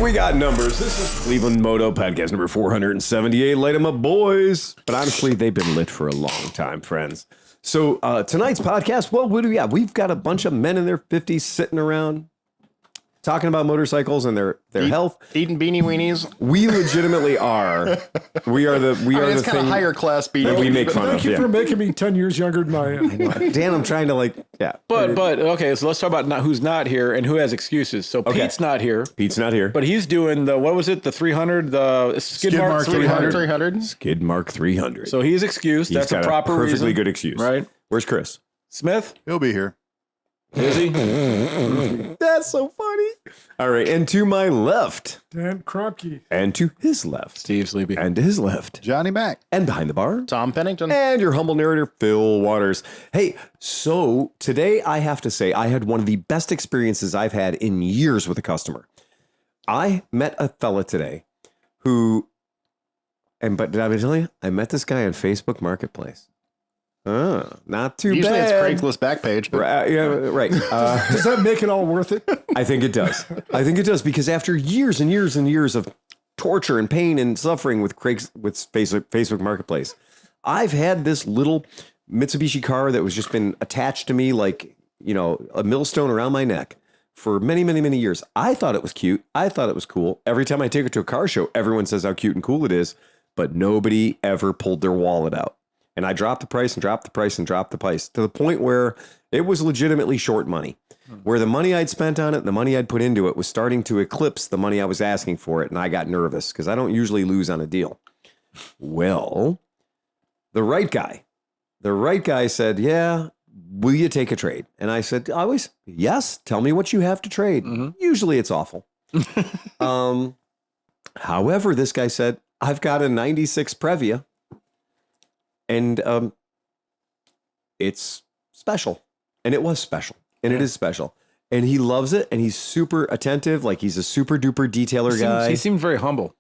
we got numbers. This is Cleveland Moto podcast number 478. Light 'em up, boys. But honestly, they've been lit for a long time, friends. So tonight's podcast, well, what do we have? We've got a bunch of men in their 50s sitting around talking about motorcycles and their health. Eating beanie weenies. We legitimately are. We are the it's kind of higher class beanie that we make fun of. Thank you for making me 10 years younger than I am. Dan, I'm trying to But okay, so let's talk about who's not here and who has excuses. So Pete's not here. Pete's not here. But he's doing the 300, the Skid Mark 300. Skid Mark 300. So he's excused. That's a proper perfectly reason. good excuse. Right? Where's Chris? Smith? He'll be here. Is he? That's so funny. All right. And to my left. Dan Kromke. And to his left. Steve Sleepy. And to his left. Johnny Mac. And behind the bar. Tom Pennington. And your humble narrator, Phil Waters. Hey, so today I have to say I had one of the best experiences I've had in years with a customer. I met a fella today who, but did I tell you? I met this guy on Facebook Marketplace. Not too Usually bad. it's Craigslist back page. But Yeah, right. Does that make it all worth it? I think it does. I think it does because after years and years and years of torture and pain and suffering with Facebook Marketplace, I've had this little Mitsubishi car that was just been attached to me like, a millstone around my neck for many, many, many years. I thought it was cute. I thought it was cool. Every time I take it to a car show, everyone says how cute and cool it is, but nobody ever pulled their wallet out. And I dropped the price and dropped the price and dropped the price to the point where it was legitimately short money, where the money I'd spent on it and the money I'd put into it was starting to eclipse the money I was asking for it. And I got nervous because I don't usually lose on a deal. Well, the right guy said, yeah, will you take a trade? And I said, always, yes, tell me what you have to trade. Mm-hmm. Usually it's awful. However, this guy said, I've got a 96 Previa. And it's special. And it was special. And it is special. And he loves it. And he's super attentive. Like he's a super duper detailer guy. He seemed very humble.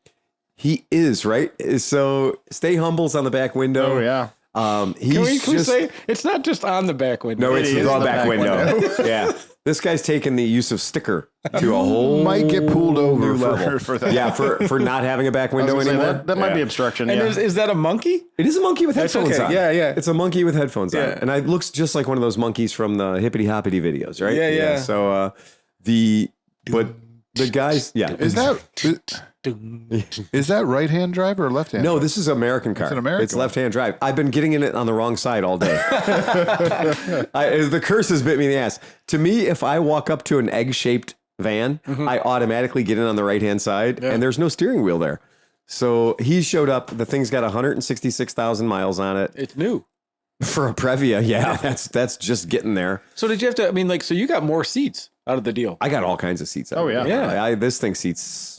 He is, right? So stay humble's on the back window. Oh, yeah. Can we say it's not just on the back window? No, it's the back window. Yeah. This guy's taken the use of sticker to a whole might get pulled over level. for that. Yeah, for not having a back window anymore. That might be obstruction. And yeah. is that a monkey? It is a monkey with headphones on. Yeah, yeah. It's a monkey with headphones on. And it looks just like one of those monkeys from the Hippity Hoppity videos, right? Yeah. So the guys, Is that right-hand drive or left-hand? No, drive? this is an American car. It's an American It's left-hand drive. I've been getting in it on the wrong side all day. The curse has bit me in the ass. To me, if I walk up to an egg-shaped van, I automatically get in on the right-hand side, and there's no steering wheel there. So he showed up. The thing's got 166,000 miles on it. It's new. For a Previa, yeah. That's just getting there. So did you have to, so you got more seats out of the deal. I got all kinds of seats out of it. Yeah. This thing seats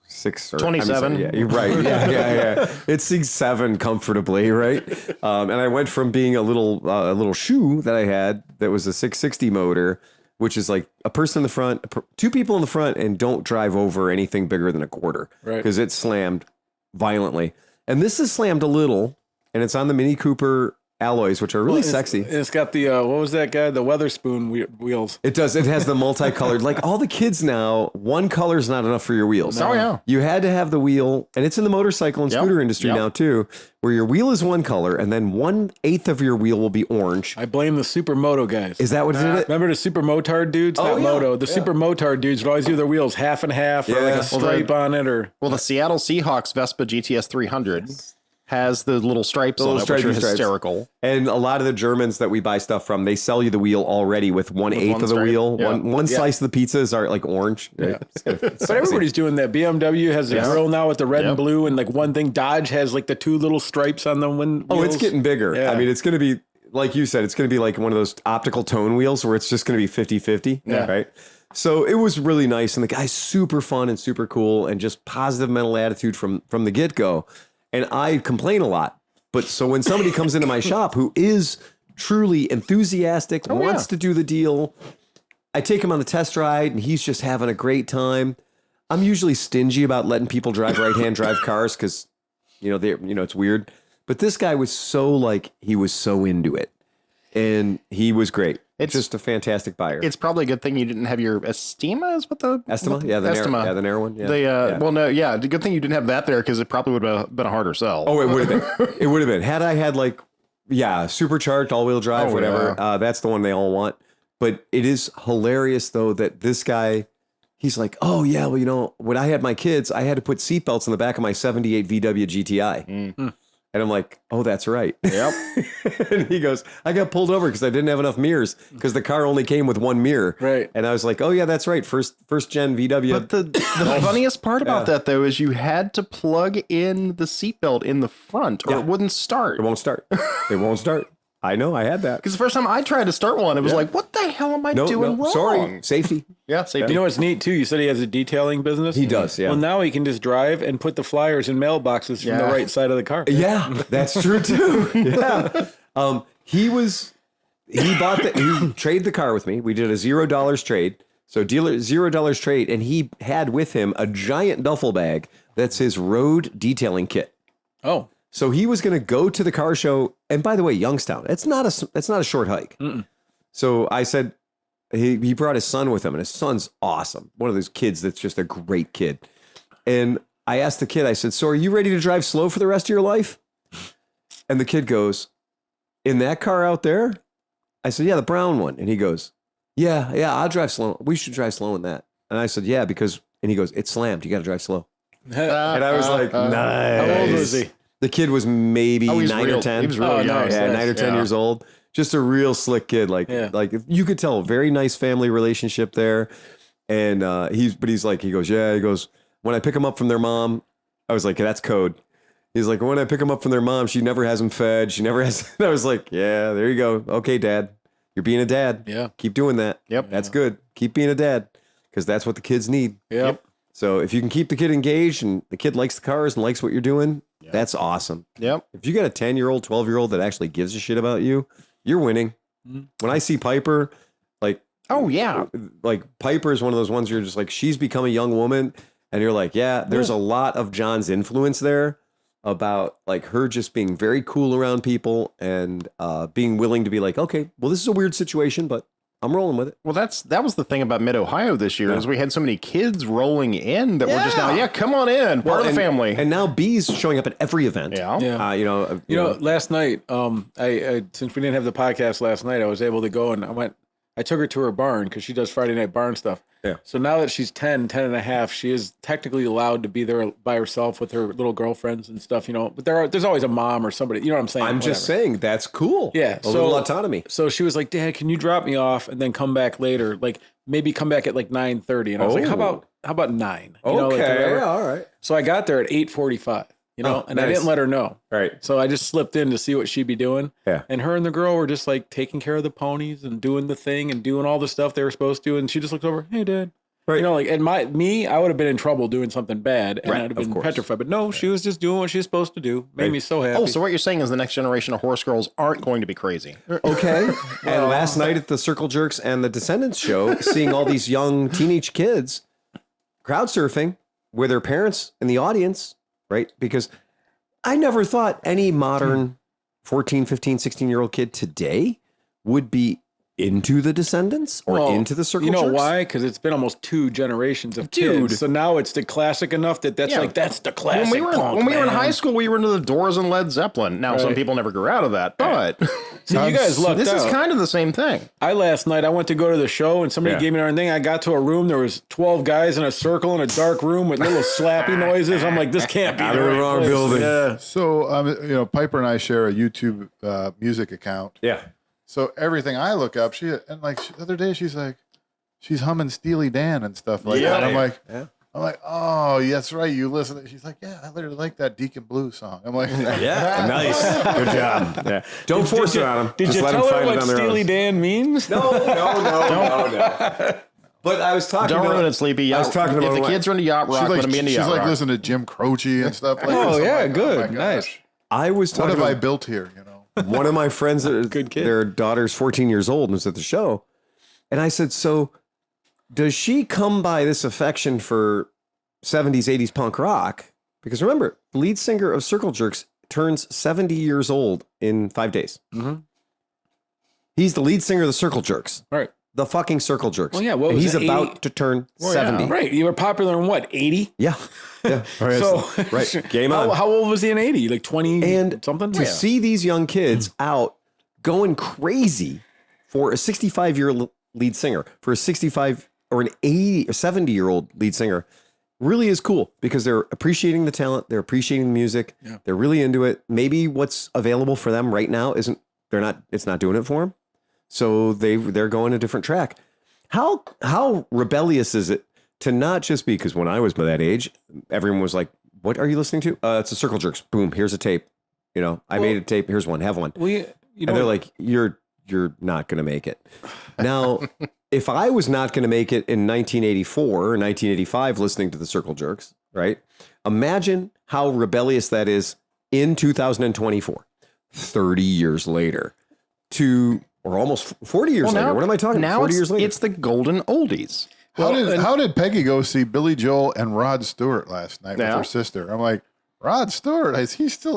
6 or 27. yeah, you're right. Yeah. It seats 7 comfortably, right? And I went from being a little shoe that I had that was a 660 motor, which is like a person in the front, 2 people in the front, and don't drive over anything bigger than a quarter, right? Because it slammed violently. And this is slammed a little, and it's on the Mini Cooper alloys, which are really sexy. It's got the what was that guy? The Weatherspoon wheels. It does. It has the multicolored. Like all the kids now, one color is not enough for your wheels. Oh yeah. You had to have the wheel, and it's in the motorcycle and scooter industry now too, where your wheel is one color, and then 1/8 of your wheel will be orange. I blame the Super Moto guys. Is that what did it? Remember the Super Motard dudes? Moto. The Super Motard dudes would always do their wheels half and half, or like a stripe on it, or the Seattle Seahawks Vespa GTS 300 has the little stripes on it, which are hysterical. And a lot of the Germans that we buy stuff from, they sell you the wheel already with 1/8 of the wheel. Yeah. One slice of the pizzas are like orange. Yeah. But everybody's doing that. BMW has a grill now with the red and blue, and like one thing, Dodge has like the 2 little stripes on the wheels. Oh, it's getting bigger. Yeah. I mean, it's going to be, like you said, it's going to be like one of those optical tone wheels where it's just going to be 50-50, right? So it was really nice. And the guy's super fun and super cool and just positive mental attitude from the get-go. And I complain a lot. But so when somebody comes into my shop who is truly enthusiastic, wants to do the deal, I take him on the test ride and he's just having a great time. I'm usually stingy about letting people drive right-hand drive cars because, it's weird. But this guy was he was so into it. And he was great. It's just a fantastic buyer. It's probably a good thing you didn't have your Estima. Is what the Estima? Yeah, the Estima. the narrow one. Yeah. Well, no, yeah. The good thing you didn't have that there because it probably would have been a harder sell. Oh, it would have been. It would have been. Had I had supercharged all-wheel drive, whatever, that's the one they all want. But it is hilarious, though, that this guy, he's like, oh, yeah, well, when I had my kids, I had to put seatbelts in the back of my 78 VW GTI. Mm-hmm. And I'm like, oh, that's right. Yep. And he goes, I got pulled over because I didn't have enough mirrors because the car only came with one mirror. Right. And I was like, oh, yeah, that's right. First gen VW. But the funniest part about that, though, is you had to plug in the seatbelt in the front or it wouldn't start. It won't start. It won't start. I know. I had that. Because the first time I tried to start one, it was like, what the hell am I doing wrong? Sorry. Safety. Yeah, safety. You know what's neat too? You said he has a detailing business. He does, yeah. Well, now he can just drive and put the flyers in mailboxes from the right side of the car. Yeah, that's true too. Yeah. He traded the car with me. We did a $0 trade. So dealer $0 trade, and he had with him a giant duffel bag that's his road detailing kit. Oh. So he was going to go to the car show, and by the way, Youngstown, it's not a short hike. Mm-mm. So I said he brought his son with him, and his son's awesome. One of those kids that's just a great kid. And I asked the kid, I said, so are you ready to drive slow for the rest of your life? And the kid goes, in that car out there? I said, yeah, the brown one. And he goes, yeah, I'll drive slow. We should drive slow in that. And I said, yeah, and he goes, it's slammed. You got to drive slow. And I was like, nice. How old was he? The kid was maybe 9 or 10. He was really young. Yeah, 9 or 10 years old. Just a real slick kid. Like you could tell, very nice family relationship there. And he goes, when I pick them up from their mom, I was like, that's code. He's like, when I pick them up from their mom, she never has them fed. She never has. I was like, yeah, there you go. Okay, Dad, you're being a dad. Yeah. Keep doing that. Yep. That's good. Keep being a dad because that's what the kids need. Yep. So if you can keep the kid engaged and the kid likes the cars and likes what you're doing, that's awesome. Yep. If you got a 10-year-old, 12-year-old that actually gives a shit about you, you're winning. Mm-hmm. When I see Piper, like, oh yeah, like Piper is one of those ones you're just like, she's become a young woman, and you're like, yeah, there's a lot of John's influence there about like her just being very cool around people and being willing to be like, okay, well, this is a weird situation, but I'm rolling with it. Well, that was the thing about Mid-Ohio this year is we had so many kids rolling in that were just now, come on in, part of the family. And now B's showing up at every event. Yeah. You know, last night, I since we didn't have the podcast last night, I was able to go and I took her to her barn because she does Friday night barn stuff. Yeah. So now that she's 10 and a half, she is technically allowed to be there by herself with her little girlfriends and stuff, but there's always a mom or somebody, you know what I'm saying? I'm just saying that's cool. Yeah. A little autonomy. So she was like, Dad, can you drop me off and then come back later? Like maybe come back at like 9:30. And I was like, how about 9? Okay. All right. So I got there at 8:45. And I didn't let her know. Right. So I just slipped in to see what she'd be doing. Yeah. And her and the girl were just like taking care of the ponies and doing the thing and doing all the stuff they were supposed to. And she just looked over, hey, Dad. Right. And I would have been in trouble doing something bad and I'd have been petrified. But no, she was just doing what she was supposed to do. Made me so happy. Oh, so what you're saying is the next generation of horse girls aren't going to be crazy. Okay. And last night at the Circle Jerks and the Descendants show, seeing all these young teenage kids crowd surfing with their parents in the audience, right? Because I never thought any modern 14, 15, 16-year-old kid today would be into the Descendants or into the Circle Jerks. You know why? Because it's been almost 2 generations of kids. So now it's the classic enough that's the classic. When we were in high school, we were into the Doors and Led Zeppelin. Now, some people never grew out of that, but see, you guys lucked this out. is kind of the same thing. Last night, I went to go to the show and somebody gave me our thing. I got to a room. There was 12 guys in a circle in a dark room with little slappy noises. I'm like, this can't be the wrong building. Yeah. So, Piper and I share a YouTube music account. Yeah. So everything I look up, the other day she's like, she's humming Steely Dan and stuff like that. I'm like, oh, yeah, that's right. You listen. She's like, yeah, I literally like that Deacon Blues song. I'm like, yeah, nice, good job. Yeah. Don't force it on him. Did Just you let tell them her find what it on their Steely own. Dan means? No. But I was talking. Don't ruin it, Sleepy. I was talking about if the kids are into yacht rock, let them be into yacht rock. She's like listening to Jim Croce and stuff like that. Oh, So yeah, I'm like, good, oh my nice. gosh. I was talking. What have I about built here? one of my friends, Good kid. their daughter's 14 years old and was at the show. And I said, so does she come by this affection for 70s, 80s punk rock? Because remember, the lead singer of Circle Jerks turns 70 years old in 5 days. Mm-hmm. He's the lead singer of the Circle Jerks. Right. The fucking Circle Jerks. Well, yeah, what and was he's it, about 80? to turn Well, 70. yeah. Right. You were popular in what, 80? Yeah. Yeah. All right. So, right. Game on. How old was he in 80? Like 20 And something? to see these young kids out going crazy for a 65-year lead singer, for a 65 or an 80 or 70-year-old lead singer, really is cool because they're appreciating the talent, they're appreciating the music, they're really into it. Maybe what's available for them right now it's not doing it for them. So they're going a different track. How rebellious is it to not just be, because when I was that age, everyone was like, what are you listening to? It's a Circle Jerks. Boom, here's a tape. I made a tape. Here's one. Have one. Well, and they're like, you're not going to make it. Now, if I was not going to make it in 1984 or 1985 listening to the Circle Jerks, right? Imagine how rebellious that is in 2024, 30 years later, or almost 40 years later. What am I talking about? 40 years later. It's the golden oldies. How did Peggy go see Billy Joel and Rod Stewart last night with Yeah. her sister? I'm like, Rod Stewart, he's still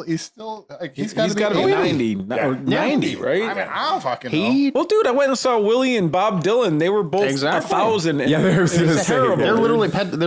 like, he's got to got to be 90 or 90, right? I mean, I don't fucking know. Well, dude, I went and saw Willie and Bob Dylan. They were both Exactly. 1,000. And Yeah, they were it was gonna say, terrible. They're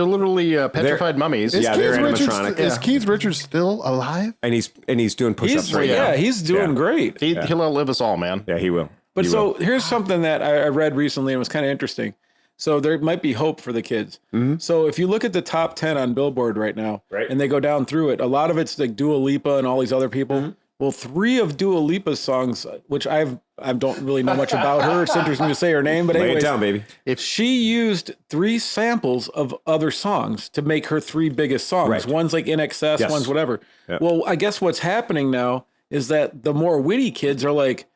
literally petrified mummies. Is Yeah, they're Keith animatronic. Richards, is Keith Richards still alive? and he's doing push-ups right now. He's doing great. He'll outlive us all, man. Yeah, he will. But He so will. here's something that I read recently and was kind of interesting. So there might be hope for the kids. So if you look at the top 10 on Billboard right now, and they go down through it, a lot of it's like Dua Lipa and all these other people. Well, 3 of Dua Lipa's songs, which I don't really know much about her. It's interesting to say her name, but Lay anyways, it down, baby. if she used 3 samples of other songs to make her 3 biggest songs, Right. one's like In Excess, Yes. one's whatever. Yeah. Well, I guess what's happening now is that the more witty kids are like,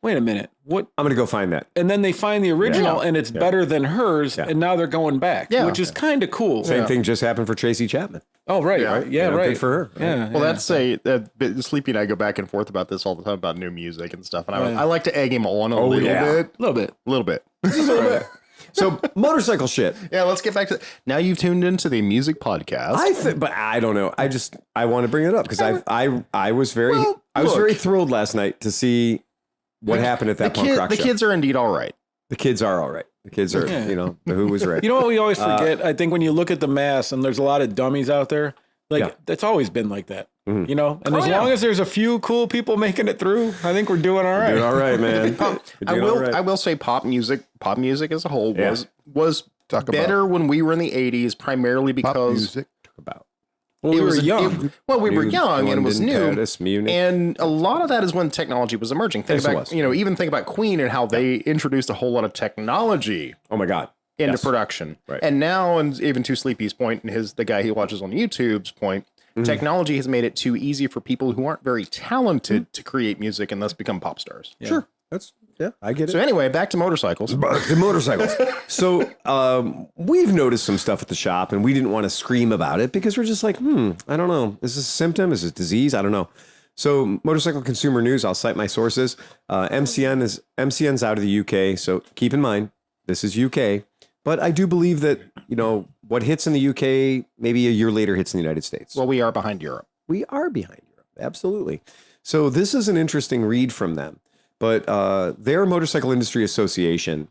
wait a minute, what? I'm going to go find that. And then they find the original Yeah. and it's better than hers, and now they're going back, Yeah. which is kind of cool. Same thing just happened for Tracy Chapman. Oh, right. Yeah. Yeah, right. Good for her. Yeah. Well, that's Sleepy and I go back and forth about this all the time about new music and stuff, and I like to egg him on a little yeah. bit, a little bit. So motorcycle shit. Yeah, let's get back to now. You've tuned into the music podcast. But I don't know. I want to bring it up because I was very thrilled last night to see what happened at that punk rock the show. kids are indeed all right. The kids are all right. The kids are, the Who was right. You know what we always forget? I think when you look at the mass and there's a lot of dummies out there, it's always been like that. You know? And as long as there's a few cool people making it through, I think we're doing all right. Doing all right, man. I will say pop music as a whole was better when we were in the 80s, primarily because music. Well, we were young. we were young and it was new. Caddis, Munich. And a lot of that is when technology was emerging. Think about Queen and how they introduced a whole lot of technology Oh my God. into production. Right. And now, and even to Sleepy's point and the guy he watches on YouTube's point, technology has made it too easy for people who aren't very talented to create music and thus become pop stars. Sure. I get it. So anyway, back to motorcycles. The motorcycles. So we've noticed some stuff at the shop and we didn't want to scream about it because we're just like, I don't know. Is this a symptom? Is it disease? I don't know. So Motorcycle Consumer News, I'll cite my sources. MCN's out of the UK. So keep in mind, this is UK. But I do believe that, what hits in the UK, maybe a year later hits in the United States. Well, we are behind Europe. We are behind Europe. Absolutely. So this is an interesting read from them. But their Motorcycle Industry Association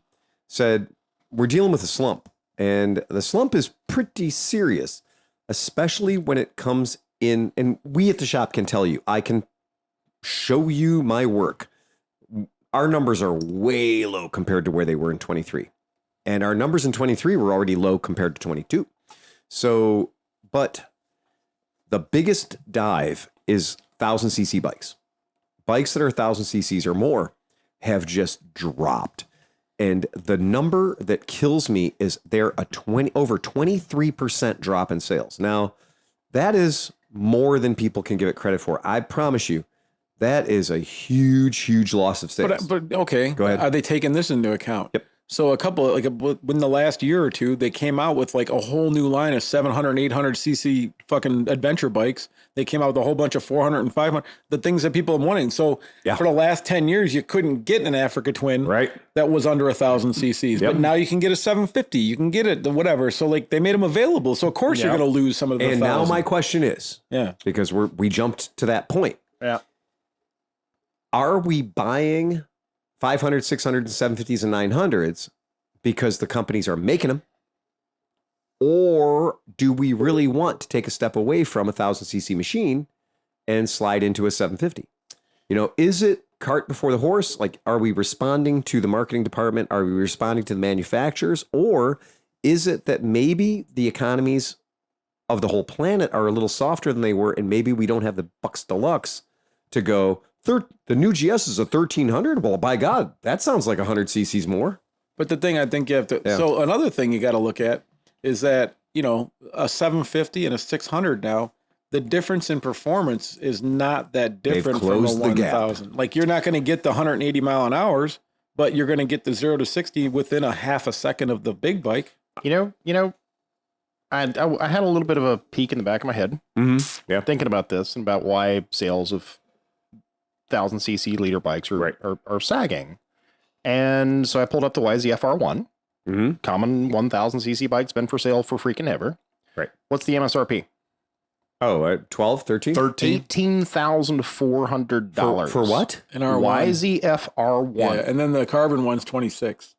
said, we're dealing with a slump. And the slump is pretty serious, especially when it comes in. And we at the shop can tell you, I can show you my work. Our numbers are way low compared to where they were in 23. And our numbers in 23 were already low compared to 22. So, but the biggest dive is 1,000cc bikes. Bikes that are 1,000 cc's or more have just dropped. And the number that kills me is they're over 23% drop in sales. Now, that is more than people can give it credit for. I promise you, that is a huge, huge loss of sales. But okay, Go ahead. Are they taking this into account? Yep. So within the last year or two, they came out with like a whole new line of 700, 800cc fucking adventure bikes. They came out with a whole bunch of 400 and 500, the things that people have wanted. So for the last 10 years, you couldn't get an Africa Twin that was under 1,000 cc's. But now you can get a 750. You can get it, whatever. So like they made them available. So of course you're going to lose some of the And 1,000. now my question is, because we jumped to that point. Yeah. Are we buying 500, 600, 750s, and 900s because the companies are making them? Or do we really want to take a step away from a 1000cc machine and slide into a 750? Is it cart before the horse? Like, are we responding to the marketing department? Are we responding to the manufacturers? Or is it that maybe the economies of the whole planet are a little softer than they were, and maybe we don't have the bucks deluxe to go, the new GS is a 1300? Well, by God, that sounds like 100 cc's more. But the thing I think you have to, so another thing you got to look at is that, a 750 and a 600 now, the difference in performance is not that different from a 1000. Like, you're not going to get the 180 mile an hours, but you're going to get the 0 to 60 within a half a second of the big bike. I had a little bit of a peek in the back of my head, thinking about this and about why sales of 1000cc liter bikes are sagging. And so I pulled up the YZF-R1. Common 1000cc bike's been for sale for freaking ever. Right. What's the MSRP? Oh, 12, 13? $18,400. For what? An R1. YZF-R1. Yeah, and then the carbon one's 26.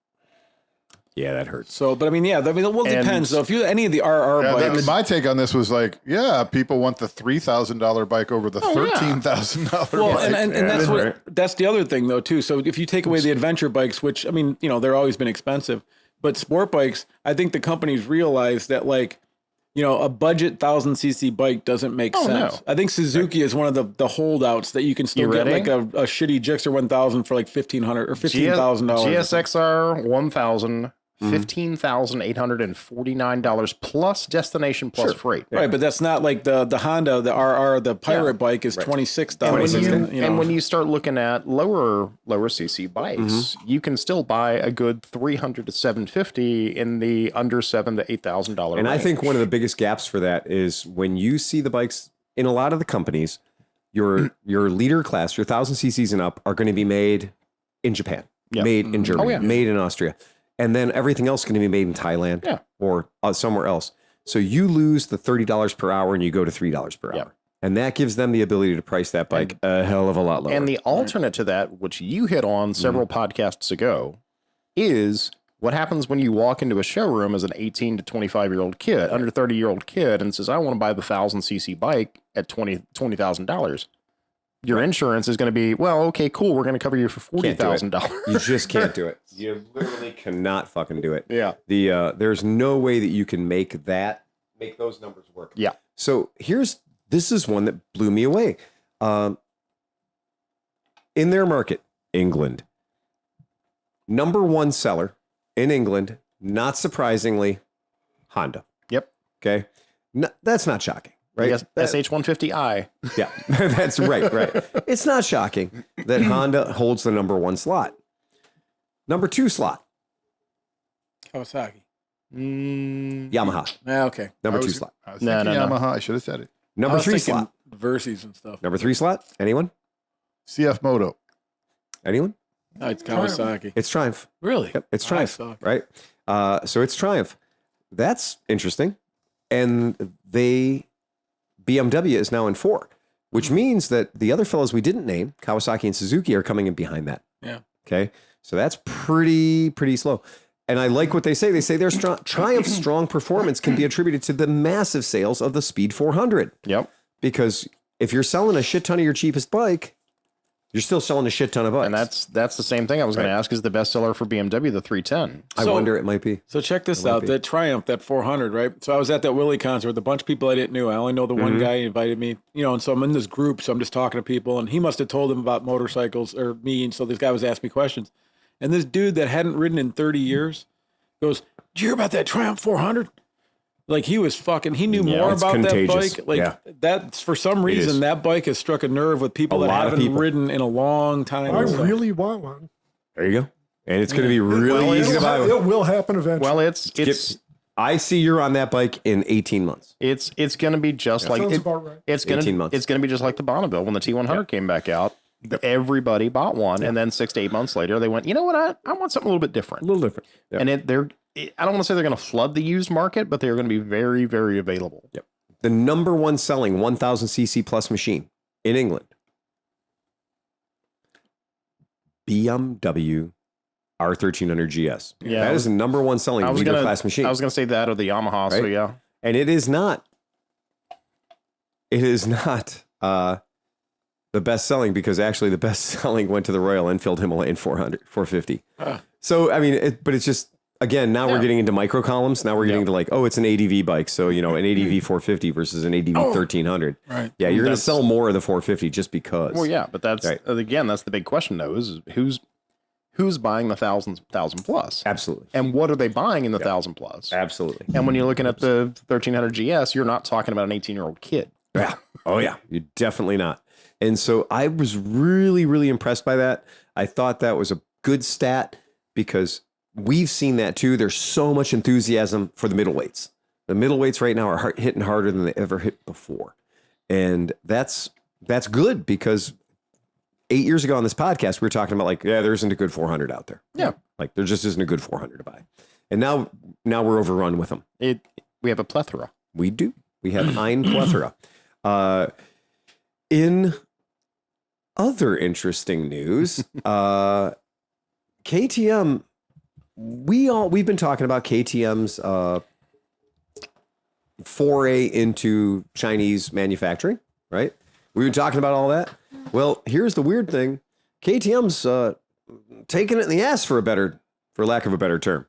Yeah, that hurts. So, but it depends. So if you any of the RR bikes, my take on this was like, people want the $3,000 bike over the $13,000 well, bike. and that's the other thing though too. So if you take away the adventure bikes, which they're always been expensive, but sport bikes, I think the companies realize that a budget 1000cc bike doesn't make sense. No. I think Suzuki is one of the holdouts that you can still get like a shitty Gixxer 1000 for like $1,500 or $15,000. GSXR 1000. $15,849 plus destination plus freight. Right, but that's not like the Honda, the RR, the Pirate bike is $26. And when you start looking at lower CC bikes, you can still buy a good 300 to 750 in the under $7,000 to $8,000 And I think one of the biggest gaps for that is when you see the bikes in a lot of the companies, your leader class, your 1000cc's and up, are going to be made in Japan, made in Germany, made in Austria. And then everything else is going to be made in Thailand or somewhere else. So you lose the $30 per hour and you go to $3 per hour. And that gives them the ability to price that bike a hell of a lot lower. And the alternate to that, which you hit on several podcasts ago, is what happens when you walk into a showroom as an 18 to 25-year-old kid, under 30-year-old kid, and says, I want to buy the 1000cc bike at $20,000. Your insurance is going to be, well, okay, cool. We're going to cover you for $40,000. You just can't do it. You literally cannot fucking do it. Yeah. There's no way that you can make those numbers work. Yeah. So this is one that blew me away. In their market, England, number one seller in England, not surprisingly, Honda. Yep. Okay. No, that's not shocking. Right. SH150i. Yeah, that's right. It's not shocking that Honda holds the number one slot. Number two slot. Kawasaki. Yamaha. Okay. Number two slot. I was thinking Yamaha. I should have said it. Number three slot. Versys and stuff. Number three slot. Anyone? CF Moto. Anyone? No, it's Kawasaki. It's Triumph. Really? Yep, it's Triumph. Right. So it's Triumph. That's interesting. And BMW is now in 4, which means that the other fellows we didn't name, Kawasaki and Suzuki, are coming in behind that. Yeah. Okay. So that's pretty slow. And I like what they say. They say their Triumph's strong performance can be attributed to the massive sales of the Speed 400. Yep. Because if you're selling a shit ton of your cheapest bike, you're still selling a shit ton of bikes. And that's the same thing I was going to ask. Is the bestseller for BMW the 310? I wonder it might be. So check this out. That Triumph, that 400, right? So I was at that Willie concert with a bunch of people I didn't know. I only know the one guy. He invited me, and so I'm in this group. So I'm just talking to people, and he must have told them about motorcycles or me. And so this guy was asking me questions. And this dude that hadn't ridden in 30 years goes, "Did you hear about that Triumph 400?" Like he knew more about contagious. that bike. Like that's for some reason that bike has struck a nerve with people that haven't ridden in a long time. I really want one. There you go. And it's going to be really easy to buy one. It will happen eventually. Well, it's I see you're on that bike in 18 months. It's going to be just like sounds about right. It's going 18 months. It's going to be just like the Bonneville when the T100 came back out. Everybody bought one, and then 6 to 8 months later, they went, you know what? I want something a little bit different. A little different. Yep. And I don't want to say they're going to flood the used market, but they're going to be very, very available. Yep. The number one selling 1000cc plus machine in England. BMW R1300 GS. Yeah, that is the number one selling leader class machine. I was going to say that or the Yamaha. Right? So yeah, and it is not. It is not the best selling, because actually the best selling went to the Royal Enfield Himalayan 450. So I mean, but it's just, again, now we're getting into micro columns. Now we're getting to like, oh, it's an ADV bike. So, you know, an ADV 450 versus an ADV 1300. Right. Yeah, you're going to sell more of the 450 just because. Well, yeah, but that's again, that's the big question though: is who's buying the thousand plus? Absolutely. And what are they buying in the 1,000 plus? Absolutely. And when you're looking at the 1300 GS, you're not talking about an 18-year-old kid. Yeah. Oh yeah. You're definitely not. And so I was really, really impressed by that. I thought that was a good stat, because we've seen that too. There's so much enthusiasm for the middleweights. The middleweights right now are hitting harder than they ever hit before. And that's good, because 8 years ago on this podcast, we were talking about like, yeah, there isn't a good 400 out there. Yeah. Like there just isn't a good 400 to buy. And now we're overrun with them. We have a plethora. We do. We have ein plethora. In other interesting news, KTM, we've been talking about KTM's foray into Chinese manufacturing, right? We've been talking about all that. Well, here's the weird thing. KTM's taking it in the ass, for lack of a better term.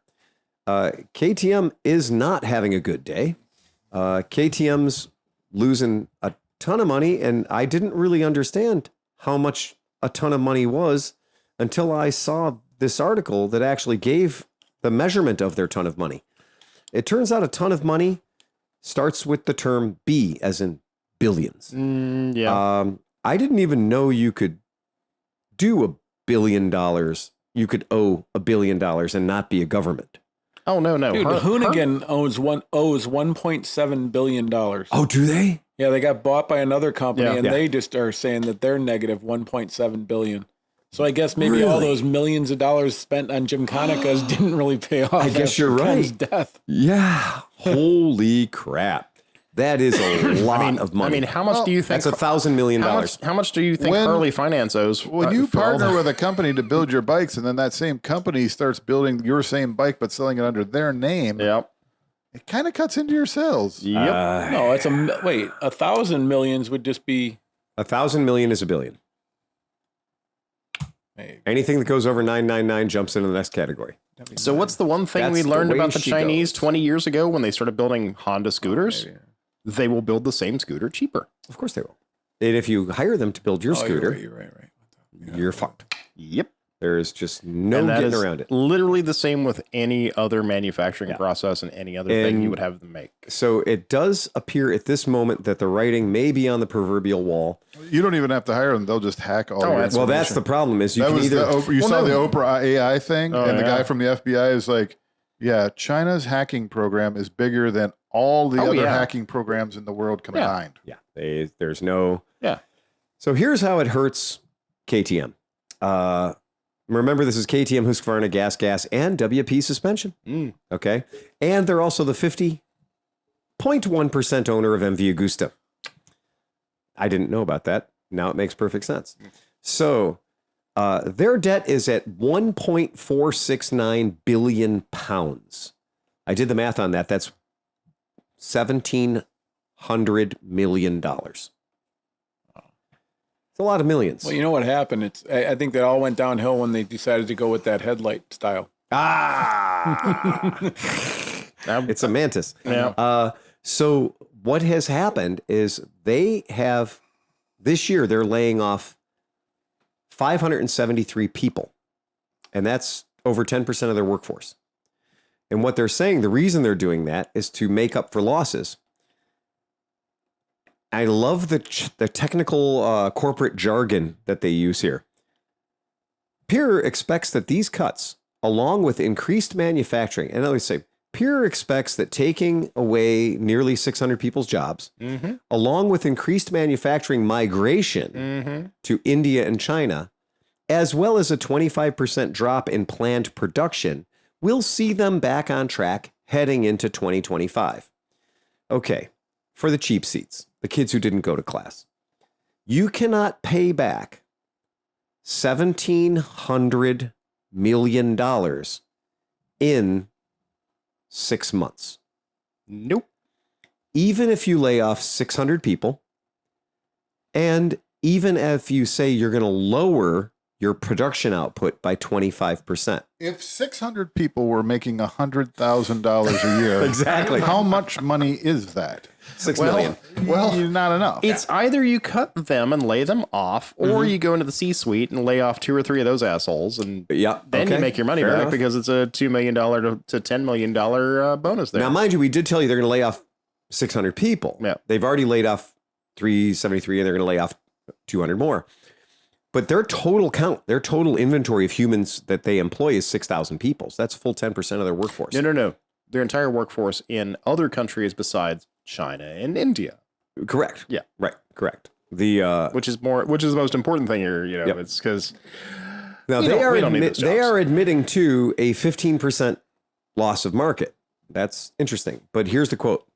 KTM is not having a good day. KTM's losing a ton of money, and I didn't really understand how much a ton of money was until I saw this article that actually gave the measurement of their ton of money. It turns out a ton of money starts with the term B, as in billions. I didn't even know you could do $1 billion. You could owe $1 billion and not be a government. Oh, no. Dude, Hoonigan owes $1.7 billion. Oh, do they? Yeah, they got bought by another company, and they just are saying that they're negative $1.7 billion. So I guess maybe all those millions of dollars spent on Gymkhanicas didn't really pay off. I guess you're Ken's right. Death. Yeah. Holy crap. That is a lot of money. I mean, how much do you think? That's $1,000 million. How much do you think Harley Finance owes? When you partner with a company to build your bikes, and then that same company starts building your same bike but selling it under their name, it kind of cuts into your sales. Yep. No, it's 1,000 millions would just be 1,000 million is $1 billion. Anything that goes over 999 jumps into the next category. So what's the one thing we learned about the Chinese 20 years ago when they started building Honda scooters? They will build the same scooter cheaper. Of course they will. And if you hire them to build your scooter, you're right. You're fucked. Yep. There is just no getting around it. Literally the same with any other manufacturing process and any other thing you would have them make. So it does appear at this moment that the writing may be on the proverbial wall. You don't even have to hire them; they'll just hack all. Well, that's the problem. Is you that can was either you saw the Oprah AI thing, and the guy from the FBI is like, "Yeah, China's hacking program is bigger than all the other hacking programs in the world combined." Yeah, there's no. Yeah. So here's how it hurts KTM. Remember, this is KTM, Husqvarna, Gas, and WP suspension. Okay. And they're also the 50.1% owner of MV Agusta. I didn't know about that. Now it makes perfect sense. So their debt is at 1.469 billion pounds. I did the math on that. That's $1,700 million. It's a lot of millions. Well, you know what happened? I think that all went downhill when they decided to go with that headlight style. It's a Mantis. Yeah. So what has happened is this year they're laying off 573 people, and that's over 10% of their workforce. And what they're saying, the reason they're doing that is to make up for losses. I love the technical corporate jargon that they use here. Peer expects that these cuts, along with increased manufacturing, and I always say, Peer expects that taking away nearly 600 people's jobs, along with increased manufacturing migration to India and China, as well as a 25% drop in planned production, will see them back on track heading into 2025. Okay, for the cheap seats, the kids who didn't go to class, you cannot pay back $1,700 million in 6 months. Nope. Even if you lay off 600 people, and even if you say you're going to lower your production output by 25%. If 600 people were making $100,000 a year, Exactly. how much money is that? $6 million. Well, not enough. It's either you cut them and lay them off, or you go into the C-suite and lay off 2 or 3 of those assholes, and Yeah. then you make your money Fair back enough. because it's a $2 million to $10 million bonus there. Now, mind you, we did tell you they're going to lay off 600 people. Yeah. They've already laid off 373, and they're going to lay off 200 more. But their total count, their total inventory of humans that they employ is 6,000 people. So that's a full 10% of their workforce. No. Their entire workforce in other countries besides China and India. Correct. Yeah. Right. Correct. The Which is the most important thing here. You know, Yep. it's because now we don't need those they jobs. are admitting to a 15% loss of market. That's interesting. But here's the quote.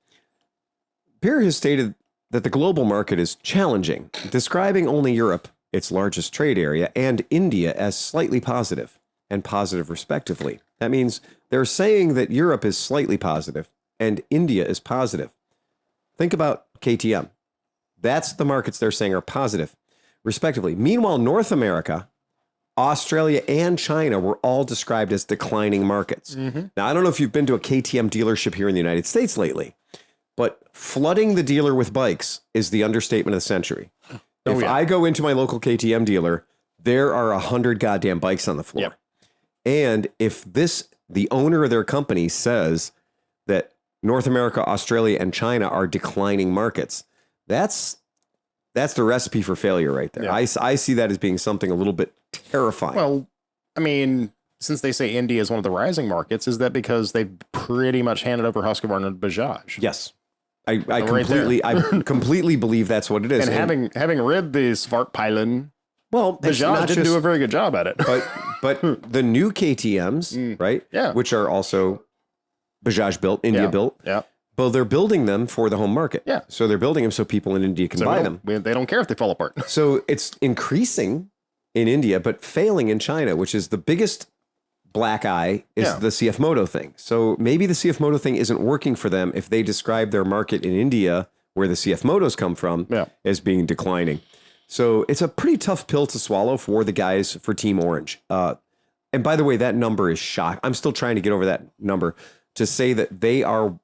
Pierre has stated that the global market is challenging, describing only Europe, its largest trade area, and India as slightly positive and positive respectively. That means they're saying that Europe is slightly positive and India is positive. Think about KTM. That's the markets they're saying are positive, respectively. Meanwhile, North America, Australia, and China were all described as declining markets. Now, I don't know if you've been to a KTM dealership here in the United States lately, but flooding the dealer with bikes is the understatement of the century. If I go into my local KTM dealer, there are 100 goddamn bikes on the floor. Yep. And if the owner of their company says that North America, Australia, and China are declining markets, that's the recipe for failure right there. Yeah. I see that as being something a little bit terrifying. Well, I mean, since they say India is one of the rising markets, is that because they've pretty much handed over Husqvarna and Bajaj? yes. I right completely believe that's what it is. And having read the Svartpilen, well, it's Bajaj not didn't just- do a very good job at it. but the new KTMs, right? Yeah. Which are also Bajaj built, India built. Yeah. Well, they're building them for the home market. Yeah. So they're building them so people in India can buy them. They don't care if they fall apart. So it's increasing in India, but failing in China, which is the biggest black eye is Yeah. the CF Moto thing. So maybe the CF Moto thing isn't working for them if they describe their market in India, where the CF Motos come from, as being declining. So it's a pretty tough pill to swallow for the guys for Team Orange. And by the way, that number is shock. I'm still trying to get over that number to say that they are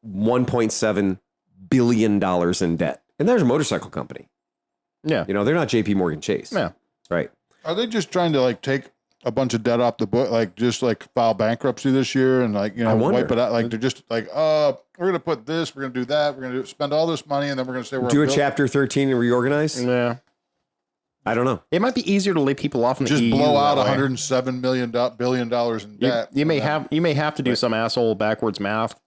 $1.7 billion in debt. And there's a motorcycle company. Yeah. You know, they're not JP Morgan Chase. Yeah. Right. Are they just trying to like take a bunch of debt off the book, like just like file bankruptcy this year and like, you know, wipe it out? Like they're just like, we're going to put this, we're going to do that, we're going to spend all this money, and then we're going to say we're do a chapter 13 and reorganize? Yeah. I don't know. It might be easier to lay people off in the just EU blow out that way. $107 billion in debt. You may have to do some asshole backwards math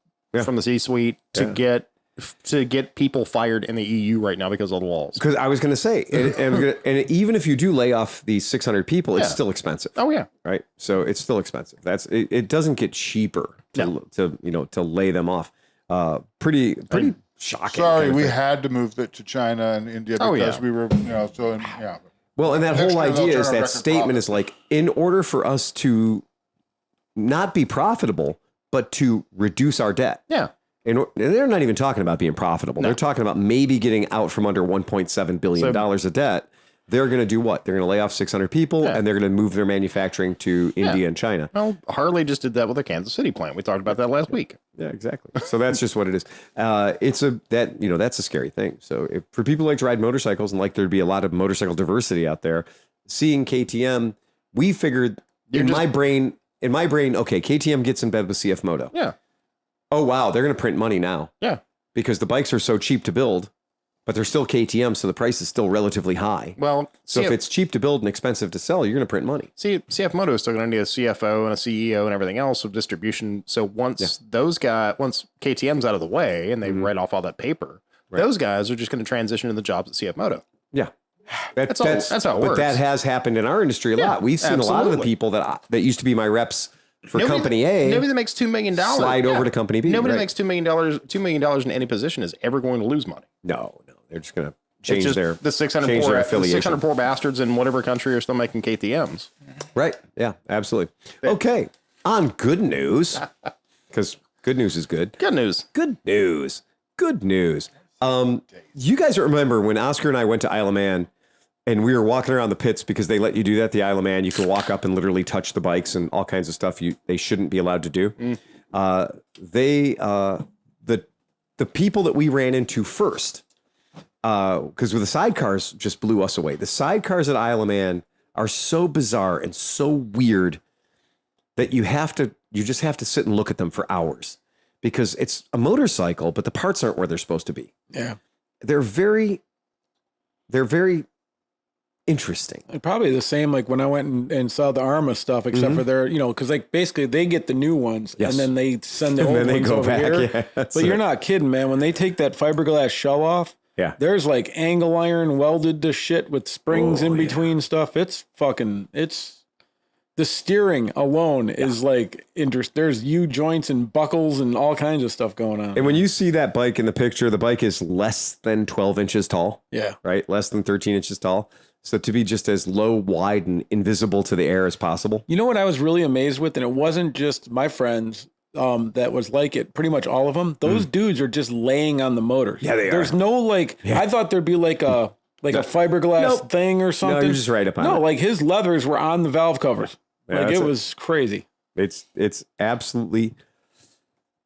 from the C-suite to get people fired in the EU right now because of the laws. Because I was going to say, and even if you do lay off these 600 people, it's still expensive. Oh yeah, right. So it's still expensive. It doesn't get cheaper to lay them off. Pretty shocking. Sorry, kind of we thing. had to move it to China and India because we were, yeah. Well, and that Next whole year they'll idea is turn a that record statement profit. is like, in order for us to not be profitable, but to reduce our debt. yeah. And they're not even talking about being profitable. They're talking about maybe getting out from under $1.7 billion of debt. They're going to do what? They're going to lay off 600 people and they're going to move their manufacturing to India and China. Well, Harley just did that with the Kansas City plant. We talked about that last week. Yeah, exactly. So that's just what it is. That's a scary thing. So for people who like to ride motorcycles and like there to be a lot of motorcycle diversity out there, seeing KTM, we figured in my brain, okay, KTM gets in bed with CF Moto. Yeah. Oh, wow, they're going to print money now. Yeah. Because the bikes are so cheap to build, but they're still KTM, so the price is still relatively high. Well, so if it's cheap to build and expensive to sell, you're going to print money. See, CF Moto is still going to need a CFO and a CEO and everything else of distribution. So once KTM's out of the way and they write off all that paper, those guys are just going to transition to the jobs at CF Moto. Yeah. That's how it works. But that has happened in our industry a lot. We've seen a lot of the people that used to be my reps for company A. Nobody that makes $2 million slide over to company B. Nobody that makes $2 million in any position is ever going to lose money. No, they're just gonna change their the 600 change poor, their the affiliation. 600 poor bastards in whatever country are still making KTMs. Right. Yeah, absolutely. Okay. On good news, because good news is good. Good news. Good news. Good news. You guys remember when Oscar and I went to Isle of Man and we were walking around the pits because they let you do that, the Isle of Man. You can walk up and literally touch the bikes and all kinds of stuff they shouldn't be allowed to do. The people that we ran into first, because with the sidecars just blew us away. The sidecars at Isle of Man are so bizarre and so weird that you just have to sit and look at them for hours because it's a motorcycle, but the parts aren't where they're supposed to be. Yeah. They're very interesting. Probably the same like when I went and saw the Arma stuff, except for their, because like basically they get the new ones and then they send the old ones over here. Yeah, but you're not kidding, man. When they take that fiberglass shell off, there's like angle iron welded to shit with springs in between stuff. It's the steering alone is like there's U-joints and buckles and all kinds of stuff going on. And when you see that bike in the picture, the bike is less than 12 inches tall. Yeah. Right? Less than 13 inches tall. So to be just as low, wide, and invisible to the air as possible. You know what I was really amazed with? And it wasn't just my friends that was like it, pretty much all of them. Those dudes are just laying on the motor. Yeah, they There's are. no like, I thought there'd be like a fiberglass thing or something. No, you're just right up on it. No, like his leathers were on the valve covers. Yeah, Like it was crazy. It's absolutely.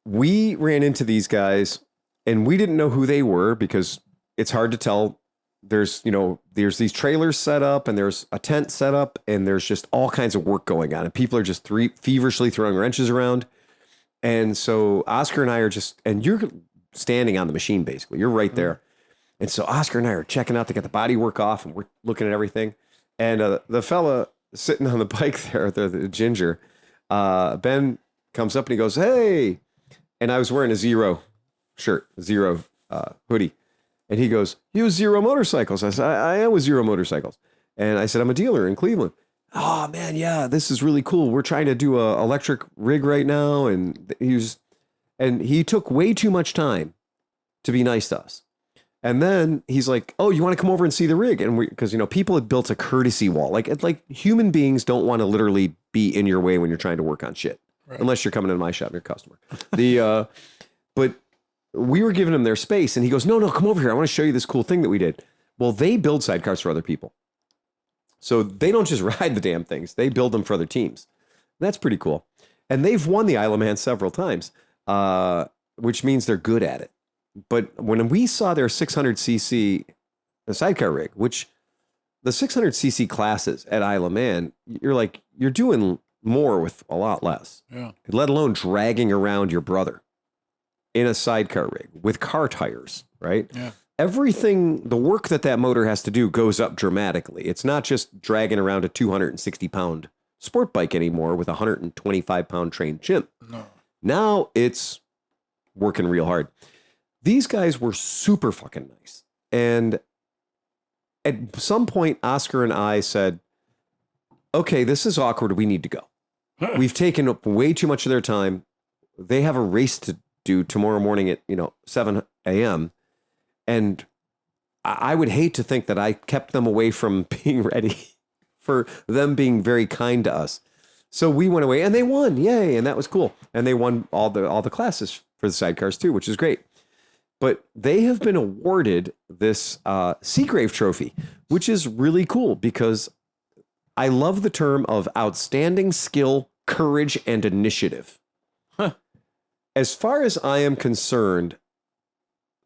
We ran into these guys and we didn't know who they were because it's hard to tell. There's these trailers set up and there's a tent set up and there's just all kinds of work going on and people are just feverishly throwing wrenches around. And so Oscar and I are and you're standing on the machine, basically. You're right there. And so Oscar and I are checking out to get the body work off and we're looking at everything. And the fella sitting on the bike there, the ginger, Ben comes up and he goes, "Hey." And I was wearing a Zero shirt, Zero hoodie. And he goes, "You with Zero Motorcycles?" I said, I am with Zero Motorcycles. And I said, "I'm a dealer in Cleveland." "Oh man, yeah, this is really cool. We're trying to do a electric rig right now." And he took way too much time to be nice to us. And then he's like, "Oh, you want to come over and see the rig?" And because people had built a courtesy wall, like human beings don't want to literally be in your way when you're trying to work on shit, unless you're coming into my shop and you're a customer. But we were giving him their space, and he goes, "No, come over here. I want to show you this cool thing that we did." Well, they build sidecars for other people, so they don't just ride the damn things; they build them for other teams. That's pretty cool, and they've won the Isle of Man several times, which means they're good at it. But when we saw their 600cc the sidecar rig, which the 600cc classes at Isle of Man, you're doing more with a lot less. Yeah. Let alone dragging around your brother in a sidecar rig with car tires, right? Yeah. Everything, the work that motor has to do goes up dramatically. It's not just dragging around a 260-pound sport bike anymore with a 125-pound trained chimp. No. Now it's working real hard. These guys were super fucking nice. And at some point, Oscar and I said, "Okay, this is awkward. We need to go. We've taken up way too much of their time. They have a race to do tomorrow morning at 7 a.m. And I would hate to think that I kept them away from being ready for them being very kind to us. So we went away and they won. Yay. And that was cool. And they won all the classes for the sidecars too, which is great. But they have been awarded this Seagrave Trophy, which is really cool because I love the term of outstanding skill, courage, and initiative. Huh. As far as I am concerned,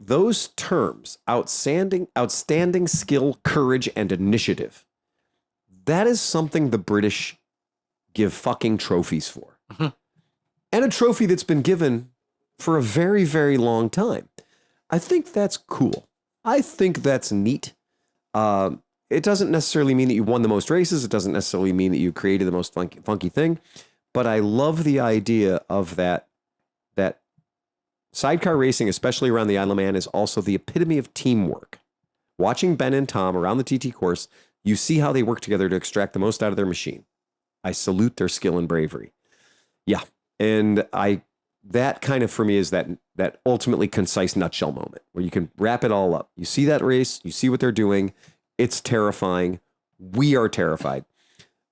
those terms, outstanding skill, courage, and initiative, that is something the British give fucking trophies for. And a trophy that's been given for a very, very long time. I think that's cool. I think that's neat. It doesn't necessarily mean that you won the most races. It doesn't necessarily mean that you created the most funky thing. But I love the idea of that sidecar racing, especially around the Isle of Man, is also the epitome of teamwork. Watching Ben and Tom around the TT course, you see how they work together to extract the most out of their machine. I salute their skill and bravery. Yeah. And I that kind of for me is that ultimately concise nutshell moment where you can wrap it all up. You see that race, you see what they're doing. It's terrifying. We are terrified.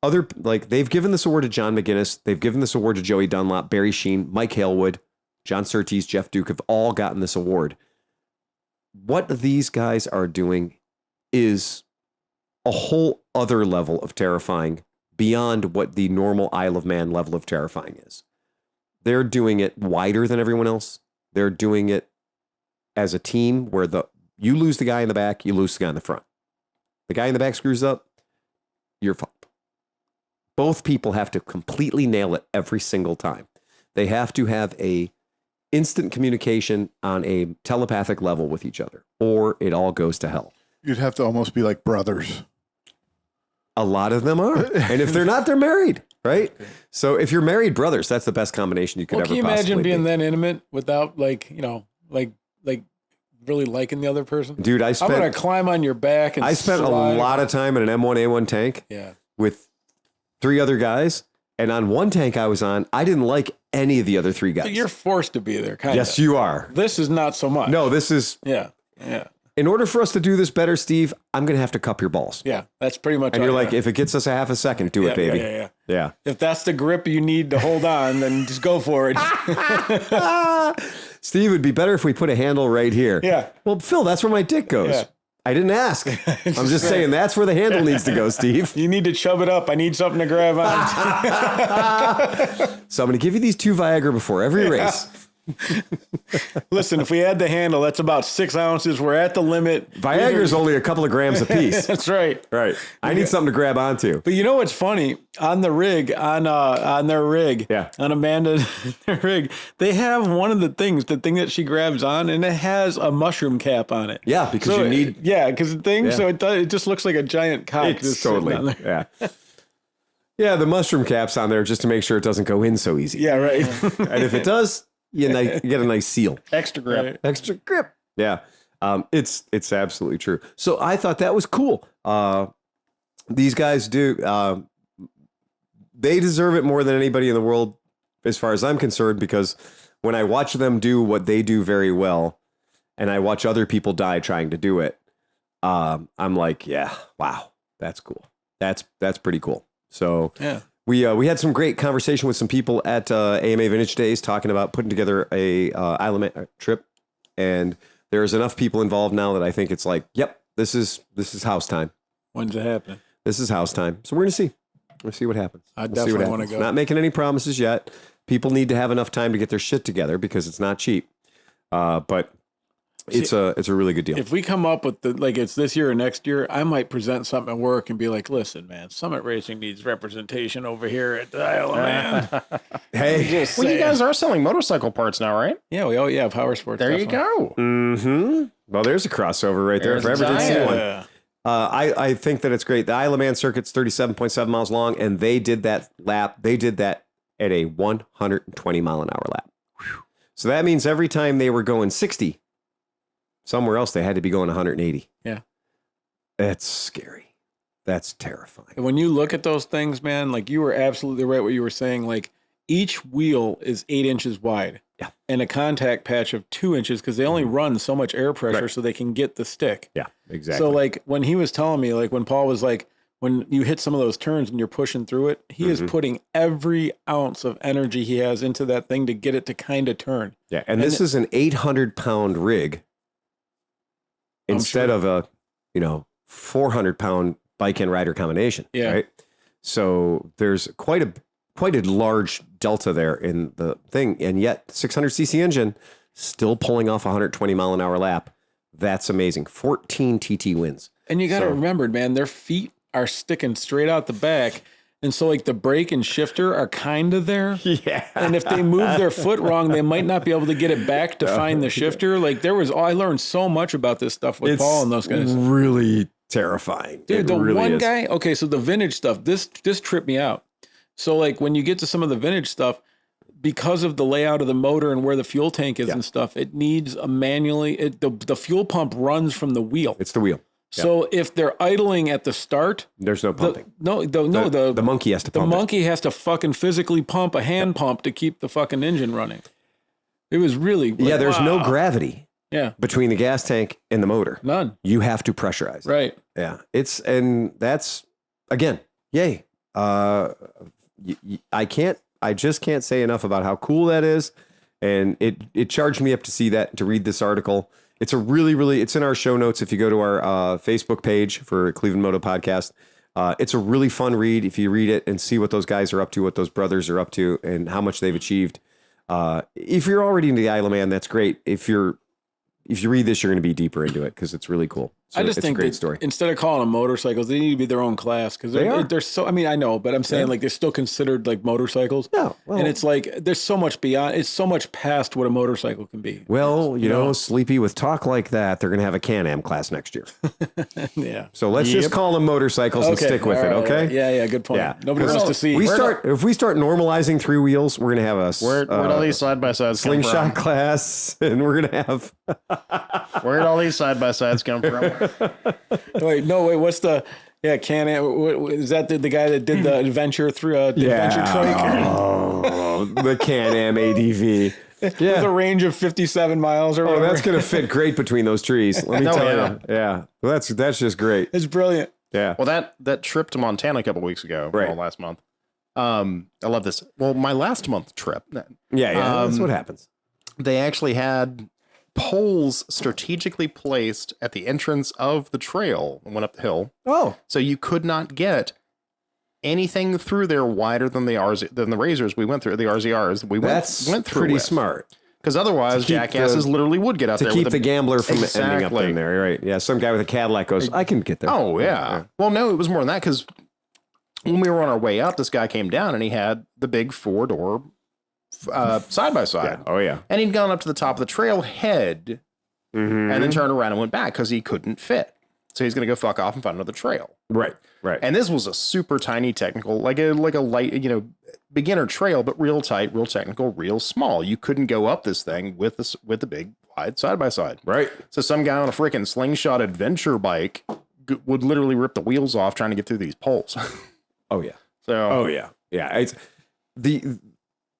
They've given this award to John McGuinness. They've given this award to Joey Dunlop, Barry Sheen, Mike Halewood, John Surtees, Jeff Duke have all gotten this award. What these guys are doing is a whole other level of terrifying beyond what the normal Isle of Man level of terrifying is. They're doing it wider than everyone else. They're doing it as a team where you lose the guy in the back, you lose the guy in the front. The guy in the back screws up, you're fucked. Both people have to completely nail it every single time. They have to have a instant communication on a telepathic level with each other, or it all goes to hell. You'd have to almost be like brothers. A lot of them are. And if they're not, they're married, right? So if you're married brothers, that's the best combination you could ever possibly be. possibly Can you imagine being that intimate without like really liking the other person? Dude, I'm going to climb on your back and I spent a lot of time in an M1A1 tank with 3 other guys. And on one tank I was on, I didn't like any of the other 3 guys. So you're forced to be there, kind of. Yes, you are. This is not so much. No, this is... Yeah. In order for us to do this better, Steve, I'm going to have to cup your balls. Yeah, that's pretty much. And you're like, if it gets us a half a second, do it, baby. Yeah. If that's the grip you need to hold on, then just go for it. Steve, it would be better if we put a handle right here. Yeah. Well, Phil, that's where my dick goes. Yeah. I didn't ask. I'm just saying that's where the handle needs to go, Steve. You need to chub it up. I need something to grab on. So I'm going to give you these 2 Viagra before every race. Listen, if we add the handle, that's about 6 ounces. We're at the limit. Viagra's only a couple of grams a piece. That's right. Right. I need something to grab onto. But you know what's funny? On the rig, on their rig, on Amanda, their rig, they have one of the thing that she grabs on, and it has a mushroom cap on it. Yeah, because you need. Yeah, because the thing, so it just looks like a giant cock. It's totally. Yeah. Yeah, the mushroom cap's on there just to make sure it doesn't go in so easy. Yeah, right. And if it does, you get a nice seal. Extra grip. Right. Extra grip. Yeah. It's absolutely true. So I thought that was cool. These guys do. They deserve it more than anybody in the world, as far as I'm concerned, because when I watch them do what they do very well, and I watch other people die trying to do it, I'm like, yeah, wow, that's cool. That's pretty cool. So yeah. We had some great conversation with some people at AMA Vintage Days talking about putting together a Isle of Man trip, and there's enough people involved now that I think it's like, yep, this is house time. When's it happening? This is house time. So we're gonna see. We'll see what happens. I definitely want to go. Not making any promises yet. People need to have enough time to get their shit together because it's not cheap. But it's a really good deal. If we come up with it's this year or next year, I might present something at work and be like, listen, man, Summit Racing needs representation over here at the Isle of Man. Hey, well, you guys are selling motorcycle parts now, right? Yeah, power sports. There you go. Mm-hmm. Well, there's a crossover right there. If I ever did see one. Yeah. I think that it's great. The Isle of Man circuit's 37.7 miles long, and they did that lap. They did that at a 120 mile an hour lap. Whew. So that means every time they were going 60, somewhere else they had to be going 180. Yeah. That's scary. That's terrifying. When you look at those things, man, like you were absolutely right what you were saying. Like each wheel is 8 inches wide. Yeah. And a contact patch of 2 inches because they only run so much air pressure so they can get the stick. Yeah, exactly. So like when he was telling me, like when Paul was like, when you hit some of those turns and you're pushing through it, he is putting every ounce of energy he has into that thing to get it to kind of turn. Yeah. And this is an 800-pound rig instead of a, 400-pound bike and rider combination. Yeah. Right. So there's quite a large delta there in the thing. And yet 600cc engine still pulling off a 120 mile an hour lap. That's amazing. 14 TT wins. And you got to remember, man, their feet are sticking straight out the back. And so like the brake and shifter are kind of there. Yeah. And if they move their foot wrong, they might not be able to get it back to find the shifter. Like I learned so much about this stuff with Paul and those guys. Really terrifying. Dude, the really one is. guy, okay, so the vintage stuff, this tripped me out. So like when you get to some of the vintage stuff, because of the layout of the motor and where the fuel tank is and stuff, it needs a the fuel pump runs from the wheel. It's the wheel. So if they're idling at the start, there's no pumping. The monkey has to pump. The monkey has to fucking physically pump a hand pump to keep the fucking engine running. It was really like, there's no gravity between the gas tank and the motor. None. You have to pressurize. Right. Yeah. That's again, yay. I just can't say enough about how cool that is. And it charged me up to see that, to read this article. It's a really, it's in our show notes. If you go to our Facebook page for Cleveland Moto Podcast, it's a really fun read. If you read it and see what those guys are up to, what those brothers are up to, and how much they've achieved. If you're already into the Isle of Man, that's great. If you read this, you're going to be deeper into it because it's really cool. So I just think it's a great story. Instead of calling them motorcycles, they need to be their own class because they're so. I mean, I know, but I'm saying like they're still considered like motorcycles. Yeah, well, and it's like there's so much beyond. It's so much past what a motorcycle can be. Well, you know, Sleepy, with talk like that, they're going to have a Can-Am class next year. Yeah. So let's just call them motorcycles and stick with it, okay? Yeah, good point. Yeah. Nobody wants to see. If we start normalizing 3 wheels, we're going to have a where'd all these side by sides slingshot class, and we're going to have. Where'd all these side by sides come from? Wait, what's the Can-Am? Is that the guy that did the adventure through adventure trike? Oh, the Can-Am ADV. Yeah. With a range of 57 miles or whatever. Oh, that's going to fit great between those trees. Let me tell you. Yeah. Well, that's just great. It's brilliant. Yeah. Well, that trip to Montana a couple weeks ago, last month. I love this. Well, my last month trip. That's what happens. They actually had poles strategically placed at the entrance of the trail and went up the hill. Oh, so you could not get anything through there wider than the razors we went through, the RZRs we went through. Pretty smart. Because otherwise, jackasses literally would get out there to keep the gambler from ending up in there. Right? Yeah, some guy with a Cadillac goes, "I can get there." Oh yeah. Well, no, it was more than that because when we were on our way up, this guy came down and he had the big 4-door side by side. Oh yeah. And he'd gone up to the top of the trailhead and then turned around and went back because he couldn't fit. So he's going to go fuck off and find another trail. Right. And this was a super tiny technical, like a light, beginner trail, but real tight, real technical, real small. You couldn't go up this thing with the big wide side by side. Right. So some guy on a freaking slingshot adventure bike would literally rip the wheels off trying to get through these poles. Oh yeah. So. Oh yeah. Yeah. It's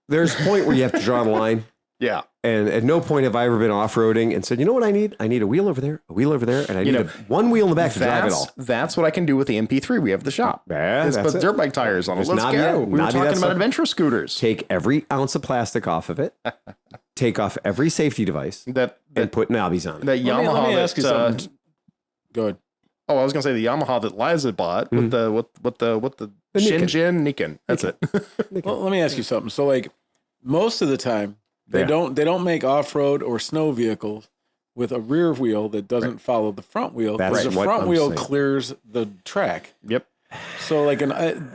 there's a point where you have to draw the line. Yeah. And at no point have I ever been off-roading and said, you know what I need? I need a wheel over there, and I need one wheel in the back to drive it all. That's what I can do with the MP3 we have at the shop. Yeah, let's put dirt bike tires on it. Let's go. We were talking about adventure scooters. Take every ounce of plastic off of it. Take off every safety device and put knobbies on it. That Yamaha. Let me ask you something. Go ahead. Oh, I was gonna say the Yamaha that Liza bought with the Shinjin Nikon. That's it. Well, let me ask you something. So, like, most of the time, they don't make off-road or snow vehicles with a rear wheel that doesn't follow the front wheel. Because the front wheel clears the track. Yep. So, like,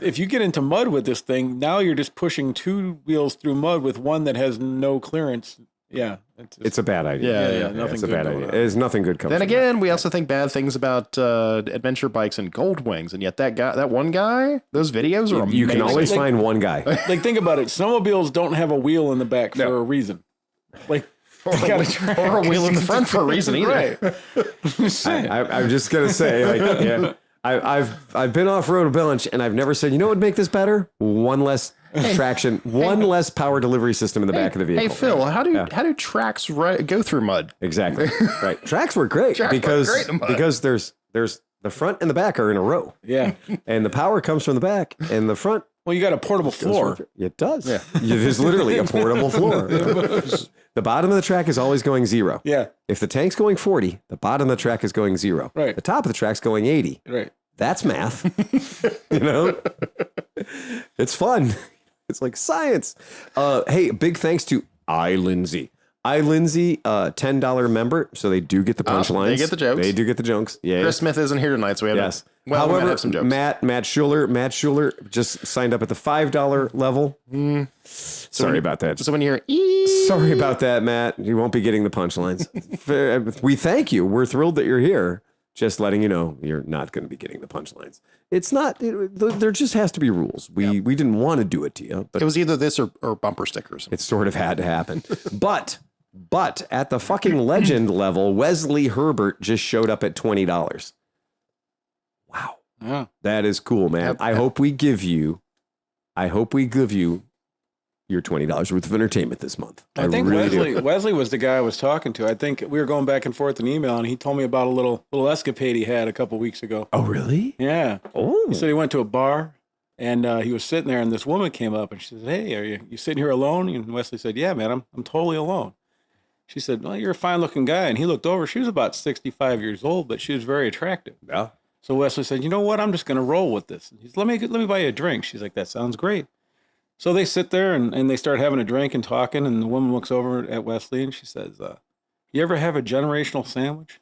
if you get into mud with this thing, now you're just pushing 2 wheels through mud with one that has no clearance. Yeah. It's a bad idea. Yeah. Nothing it's good a bad idea. There's nothing good coming. Then again, we also think bad things about adventure bikes and gold wings, and yet that one guy, those videos are amazing. You can always find one guy. Like, think about it. Snowmobiles don't have a wheel in the back for a reason. Like, or a wheel in the front for a reason either. Right. I'm just gonna say, I've been off road a bunch, and I've never said, you know what would make this better? One less traction, one less power delivery system in the back of the vehicle. Hey Phil, how do tracks go through mud? Exactly. Right. Tracks work great because there's the front and the back are in a row. Yeah. And the power comes from the back, and the front. Well, you got a portable floor. It does. Yeah. There's literally a portable floor. The bottom of the track is always going 0. Yeah. If the tank's going 40, the bottom of the track is going 0. Right. The top of the track's going 80. Right. That's math. It's fun. It's like science. Hey, big thanks to iLindsay. iLindsay, $10 member, so they do get the punchlines. They get the jokes. They do get the jokes. Yeah. Chris Smith isn't here tonight, so we have we might have some jokes. Matt Schuler just signed up at the $5 level. Sorry about that. So when you hear sorry about that, Matt, you won't be getting the punchlines. We thank you. We're thrilled that you're here. Just letting you know, you're not going to be getting the punchlines. It's not. There just has to be rules. We didn't want to do it to you, but it was either this or bumper stickers. It sort of had to happen. But at the fucking legend level, Wesley Herbert just showed up at $20. Wow, yeah, that is cool, man. I hope we give you your $20 worth of entertainment this month. I think really Wesley was the guy I was talking to. I think we were going back and forth in email, and he told me about a little escapade he had a couple weeks ago. Oh, really? Yeah. Oh. He said he went to a bar, and he was sitting there, and this woman came up, and she said, "Hey, are you sitting here alone?" And Wesley said, "Yeah, man, I'm totally alone." She said, "Well, you're a fine-looking guy." And he looked over. She was about 65 years old, but she was very attractive. Yeah. So Wesley said, "You know what? I'm just going to roll with this." And he said, let me buy you a drink. She's like, "That sounds great." So they sit there and they start having a drink and talking. And the woman looks over at Wesley and she says, "You ever have a generational sandwich?"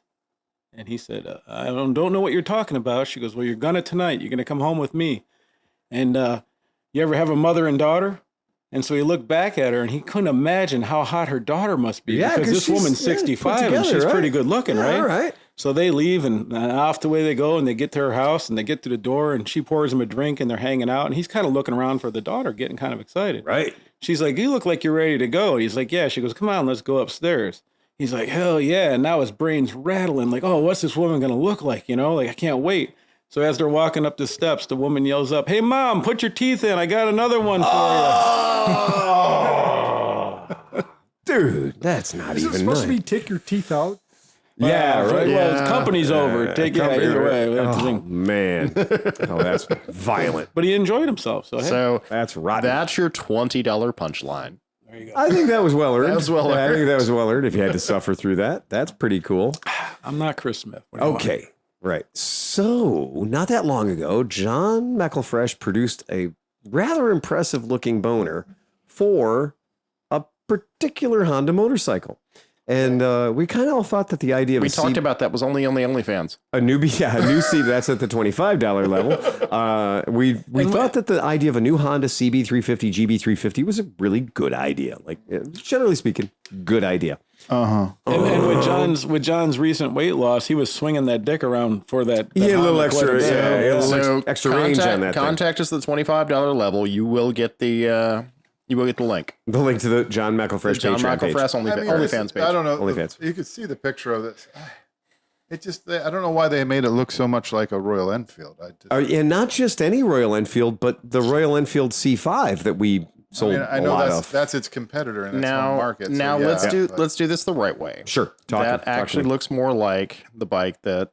And he said, "I don't know what you're talking about." She goes, "Well, you're gonna tonight. You're gonna come home with me. And you ever have a mother and daughter?" And so he looked back at her and he couldn't imagine how hot her daughter must be. Yeah, because this woman's 65 and she's pretty good looking, right? All right. So they leave and off the way they go and they get to her house and they get to the door and she pours him a drink and they're hanging out and he's kind of looking around for the daughter, getting kind of excited. Right. She's like, "You look like you're ready to go." He's like, "Yeah." She goes, "Come on, let's go upstairs." He's like, "Hell yeah." And now his brain's rattling like, "Oh, what's this woman going to look like? You know, like I can't wait." So as they're walking up the steps, the woman yells up, "Hey, Mom, put your teeth in. I got another one for you." Dude, that's not Is it even supposed nice. to be take your teeth out? Yeah, right. Well, his company's over. Take it either way. Oh, man. Oh, that's violent. But he enjoyed himself. So, hey, So That's rotten. that's your $20 punchline. there you go. I think that was well earned. That was well Yeah, I think earned. that was well earned. If you had to suffer through that, that's pretty cool. I'm not Chris Smith. What do you want? Okay, right. So, not that long ago, John McElfresh produced a rather impressive looking boner for a particular Honda motorcycle. And we kind of all thought that the idea of We a talked C- about that was only on the OnlyFans. a new CB, that's at the $25 level. We thought that the idea of a new Honda CB350, GB350 was a really good idea. Like, generally speaking, good idea. And with John's recent weight loss, he was swinging that dick around for that. He had a little Honda quite extra, bit. yeah, he had a little So extra range on that thing. Contact us at the $25 level. You will get the link. The link to the John McElfresh John Patreon page. McElfresh OnlyFans page. I don't know. OnlyFans. You could see the picture of this. It just, I don't know why they made it look so much like a Royal Enfield. And not just any Royal Enfield, but the Royal Enfield C5 that we sold I a know lot that's of. that's its competitor in its home market. So Now yeah, let's do this the right way. Sure. That actually looks more like the bike that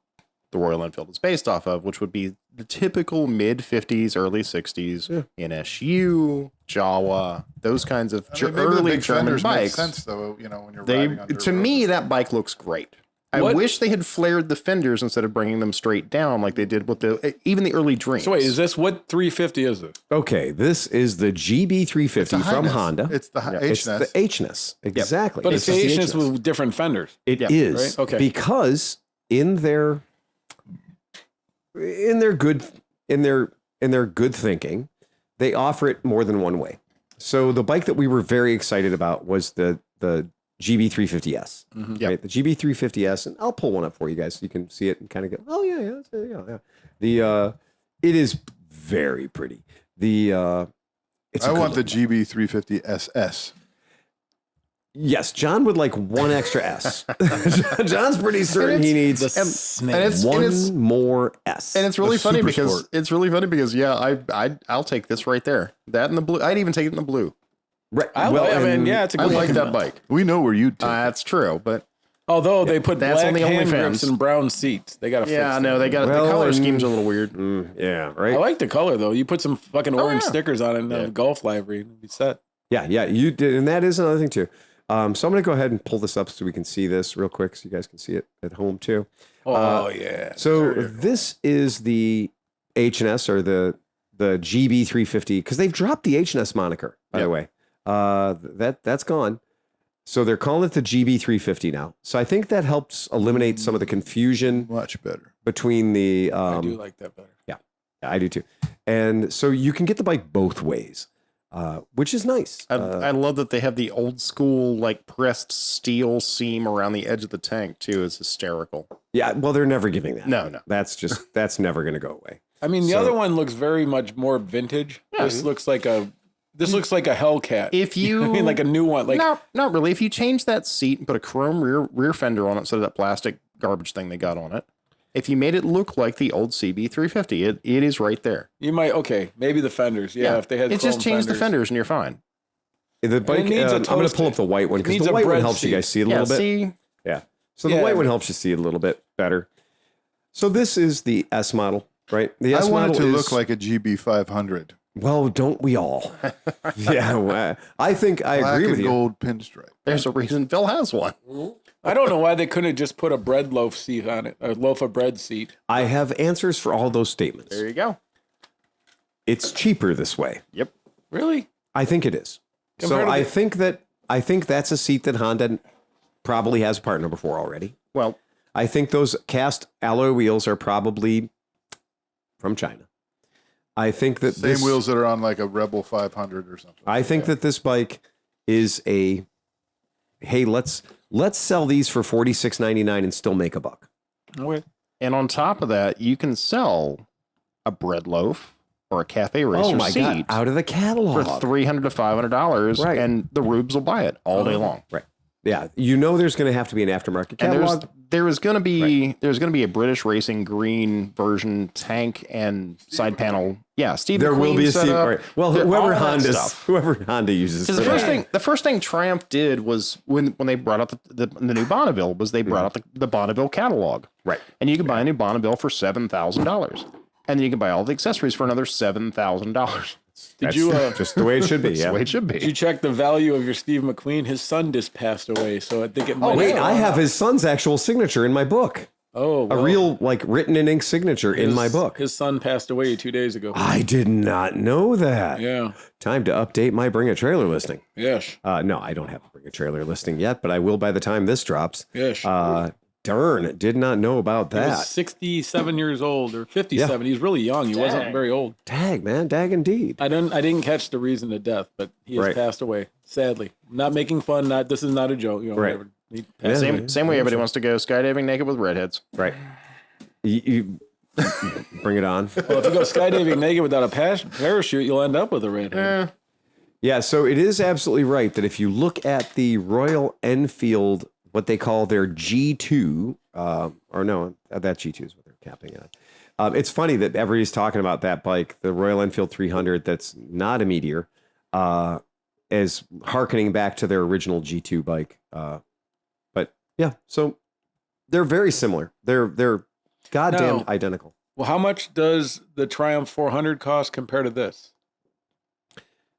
the Royal Enfield is based off of, which would be the typical mid 50s, early 60s NSU, Jawa, those kinds of maybe the early big German fenders make bikes. sense though. You know, when you're They, riding on dirt to roads. me, that bike looks great. I wish they had flared the fenders instead of bringing them straight down like they did with even the early Dreams. So wait, is this what 350 is this? Okay, this is the GB350 It's a from Highness. Honda. It's the It's HNS. the HNS. Exactly. But it's This is the Asians HNS. with different fenders. It Yeah, is right? Okay. because in their good thinking, they offer it more than one way. So the bike that we were very excited about was the GB350S. Yep. Right? The GB350S, and I'll pull one up for you guys so you can see it and kind of go, oh yeah. It is very pretty. It's I a want the good look. GB350 SS. Yes, John would like one extra S. John's pretty certain he needs one more S. And it's really funny Super because Sport. I'll take this right there. That and the blue. I'd even take it in the blue. Right. it's a I good like looking that one. bike. We know where you'd take. That's true, but Although they put that's black on the hand OnlyFans. grips and brown seats. They got to fix they got Well, the color and- scheme's a little weird. Yeah, right. I like the color though. You put some fucking orange yeah. stickers on it and the Golf livery. It'd be set. Yeah, you did, and that is another thing too. So I'm going to go ahead and pull this up so we can see this real quick, so you guys can see it at home too. Oh yeah. So this is the H&S or the GB350 because they've dropped the H&S moniker, by the way. That's gone. So they're calling it the GB350 now. So I think that helps eliminate some of the confusion Much better. between the. I do like that better. Yeah, I do too. And so you can get the bike both ways, which is nice. I love that they have the old school like pressed steel seam around the edge of the tank too. It's hysterical. Yeah, well, they're never giving that. No. That's never going to go away. I mean, the So- other one looks very much more vintage. This looks like a Hellcat. If you, I mean, like a new one. Like no, not really. If you change that seat and put a chrome rear fender on it instead of that plastic garbage thing they got on it, if you made it look like the old CB350, it is right there. you might maybe the fenders. Yeah, if they had it just chrome changed the fenders and you're fine. The bike. I'm going to pull up the white one because the white one helps you guys see it a little bit. Yeah. So the white one helps you see it a little bit better. So this is the S model, right? The S I want it model to look like a GB500. Well, don't we all? Yeah. Well, I think I Black agree with and you. gold pinstripe. There's a reason Phil has one. I don't know why they couldn't have just put a bread loaf seat on it, a loaf of bread seat. I have answers for all those statements. There you go. It's cheaper this way. Yep. Really? I think it is. So I think that's a seat that Honda probably has part number for already. Well, I think those cast alloy wheels are probably from China. I think that Same wheels that are on like a Rebel 500 or something. I think that this bike is a, hey, let's sell these for $46.99 and still make a buck. Okay. and on top of that, you can sell a bread loaf or a cafe racer seat out of the catalog for $300 to $500, right. And the rubes will buy it all day long. Right. Yeah, you know there's going to have to be an aftermarket catalog. And there's going to be a British Racing green version tank and side panel. Yeah, Steve. There McQueen will be a set Steve. up, Right. Well, whoever Honda uses. Because the first thing Triumph did was when they brought out the new Bonneville was they brought out the Bonneville catalog. Right. And you could buy a new Bonneville for $7,000, and then you can buy all the accessories for another $7,000. Did you just the way it should be? Yeah, the way it should be. Did you check the value of your Steve McQueen? His son just passed away, so I think it might. Oh wait, I have his son's actual signature in my book. Oh, well, a real written in ink signature in my book. His son passed away 2 days ago. I did not know that. Yeah. Time to update my Bring a Trailer listing. Yes. No, I don't have a Bring a Trailer listing yet, but I will by the time this drops. Yes. Darn, did not know about that. He was 67 years old or 57. Yeah. He's really young. He wasn't very old. Dag, man. Dag indeed. I didn't catch the reason to death, but he has passed away, sadly. Not making fun. This is not a joke. Right. Same way everybody wants to go skydiving naked with redheads. Right. You bring it on. Well, if you go skydiving naked without a parachute, you'll end up with a redhead. Yeah, so it is absolutely right that if you look at the Royal Enfield, what they call their G2, that G2 is what they're capping on. It's funny that everybody's talking about that bike, the Royal Enfield 300, that's not a Meteor, as hearkening back to their original G2 bike. But yeah, so they're very similar. They're goddamn identical. Well, how much does the Triumph 400 cost compared to this?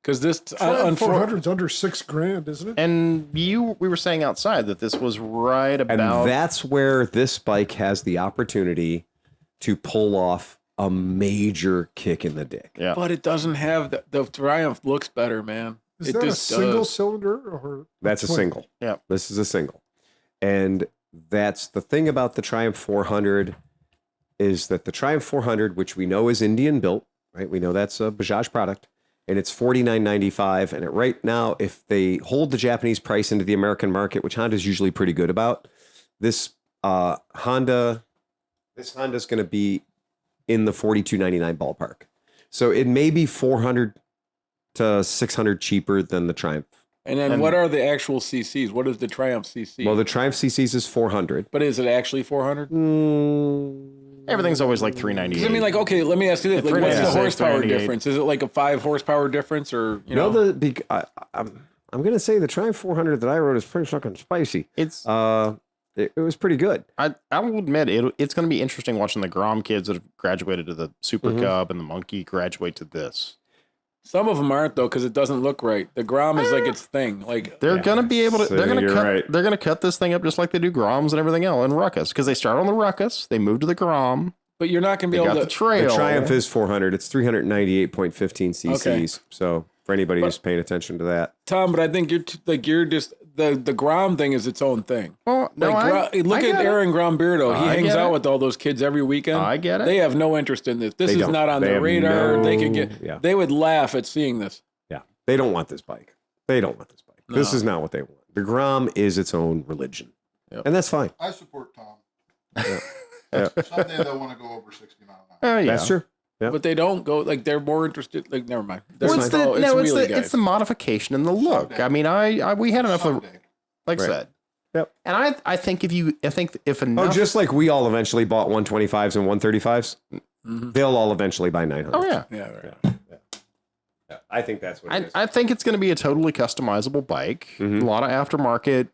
Because this 400 is under $6,000, isn't it? And we were saying outside that this was right about. And that's where this bike has the opportunity to pull off a major kick in the dick. Yeah, but it doesn't have the Triumph looks better, man. Is that a single cylinder or? That's a single. Yeah, this is a single, and that's the thing about the Triumph 400 is that the Triumph 400, which we know is Indian built, right? We know that's a Bajaj product. And it's $49.95. And right now, if they hold the Japanese price into the American market, which Honda's usually pretty good about, this Honda's going to be in the $42.99 ballpark. So it may be $400 to $600 cheaper than the Triumph. And then what are the actual CCs? What is the Triumph CC? Well, the Triumph CCs is 400. But is it actually 400? Everything's always like 398. I mean, like, okay, let me ask you this: like, what's the horsepower difference? Is it like a 5 horsepower difference, or you know? I'm going to say the Triumph 400 that I rode is pretty fucking spicy. It's it was pretty good. I will admit it's going to be interesting watching the Grom kids that have graduated to the Super Cub and the Monkey graduate to this. Some of them aren't though, because it doesn't look right. The Grom is like its thing. Like they're gonna be able to. So they're gonna cut. right. They're gonna cut this thing up just like they do Groms and everything else and Ruckus, because they start on the Ruckus, they move to the Grom. But you're not gonna be They able got to. the Trail. The Triumph is 400. It's 398.15 cc's. Okay. So for anybody who's paying attention to that, Tom, but I think you're just the Grom thing is its own thing. Well, no, Look at Aaron Grombeardo. He hangs out it. with all those kids every weekend. I get it. They have no interest in this. This They is don't. not on They their have radar. They could no- get. yeah. They would laugh at seeing this. yeah, they don't want this bike. They don't want this bike. This is not what they want. The Grom is its own religion, and that's fine. I support Tom. Yeah. Someday they'll want to go over 60 miles an hour. Oh, yeah. That's true. Yeah. But they don't go like they're more interested. Like never mind. Well, It's wheelie guys. it's the modification and the look. Someday. I mean, we had enough of, Someday. like I Right. said. Yep. And I think if enough. Oh, just like we all eventually bought 125s and 135s, they'll all eventually buy 900s. Oh yeah. Yeah. Right. I think that's what it is. I think it's going to be a totally customizable bike. A lot of aftermarket.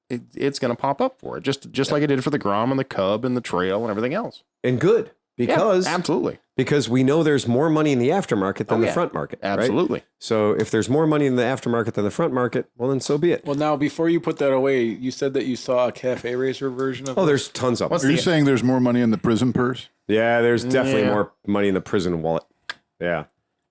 It's going to pop up for it, just like it did for the Grom and the Cub and the Trail and everything else. And good. Because absolutely. Because we know there's more money in the aftermarket than the front market. Absolutely. Right? So if there's more money in the aftermarket than the front market, well, then so be it. Well, now, before you put that away, you said that you saw a Cafe Racer version of there's tons of them. Are you saying there's more money in the prison purse? Yeah, there's definitely more money in the prison wallet. Yeah.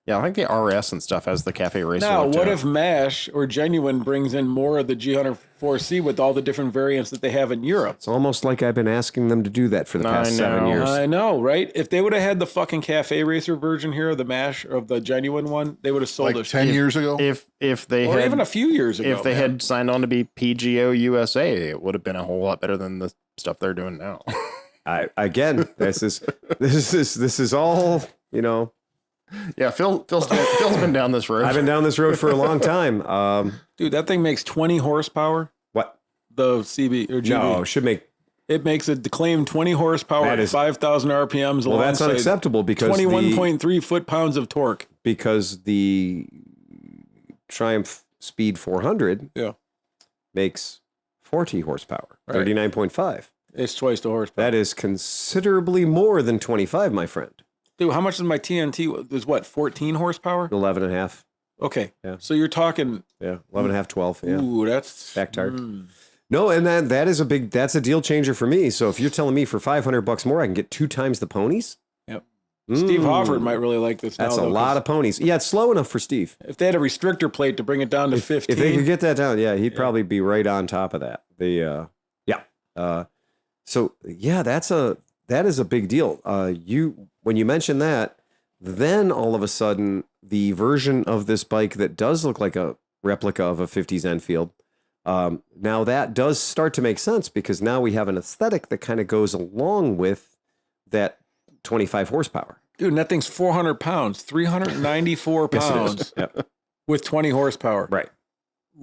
Yeah, I think the RS and stuff has the Cafe Racer. Now, what if MASH or Genuine brings in more of the G104C with all the different variants that they have in Europe? It's almost like I've been asking them to do that for the past 7 years. I know, right? If they would have had the fucking Cafe Racer version here of the MASH, of the Genuine one, they would have sold like us 10 years ago? If they or had, even a few years ago. If they had signed on to be PGO USA, it would have been a whole lot better than the stuff they're doing now. This is all, you know. Yeah, Phil's been down this road. I've been down this road for a long time. Dude, that thing makes 20 horsepower. What? The CB or GB. No, should make. It makes a claimed 20 horsepower at 5,000 RPMs. Well, that's unacceptable because 21.3 foot-pounds of torque. Because the Triumph Speed 400 makes 40 horsepower, 39.5. It's twice the horsepower. That is considerably more than 25, my friend. Dude, how much is my TNT? There's what, 14 horsepower? 11 and a half. Okay. Yeah. So you're talking. Yeah. 11 and a half, 12. Yeah. Ooh, that's. Back tire. No, and that's a deal changer for me. So if you're telling me for $500 more, I can get 2 times the ponies. Yep. Steve Hofford might really like this. That's now, a lot of ponies. Yeah, it's slow enough for Steve. If they had a restrictor plate to bring it down to 15. If they could get that down, he'd probably be right on top of that. So yeah, that is a big deal. When you mention that, then all of a sudden the version of this bike that does look like a replica of a 50s Enfield, now that does start to make sense because now we have an aesthetic that kind of goes along with that 25 horsepower. Dude, and that thing's 400 pounds, 394 pounds with 20 horsepower. Right.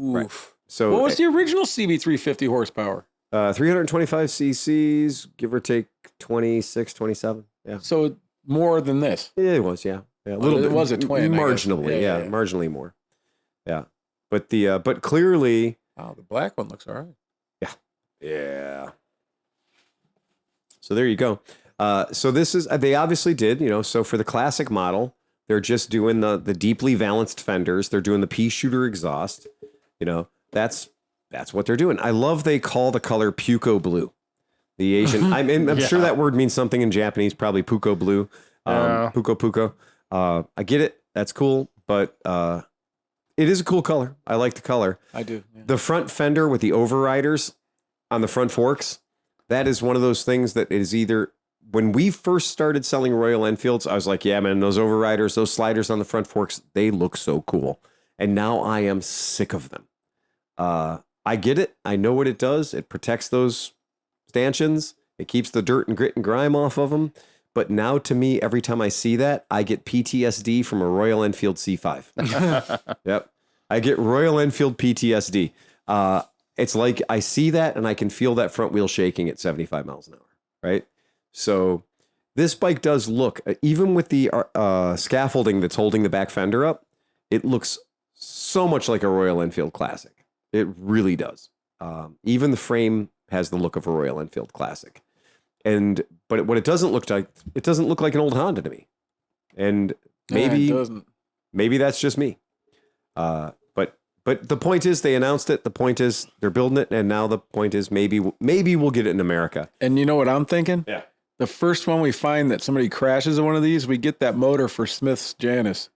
Oof. Right. So what was the original CB350 horsepower? 325 cc's, give or take 26, 27. Yeah. So more than this. It was, a little bit. It was a twin. Marginally, marginally more. Yeah. But clearly. Wow, the black one looks all right. Yeah. Yeah. So there you go. So this is, they obviously did, so for the classic model, they're just doing the deeply valanced fenders. They're doing the pea shooter exhaust. That's what they're doing. I love they call the color puco blue. The Asian, I'm sure that word means something in Japanese, probably puko blue, puko. I get it. That's cool. But it is a cool color. I like the color. I do. Yeah. The front fender with the overriders on the front forks, that is one of those things that is either, when we first started selling Royal Enfields, I was like, yeah, man, those overriders, those sliders on the front forks, they look so cool. And now I am sick of them. I get it. I know what it does. It protects those stanchions. It keeps the dirt and grit and grime off of them. But now to me, every time I see that, I get PTSD from a Royal Enfield C5. Yep. I get Royal Enfield PTSD. It's like I see that and I can feel that front wheel shaking at 75 miles an hour. Right. So this bike does look, even with the scaffolding that's holding the back fender up, it looks so much like a Royal Enfield Classic. It really does. Even the frame has the look of a Royal Enfield Classic. But what it doesn't look like an old Honda to me. And maybe that's just me. But the point is they announced it. The point is they're building it. And now the point is maybe we'll get it in America. And you know what I'm thinking? Yeah. The first one we find that somebody crashes in one of these, we get that motor for Smith's Janus.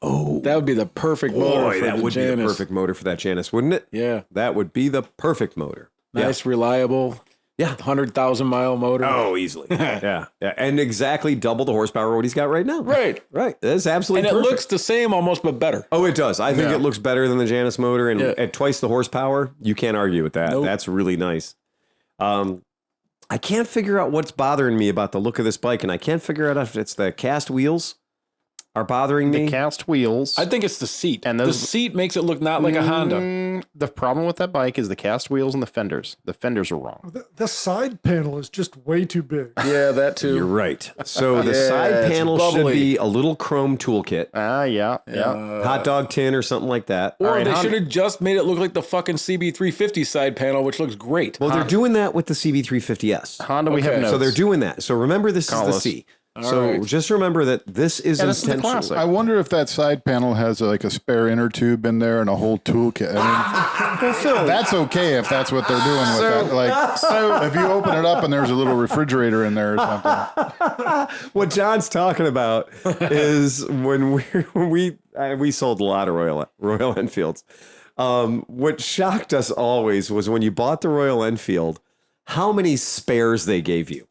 Oh, that would be the perfect motor for the Janus. Be the perfect motor for that Janus, wouldn't it? Yeah. That would be the perfect motor. Nice, reliable. Yeah. 100,000 mile motor. Oh, easily. Yeah. And exactly double the horsepower what he's got right now. Right. That's absolutely perfect. And it looks the same almost, but better. Oh, it does. I think it looks better than the Janus motor. And at twice the horsepower, you can't argue with that. Nope. That's really nice. I can't figure out what's bothering me about the look of this bike. And I can't figure out if it's the cast wheels are bothering me. The cast wheels. I think it's the seat. And the those- seat makes it look not like a Honda. The problem with that bike is the cast wheels and the fenders. The fenders are wrong. The side panel is just way too big. Yeah, that too. You're right. So the side it's panel should bubbly. be a little chrome toolkit, Yeah. hot dog tin or something like that. Or right, they Honda- should have just made it look like the fucking CB350 side panel, which looks great. Well, they're doing that with the CB350S. Honda, we have Okay. notes. So they're doing that. So remember, this is the Carlos. C. So right. just remember that this is Yeah, this is the intentional. classic. I wonder if that side panel has like a spare inner tube in there and a whole toolkit. I mean, that's okay if that's what they're doing with that. Like, so if you open it up and there's a little refrigerator in there or something. What John's talking about is when we sold a lot of Royal Enfields. What shocked us always was when you bought the Royal Enfield, how many spares they gave you.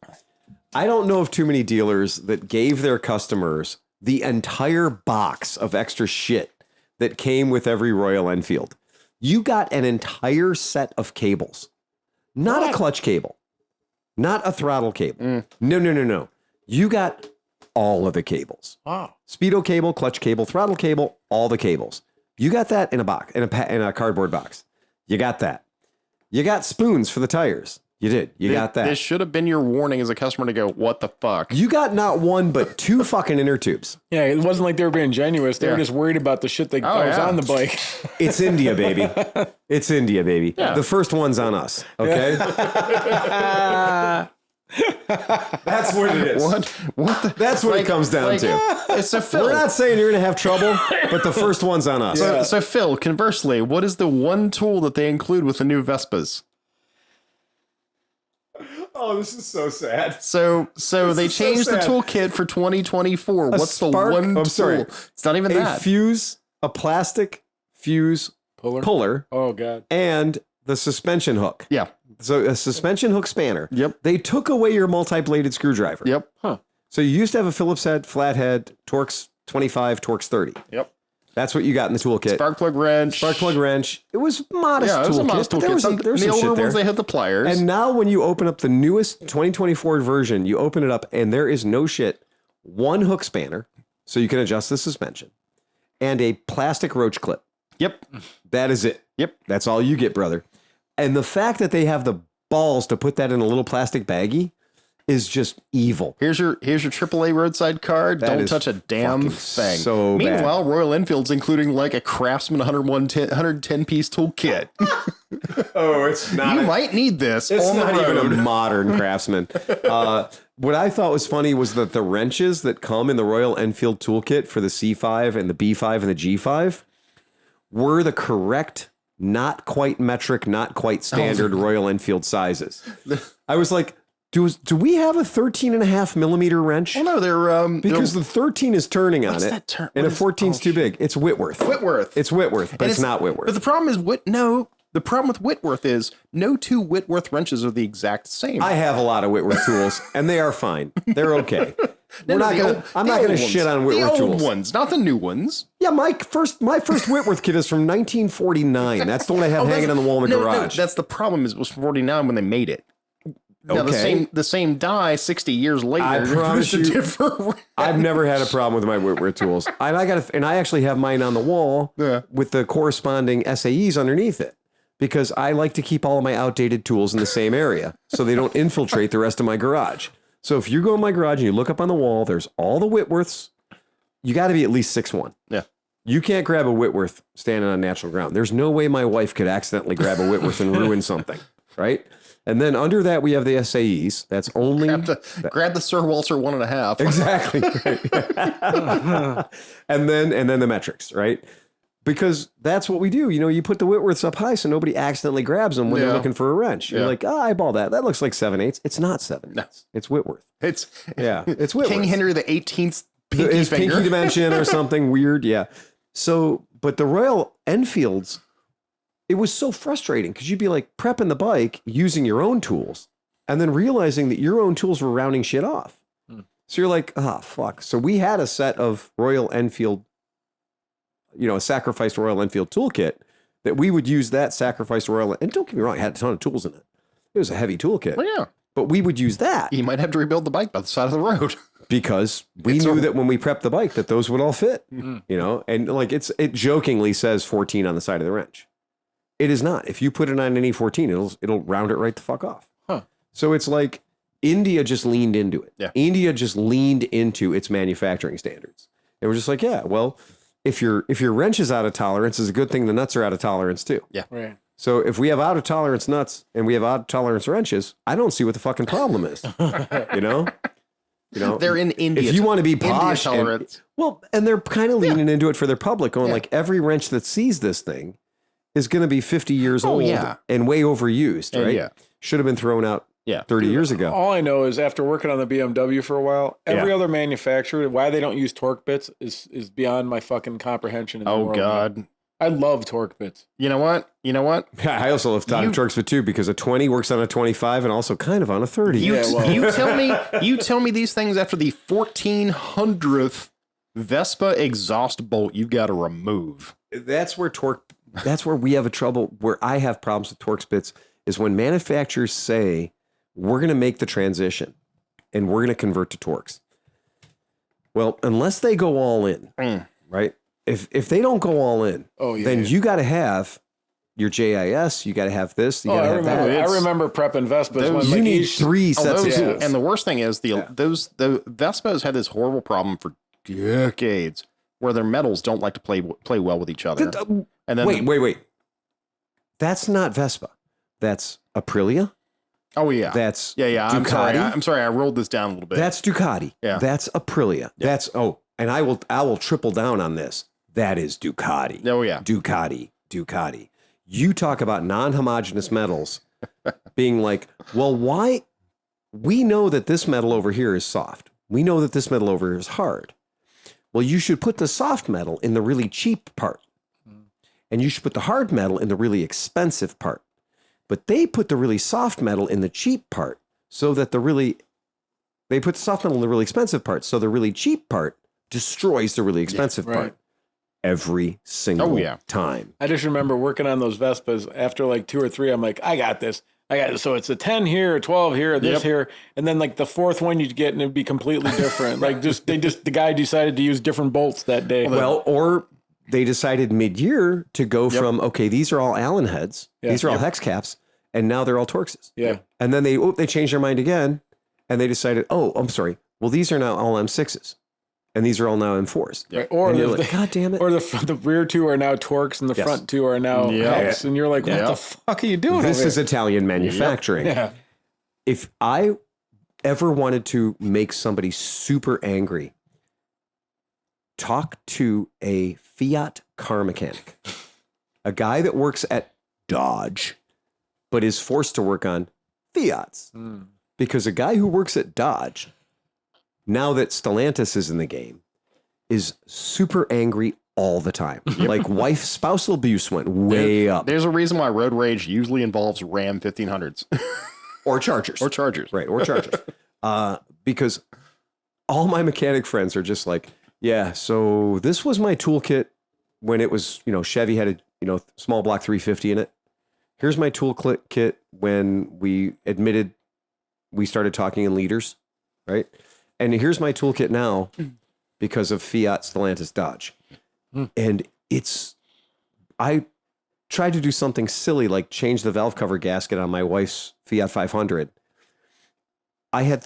I don't know of too many dealers that gave their customers the entire box of extra shit that came with every Royal Enfield. You got an entire set of cables, not a clutch cable, not a throttle cable. No. You got all of the cables. Wow. Speedo cable, clutch cable, throttle cable, all the cables. You got that in a box, in a cardboard box. You got that. You got spoons for the tires. You did. You got that. This should have been your warning as a customer to go, what the fuck? You got not one, but two fucking inner tubes. Yeah, it wasn't like they were being genuine. They were just worried about the shit that was yeah. on the bike. It's India, baby. It's India, baby. Yeah. The first one's on us. Okay. That's what it is. What the? That's what it comes down to. So Phil, We're not saying you're going to have trouble, but the first one's on us. so Phil, conversely, what is the one tool that they include with the new Vespas? Oh, this is so sad. So they is so changed the sad. toolkit for 2024. What's spark- the one I'm tool? sorry. It's not even A that. fuse, a plastic fuse puller, Oh, God. and the suspension hook. Yeah. So a suspension hook spanner. Yep. They took away your multi-bladed screwdriver. Yep. So you used to have a Phillips head, flathead, Torx 25, Torx 30. Yep. That's what you got in the toolkit. Spark plug wrench. Spark plug wrench. It was modest Yeah, it was a toolkit. modest but toolkit. There was Some, there was the some older shit there. ones, they had the pliers. And now when you open up the newest 2024 version, you open it up and there is no shit. One hook spanner, so you can adjust the suspension, and a plastic roach clip. Yep. That is it. Yep. That's all you get, brother. And the fact that they have the balls to put that in a little plastic baggie is just evil. Here's your AAA roadside card. That Don't is touch a damn fucking thing. so bad. Meanwhile, Royal Enfield's including like a Craftsman 110 piece toolkit. Oh, it's not. You might need this It's on not the even road. a modern Craftsman. What I thought was funny was that the wrenches that come in the Royal Enfield toolkit for the C5 and the B5 and the G5 were the correct, not quite metric, not quite standard Royal Enfield sizes. I was like, do we have a 13.5 millimeter wrench? Oh no, they're Because the 13 is turning on What's it, that term? and a What is- 14 is too big. It's Whitworth. Whitworth. It's Whitworth, but And it's not Whitworth. But the problem is the problem with Whitworth is no two Whitworth wrenches are the exact same. I have a lot of Whitworth tools, and they are fine. They're okay. No, I'm not gonna shit on Whitworth the old tools. ones, not the new ones. Yeah, my first Whitworth kit is from 1949. That's the one I have hanging on the wall in the garage. That's the problem. Is it was 49 when they made it. Now Okay. the same die 60 years later. I promise just a you- different. I've never had a problem with my Whitworth tools. And I actually have mine on the wall with the corresponding SAEs underneath it, because I like to keep all of my outdated tools in the same area so they don't infiltrate the rest of my garage. So if you go in my garage and you look up on the wall, there's all the Whitworths. You got to be at least 6'1". Yeah. You can't grab a Whitworth standing on natural ground. There's no way my wife could accidentally grab a Whitworth and ruin something, right? And then under that, we have the SAEs. That's only... Grab the Sir Walter 1.5. Exactly. and then the metrics, right? Because that's what we do. You know, you put the Whitworths up high so nobody accidentally grabs them when they're looking for a wrench. You're like, eyeball that. That looks like 7/8. It's not 7/8. It's Whitworth. It's It's Whitworth. King Henry the 18th pinky His finger. pinky dimension or something weird. Yeah. So, but the Royal Enfields, it was so frustrating because you'd be like prepping the bike using your own tools and then realizing that your own tools were rounding shit off. So you're like, fuck. So we had a set of Royal Enfield, a sacrificed Royal Enfield toolkit that we would use that sacrificed Royal. And don't get me wrong, it had a ton of tools in it. It was a heavy toolkit. Well, yeah. But we would use that. You might have to rebuild the bike by the side of the road. because we knew that when we prepped the bike that those would all fit, you know, and like it jokingly says 14 on the side of the wrench. It is not. If you put it on an E14, it'll round it right the fuck off. Huh. So it's like India just leaned into it. Yeah. India just leaned into its manufacturing standards. They were just like, yeah, well, if your wrench is out of tolerance, it's a good thing the nuts are out of tolerance too. Yeah. Right. So if we have out of tolerance nuts and we have out of tolerance wrenches, I don't see what the fucking problem is. You know? They're in India. If you want to be posh, tolerance. and they're kind of leaning into it for their public, going like every wrench that sees this thing is going to be 50 years old and way overused, right? Yeah. Should have been thrown out 30 years ago. All I know is after working on the BMW for a while, every other manufacturer, why they don't use torque bits is beyond my fucking comprehension. In the world, God. Man. I love torque bits. You know what? Yeah, I also love torque bits too, because a 20 works on a 25 and also kind of on a 30. You tell me these things after the 1400th Vespa exhaust bolt you've got to remove. That's where we have a trouble, where I have problems with torque bits, is when manufacturers say, we're going to make the transition and we're going to convert to Torx. Well, unless they go all in, right? If they don't go all in, then you got to have your JIS, you got to have this, you got to have that. I remember prepping Vespas. You need 3 sets of tools. And the worst thing is the Vespas had this horrible problem for decades where their metals don't like to play well with each other. And then wait. That's not Vespa. That's Aprilia. Oh yeah. That's Ducati. I'm sorry. I rolled this down a little bit. That's Ducati. Yeah. That's Aprilia. Yeah. And I will triple down on this. That is Ducati. Oh yeah. Ducati. You talk about non-homogeneous metals being like, well, why? We know that this metal over here is soft. We know that this metal over here is hard. Well, you should put the soft metal in the really cheap part. And you should put the hard metal in the really expensive part. But they put the really soft metal in the cheap part so that they put the soft metal in the really expensive part. So the really cheap part destroys the really expensive part every single time. I just remember working on those Vespas after like 2 or 3. I'm like, I got this. So it's a 10 here, a 12 here, this here. And then like the 4th one you'd get and it'd be completely different. Like the guy decided to use different bolts that day. Well, or they decided mid-year to go from, okay, these are all Allen heads. These are all hex caps. And now they're all Torxes. Yeah. And then they changed their mind again. And they decided, I'm sorry. Well, these are now all M6s. And these are all now M4s. Right. Or God damn it. Or the rear 2 are now Torx and the front 2 are now hex. And you're like, what the fuck are you doing? This is Italian manufacturing. Yeah. If I ever wanted to make somebody super angry, talk to a Fiat car mechanic, a guy that works at Dodge, but is forced to work on Fiats. Because a guy who works at Dodge, now that Stellantis is in the game, is super angry all the time. Like spousal abuse went way up. There's a reason why road rage usually involves Ram 1500s. Or Chargers. Right, or Chargers. Because all my mechanic friends are just like, yeah, so this was my toolkit when it was, Chevy had a, small block 350 in it. Here's my toolkit when we admitted we started talking in liters, right? And here's my toolkit now because of Fiat, Stellantis, Dodge. And I tried to do something silly like change the valve cover gasket on my wife's Fiat 500. I had,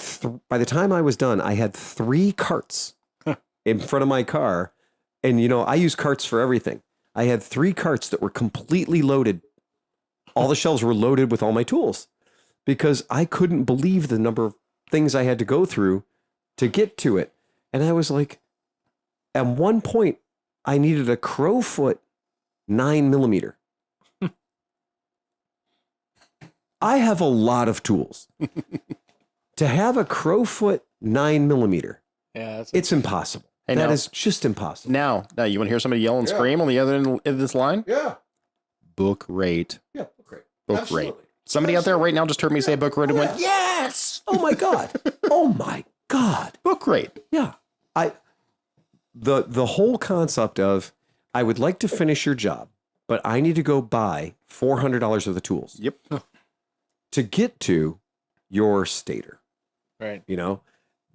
by the time I was done, I had 3 carts in front of my car. And, I use carts for everything. I had 3 carts that were completely loaded. All the shelves were loaded with all my tools because I couldn't believe the number of things I had to go through to get to it. And I was like, at one point, I needed a Crowfoot 9mm. I have a lot of tools. To have a Crowfoot 9mm, it's impossible. That is just impossible. Now, you want to hear somebody yell and scream on the other end of this line? Yeah. Book rate. Yeah, book rate. Book rate. Somebody out there right now just heard me say book rate and went, yes! Oh my God. Oh my God. Book rate. Yeah. The whole concept of, I would like to finish your job, but I need to go buy $400 of the tools. Yep. To get to your stator. Right.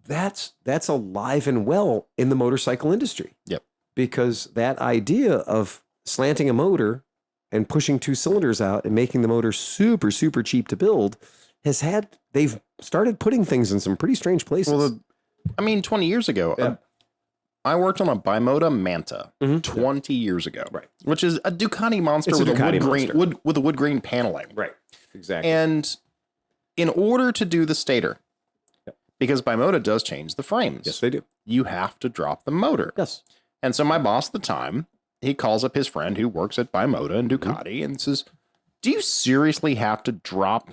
that's alive and well in the motorcycle industry. Yep. Because that idea of slanting a motor and pushing 2 cylinders out and making the motor super, super cheap to build they've started putting things in some pretty strange places. Well, 20 years ago, I worked on a Bimoto Manta 20 years ago, right? Which is a Ducati monster with a wood grain paneling, right? Exactly. And in order to do the stator, because Bimoto does change the frames, yes, they do. You have to drop the motor. Yes. And so my boss at the time, he calls up his friend who works at Bimoto and Ducati and says, "Do you seriously have to drop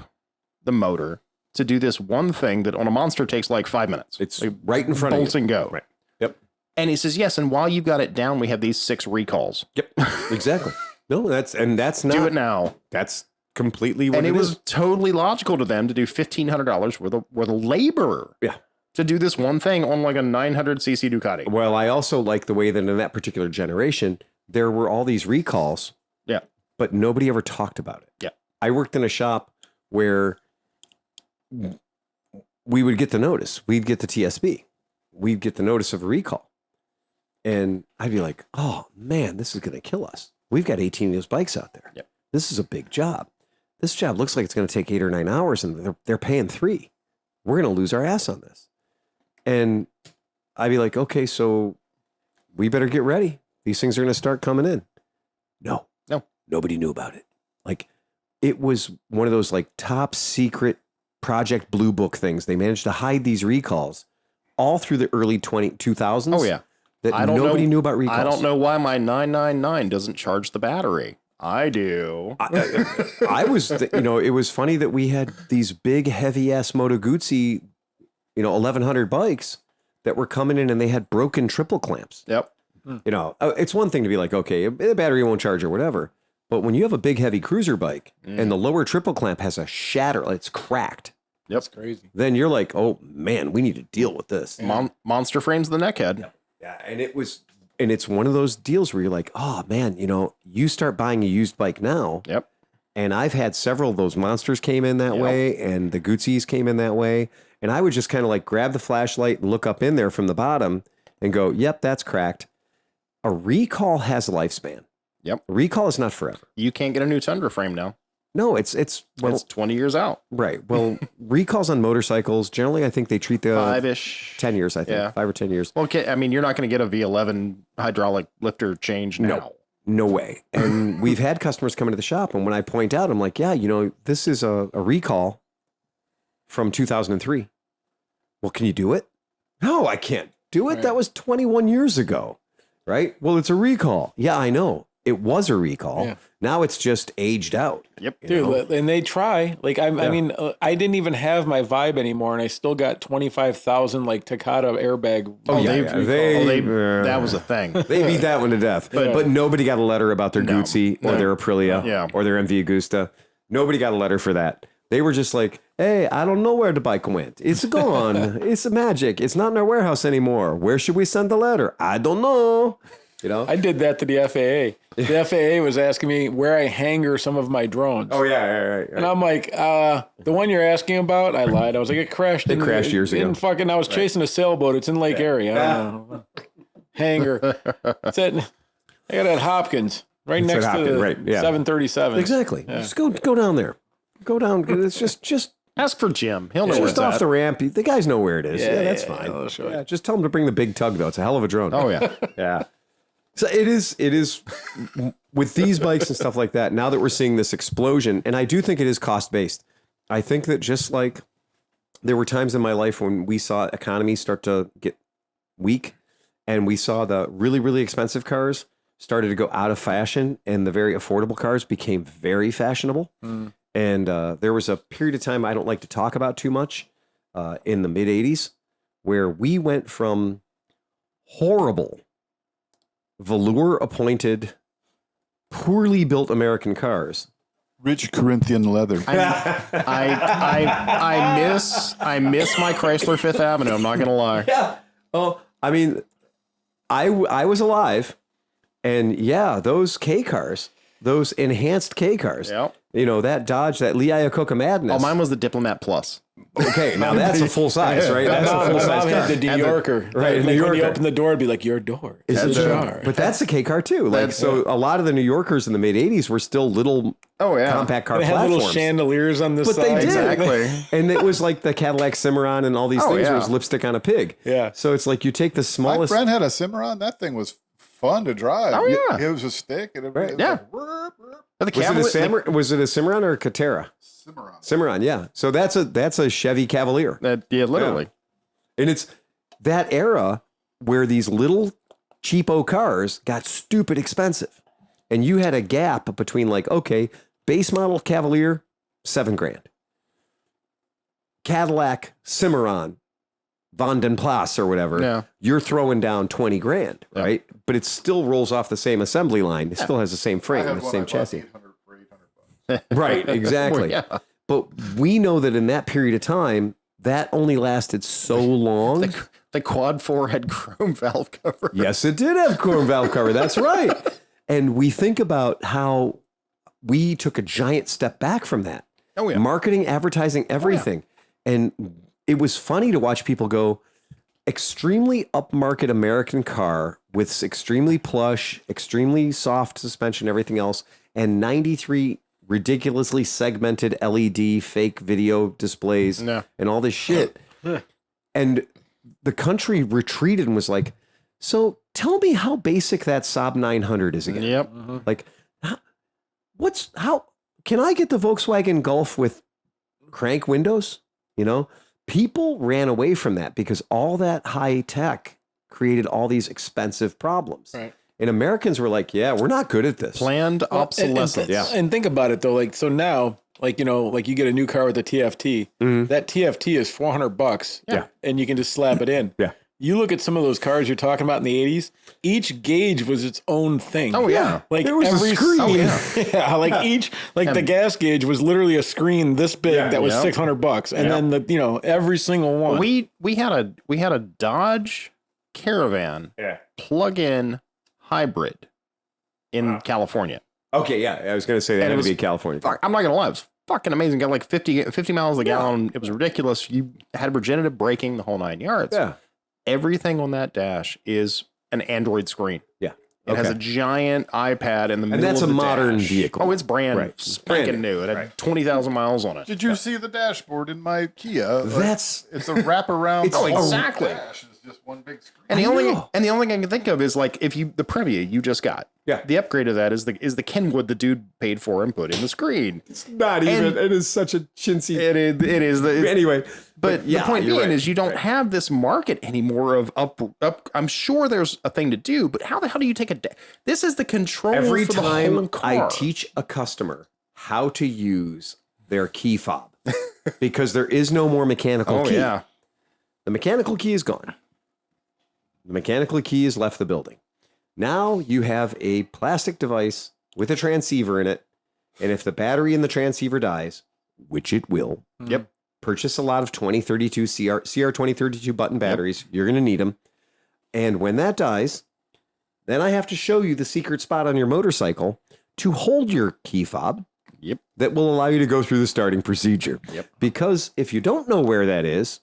the motor to do this one thing that on a monster takes like 5 minutes? It's like right in front of you. Bolts and go." Right. Yep. And he says, "Yes, and while you've got it down, we have these 6 recalls." Yep. Exactly. No, that's not. Do it now. That's completely what and it was is. totally logical to them to do $1,500 worth of labor. Yeah. To do this one thing on like a 900cc Ducati. Well, I also like the way that in that particular generation, there were all these recalls. Yeah. But nobody ever talked about it. Yeah. I worked in a shop where we would get the notice. We'd get the TSB. We'd get the notice of a recall. And I'd be like, oh, man, this is going to kill us. We've got 18 of those bikes out there. Yep. This is a big job. This job looks like it's going to take 8 or 9 hours, and they're paying 3. We're going to lose our ass on this. And I'd be like, okay, so we better get ready. These things are going to start coming in. No, nobody knew about it. Like, it was one of those like top secret Project Blue Book things. They managed to hide these recalls all through the early 2000s. Oh yeah. That nobody knew about recalls. I don't know why my 999 doesn't charge the battery. I do. I was, it was funny that we had these big, heavy ass Moto Guzzi, 1,100 bikes that were coming in and they had broken triple clamps. Yep. It's one thing to be like, okay, the battery won't charge or whatever. But when you have a big, heavy cruiser bike and the lower triple clamp has a shatter, it's cracked. Yep. That's crazy. Then you're like, oh man, we need to deal with this. Monster frames the neckhead. Yeah. Yeah. And it's one of those deals where you're like, oh man, you start buying a used bike now. Yep. And I've had several of those monsters came in that way, and the Guzzis came in that way. And I would just kind of like grab the flashlight and look up in there from the bottom and go, yep, that's cracked. A recall has a lifespan. Yep. A recall is not forever. You can't get a new Tundra frame now. No, it's 20 years out. Right. Well, recalls on motorcycles, generally, I think they treat the 5-ish. 10 years, I think. Yeah. 5 or 10 years. Well, okay, you're not going to get a V11 hydraulic lifter change now. No way. And we've had customers come into the shop, and when I point out, I'm like, yeah, this is a recall from 2003. Well, can you do it? No, I can't do it. Right. That was 21 years ago. Right? Well, it's a recall. Yeah, I know. It was a recall. Yeah. Now it's just aged out. Yep. Dude, and they try. Like, I mean, I didn't even have my Vibe anymore, and I still got 25,000 like Takata airbag. That was a thing. They beat that one to death. But nobody got a letter about their Guzzi or their Aprilia or their MV Agusta. Nobody got a letter for that. They were just like, hey, I don't know where the bike went. It's gone. It's a magic. It's not in our warehouse anymore. Where should we send the letter? I don't know. I did that to the FAA. The FAA was asking me where I hangar some of my drones. Oh, yeah, right. And I'm like, the one you're asking about, I lied. I was like, it crashed. It crashed years ago. I was chasing a sailboat. It's in Lake Erie. I don't know. Hangar. It's at, I got it at Hopkins, right next to the 737. Exactly. Yeah. Just go down there. Go down. It's just ask for Jim. He'll know where it's just off at. the ramp. The guys know where it is. Yeah, that's fine. Yeah, just tell them to bring the big tug, though. It's a hell of a drone. Oh, yeah. Yeah. So it is with these bikes and stuff like that. Now that we're seeing this explosion, and I do think it is cost based. I think that just like there were times in my life when we saw economies start to get weak, and we saw the really, really expensive cars started to go out of fashion, and the very affordable cars became very fashionable. And there was a period of time I don't like to talk about too much in the mid 80s where we went from horrible velour appointed, poorly built American cars. Rich Corinthian leather. I miss my Chrysler Fifth Avenue. I'm not going to lie. Yeah. Oh, I mean, I was alive, and those K cars, those enhanced K cars. Yep. That Dodge, that Lee Iacocca Madness. Oh, mine was the Diplomat Plus. Okay, now that's a full size, right? That's a full size mom car. had the New Yorker. Right, Like, New when you Yorker. open the door, it'd be like, your door. Is It's it a true? jar. But that's the K car too. Like, so a lot of the New Yorkers in the mid '80s were still little compact car They had platforms. little chandeliers on this But side. they did. Exactly. And it was like the Cadillac Cimarron and all these things yeah. was lipstick on a pig. Yeah. So it's like you take the My smallest. friend had a Cimarron. That thing was fun to drive. Oh, yeah. It was a stick. And it Right. was Yeah. like, "Rrr, rrr." But the Was it a Cimarron or a Catera? Cimarron. Cimarron, yeah. So that's a Chevy Cavalier. yeah, literally. And it's that era where these little cheapo cars got stupid expensive. And you had a gap between like, okay, base model Cavalier, $7,000. Cadillac Cimarron, Von den Plas or whatever, Yeah. you're throwing down $20,000, right? But it still rolls off the same assembly line. It still has the same I frame, had the one same I bought chassis. 800 for $800. Right, exactly. Well, yeah. But we know that in that period of time, that only lasted so long. The quad 4 had chrome valve cover. Yes, it did have chrome valve cover. That's right. And we think about how we took a giant step back from that. Oh, yeah. Marketing, advertising, everything. And it was funny to watch people go, extremely upmarket American car with extremely plush, extremely soft suspension, everything else, and 93 ridiculously segmented LED fake video displays and all this shit. And the country retreated and was like, so tell me how basic that Saab 900 is again. Yep. Like, how can I get the Volkswagen Golf with crank windows? You know, people ran away from that because all that high tech created all these expensive problems. Right. And Americans were like, yeah, we're not good at this. Planned obsolescence. And think about it though. Like, so now, like, you know, like you get a new car with a TFT, that TFT is $400. Yeah. And you can just slap it in. Yeah. You look at some of those cars you're talking about in the 80s, each gauge was its own thing. Oh, yeah. Like There was a every screen. Oh, yeah. Like each, like the gas gauge was literally a screen this big that was $600. And then the, you know, every single one. We had a Dodge Caravan plug-in hybrid in California. Okay, yeah, I was going to say that And it had to was be California. I'm not gonna lie, it was fucking amazing. Got like 50 miles a gallon. It was ridiculous. You had regenerative braking, the whole 9 yards. Yeah. Everything on that dash is an Android screen. Yeah. It has a giant iPad in the middle that's of a the modern dash. vehicle. Oh, it's brand Right. spanking new. It had 20,000 miles on it. Did you see the dashboard in my Kia? Like, That's it's a wraparound. It's exactly. Dash is just one big screen. And the I only know. thing I can think of is like if you the Previa you just got. Yeah. The upgrade of that is the Kenwood the dude paid for and put in the screen. not even, And- it is such a chintzy. It is the Anyway, But yeah, the point you're being right. is you don't have this market anymore of up. I'm sure there's a thing to do, but how the hell do you take a? This is the control Every for the whole time car. I teach a customer how to use their key fob, because there is no more mechanical Oh key. yeah, The mechanical key is gone. The mechanical key has left the building. Now you have a plastic device with a transceiver in it. And if the battery in the transceiver dies, which it will, Yep. purchase a lot of 2032 CR 2032 button batteries. You're going to need them. And when that dies, then I have to show you the secret spot on your motorcycle to hold your key fob. Yep. That will allow you to go through the starting procedure. Yep. Because if you don't know where that is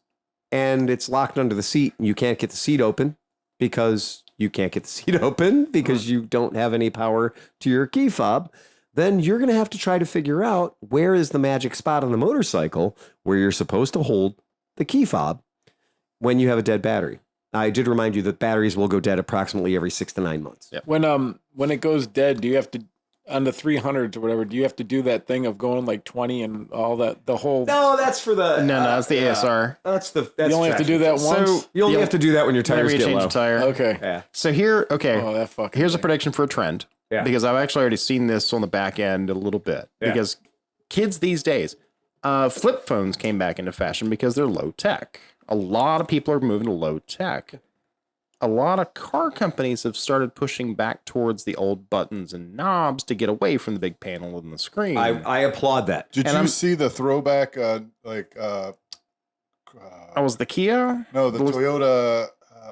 and it's locked under the seat and you can't get the seat open because you can't get the seat open because you don't have any power to your key fob, then you're going to have to try to figure out where is the magic spot on the motorcycle where you're supposed to hold the key fob when you have a dead battery. I did remind you that batteries will go dead approximately every 6 to 9 months. Yep. When it goes dead, do you have to, on the 300s or whatever, do you have to do that thing of going like 20 and all that, the whole? No, that's for the... No, that's the ASR. That's You only have to do that once? So You only have to do that when your whenever tires you get change low. the tire. Okay. Yeah. So here, okay. Oh, that fucking Here's a thing. prediction for a trend. Yeah. Because I've actually already seen this on the back end a little bit. Yeah. Because kids these days, flip phones came back into fashion because they're low tech. A lot of people are moving to low tech. A lot of car companies have started pushing back towards the old buttons and knobs to get away from the big panel and the screen. I applaud that. Did And you I'm- see the throwback? I was the Kia. No, the Was- Toyota.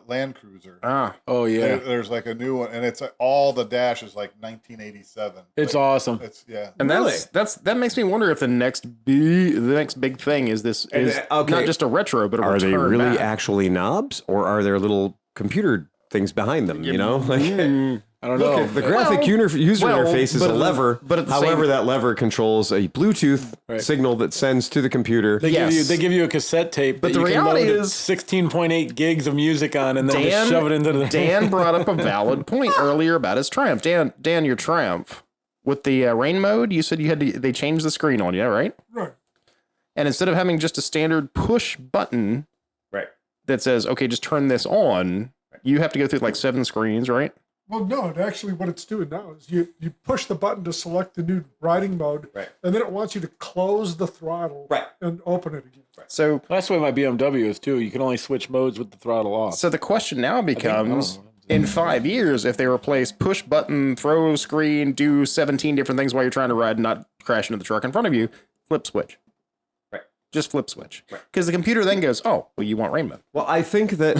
Land Cruiser. Oh yeah. There's like a new one, and it's all the dash is like 1987. It's like, awesome. It's And that makes me wonder if the next big thing is this is not just a retro, but are they return really back. actually knobs, or are there little computer things behind them? You know, like. I don't know. The graphic user interface is a lever. But however, that lever controls a Bluetooth signal that sends to the computer. They give you a cassette tape, but that the you can reality load is 16.8 gigs of music on, and then just shove it into the. Dan brought up a valid point earlier about his Triumph. Dan, your Triumph with the rain mode. You said you had to. They changed the screen on you, right? Right. And instead of having just a standard push button, right, that says, "Okay, just turn this on," you have to go through like 7 screens, right? Well, no, actually what it's doing now is you push the button to select the new riding mode, right, and then it wants you to close the throttle and open it again. Right. So that's the way my BMW is too. You can only switch modes with the throttle off. So the question now becomes, in 5 years, if they replace push button, throw screen, do 17 different things while you're trying to ride and not crash into the truck in front of you, flip switch. Right. Just flip switch. Because the computer then goes, oh, well, you want rain mode. Well, I think that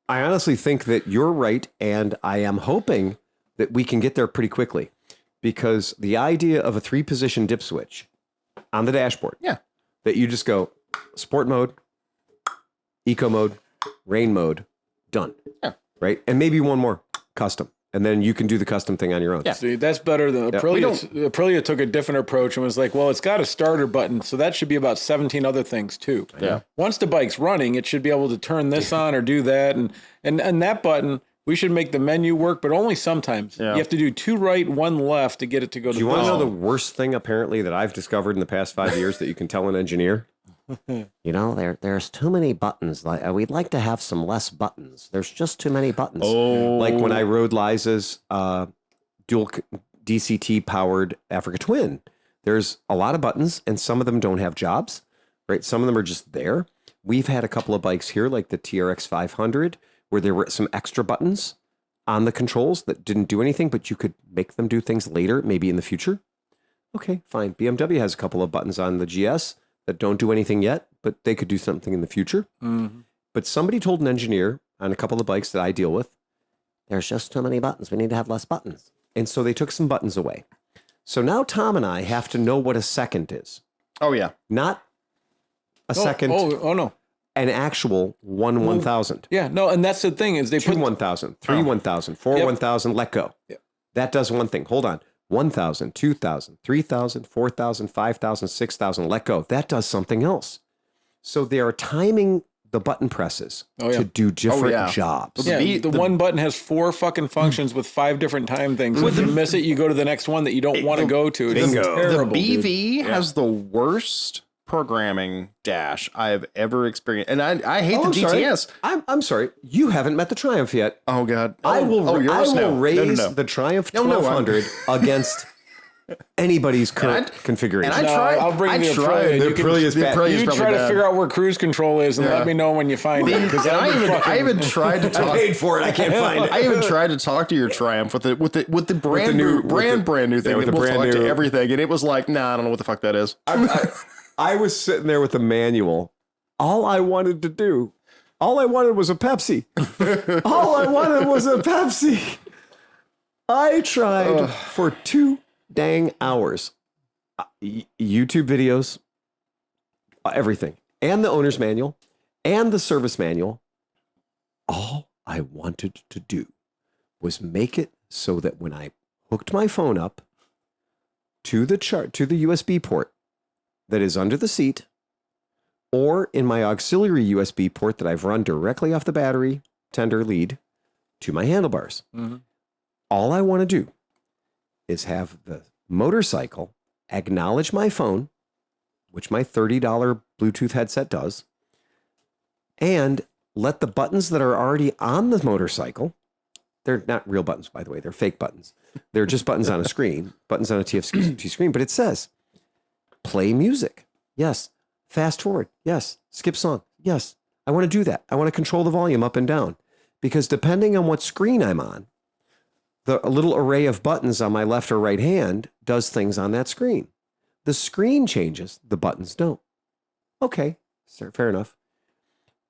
I honestly think that you're right, and I am hoping that we can get there pretty quickly, because the idea of a 3-position dip switch on the dashboard, that you just go sport mode, eco mode, rain mode, done, right, and maybe one more custom, and then you can do the custom thing on your own. Yeah. See, that's better than Aprilia. Aprilia took a different approach and was like, well, it's got a starter button, so that should be about 17 other things too. Yeah. Once the bike's running, it should be able to turn this on or do that, and that button, we should make the menu work, but only sometimes. Yeah. You have to do 2 right, 1 left to get it to go to. Do you want to know the worst thing apparently that I've discovered in the past 5 years that you can tell an engineer? You know, there's too many buttons. Like we'd like to have some less buttons. There's just too many buttons. Oh. Like when I rode Liza's dual DCT powered Africa Twin, there's a lot of buttons, and some of them don't have jobs, right? Some of them are just there. We've had a couple of bikes here, like the TRX 500, where there were some extra buttons on the controls that didn't do anything, but you could make them do things later, maybe in the future. Okay, fine. BMW has a couple of buttons on the GS that don't do anything yet, but they could do something in the future. Mm-hmm. But somebody told an engineer on a couple of bikes that I deal with, there's just too many buttons. We need to have less buttons. and so they took some buttons away. So now Tom and I have to know what a second is. Oh, yeah. Not a second, Oh, no. an actual 1/1000. Yeah, no, and that's the thing is they 2 put 1,000, 3 1,000, 4 Yep. 1,000, let go. Yep. That does one thing. Hold on. 1,000, 2,000, 3,000, 4,000, 5,000, 6,000, let go. That does something else. So they are timing the button presses to do different jobs. Yeah, the one button has 4 fucking functions with 5 different time things. If you miss it, you go to the next one that you don't want to go to. It's terrible. The BV has the worst programming dash I've ever experienced. And I hate the GTS. I'm sorry. You haven't met the Triumph yet. Oh, God. I will raise No. the Triumph 1200 against anybody's current configuration. And I tried. I'll bring the The Aprilia is bad. You try to figure out where cruise control is and let me know when you find it. Because I even tried to talk. I paid for it. I can't find it. I even tried to talk to your Triumph with the brand new thing with that the will brand talk to new- everything, and it was like, nah, I don't know what the fuck that is. I was sitting there with the manual. All I wanted was a Pepsi. All I wanted was a Pepsi. I tried for 2 dang hours. YouTube videos, everything, and the owner's manual, and the service manual. All I wanted to do was make it so that when I hooked my phone up to the USB port that is under the seat, or in my auxiliary USB port that I've run directly off the battery tender lead to my handlebars. Mhm. All I want to do is have the motorcycle acknowledge my phone, which my $30 Bluetooth headset does, and let the buttons that are already on the motorcycle, they're not real buttons, by the way, they're fake buttons. They're just buttons on a screen, buttons on a TFT screen, but it says, play music. Yes. Fast forward. Yes. Skip song. Yes. I want to do that. I want to control the volume up and down, because depending on what screen I'm on, the little array of buttons on my left or right hand does things on that screen. The screen changes, the buttons don't. Okay, fair enough.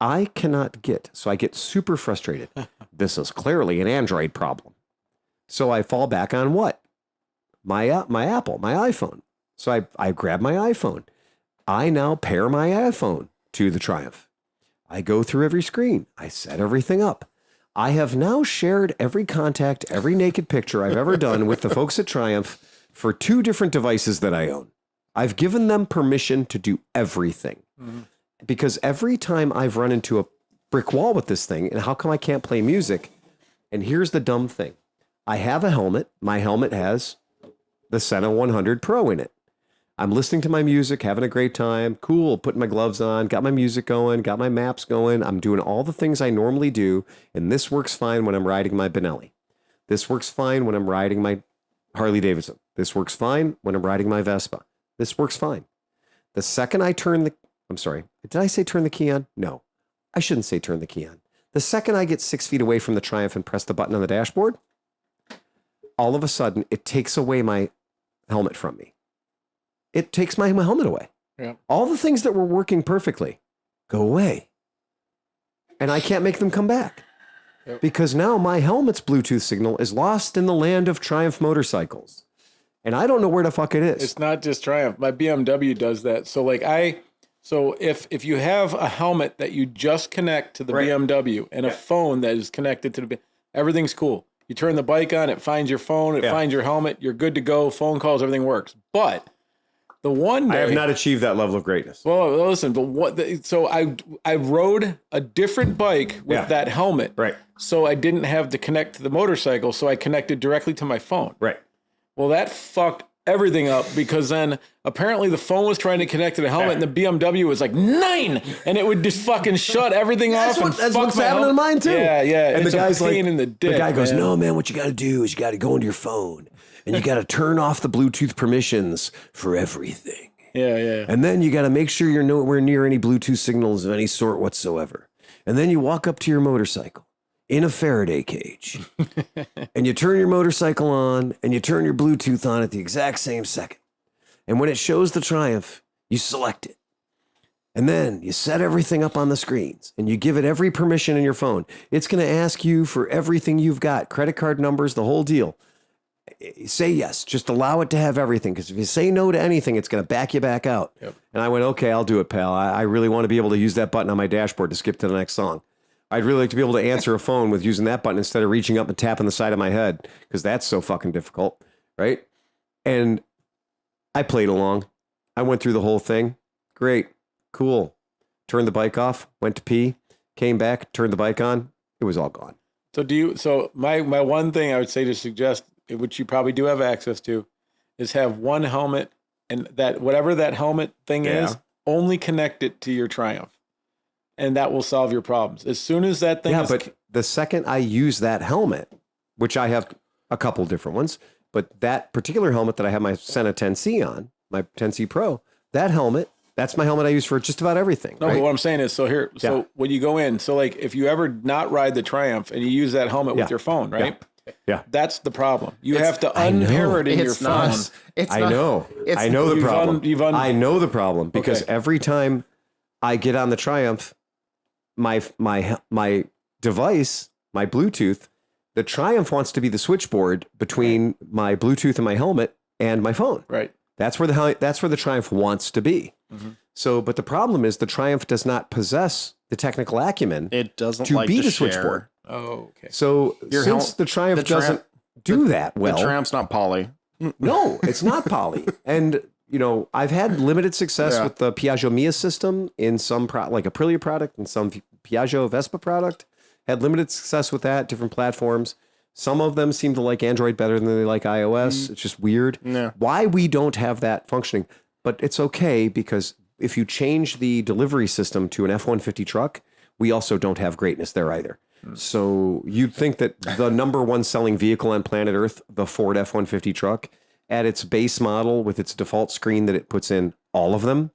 I cannot get. So I get super frustrated. This is clearly an Android problem. So I fall back on what? My Apple, my iPhone. So I grab my iPhone. I now pair my iPhone to the Triumph. I go through every screen. I set everything up. I have now shared every contact, every naked picture I've ever done with the folks at Triumph for 2 different devices that I own. I've given them permission to do everything. Because every time I've run into a brick wall with this thing, and how come I can't play music? And here's the dumb thing. I have a helmet. My helmet has the Sena 100 Pro in it. I'm listening to my music, having a great time. Cool, putting my gloves on, got my music going, got my maps going. I'm doing all the things I normally do, and this works fine when I'm riding my Benelli. This works fine when I'm riding my Harley Davidson. This works fine when I'm riding my Vespa. This works fine. The second I turn I'm sorry, did I say turn the key on? No, I shouldn't say turn the key on. The second I get 6 feet away from the Triumph and press the button on the dashboard, all of a sudden it takes away my helmet from me. It takes my helmet away. Yeah. All the things that were working perfectly go away. And I can't make them come back. Yep. Because now my helmet's Bluetooth signal is lost in the land of Triumph motorcycles. And I don't know where the fuck it is. It's not just Triumph. My BMW does that. So like if you have a helmet that you just connect to the BMW and a phone that is connected to the everything's cool. You turn the bike on, it finds your phone, it finds your helmet, you're good to go, phone calls, everything works. But the one day, I have not achieved that level of greatness. well, listen, but so I rode a different bike with that helmet. Right. So I didn't have to connect to the motorcycle, so I connected directly to my phone. Right. Well, that fucked everything up because then apparently the phone was trying to connect to the helmet and the BMW was like 9 and it would just fucking shut everything off. That's what's happening to mine too. Yeah, yeah. And it's the guy's a pain like, in the dick. the guy goes, man. no, man, what you got to do is you got to go into your phone and you got to turn off the Bluetooth permissions for everything. Yeah, yeah. And then you got to make sure you're nowhere near any Bluetooth signals of any sort whatsoever. And then you walk up to your motorcycle in a Faraday cage and you turn your motorcycle on and you turn your Bluetooth on at the exact same second. And when it shows the Triumph, you select it. And then you set everything up on the screens and you give it every permission in your phone. It's going to ask you for everything you've got, credit card numbers, the whole deal. Say yes, just allow it to have everything. Because if you say no to anything, it's going to back you back out. Yep. And I went, okay, I'll do it, pal. I really want to be able to use that button on my dashboard to skip to the next song. I'd really like to be able to answer a phone with using that button instead of reaching up and tapping the side of my head because that's so fucking difficult, right? And I played along. I went through the whole thing. Great. Cool. Turned the bike off, went to pee, came back, turned the bike on. It was all gone. So my one thing I would say to suggest, which you probably do have access to, is have one helmet and that whatever that helmet thing is, only connect it to your Triumph. And that will solve your problems. As soon as that thing is... but the second I use that helmet, which I have a couple different ones, but that particular helmet that I have my Sena 10C on, my 10C Pro, that helmet, that's my helmet I use for just about everything. No, right? but what I'm saying is, so when you go in, so like if you ever not ride the Triumph and you use that helmet with your phone, right? Yeah. That's the problem. You have to unpair it in your phone. I know the problem. I know the problem because Okay. every time I get on the Triumph, my device, my Bluetooth, the Triumph wants to be the switchboard between my Bluetooth and my helmet and my phone. Right. That's where the Triumph wants to be. Mm-hmm. So, but the problem is the Triumph does not possess the technical acumen It doesn't to like be to the share. switchboard. Oh, okay. So since the Triumph doesn't do that well, The Triumph's not poly. no, it's not poly. And, you know, I've had limited success with the Piaggio Mia system in some like Aprilia product and some Piaggio Vespa product. Had limited success with that, different platforms. Some of them seem to like Android better than they like iOS. It's just weird. Yeah. Why we don't have that functioning. But it's okay because if you change the delivery system to an F-150 truck, we also don't have greatness there either. So you'd think that the number one selling vehicle on planet Earth, the Ford F-150 truck, at its base model with its default screen that it puts in all of them,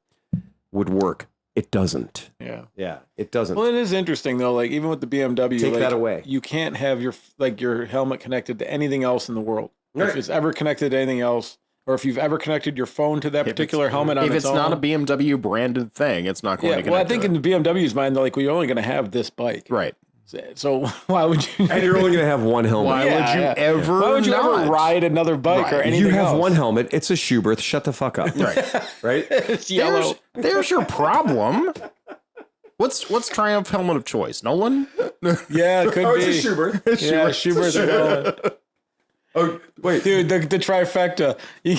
would work. It doesn't. Yeah. It doesn't. Well, it is interesting though. Like even with the BMW, Take like, that away. You can't have your helmet connected to anything else in the world. Right. If it's ever connected to anything else, or if you've ever connected your phone to that particular helmet on If its it's own. not a BMW branded thing, it's not going to connect. Well, I think in the BMW's mind, they're like, well, you're only going to have this bike. Right. So why would you? And you're only going to have one helmet. Why would you ever Why would you not? ever ride another bike or anything You have else? one helmet. It's a Schuberth. Shut the fuck up. Right. Right? It's yellow. There's your problem. What's Triumph helmet of choice? Nolan? Yeah, it could Oh, be. it's a Schubert. Yeah, Schubert's helmet. Oh, wait. Dude, the trifecta. You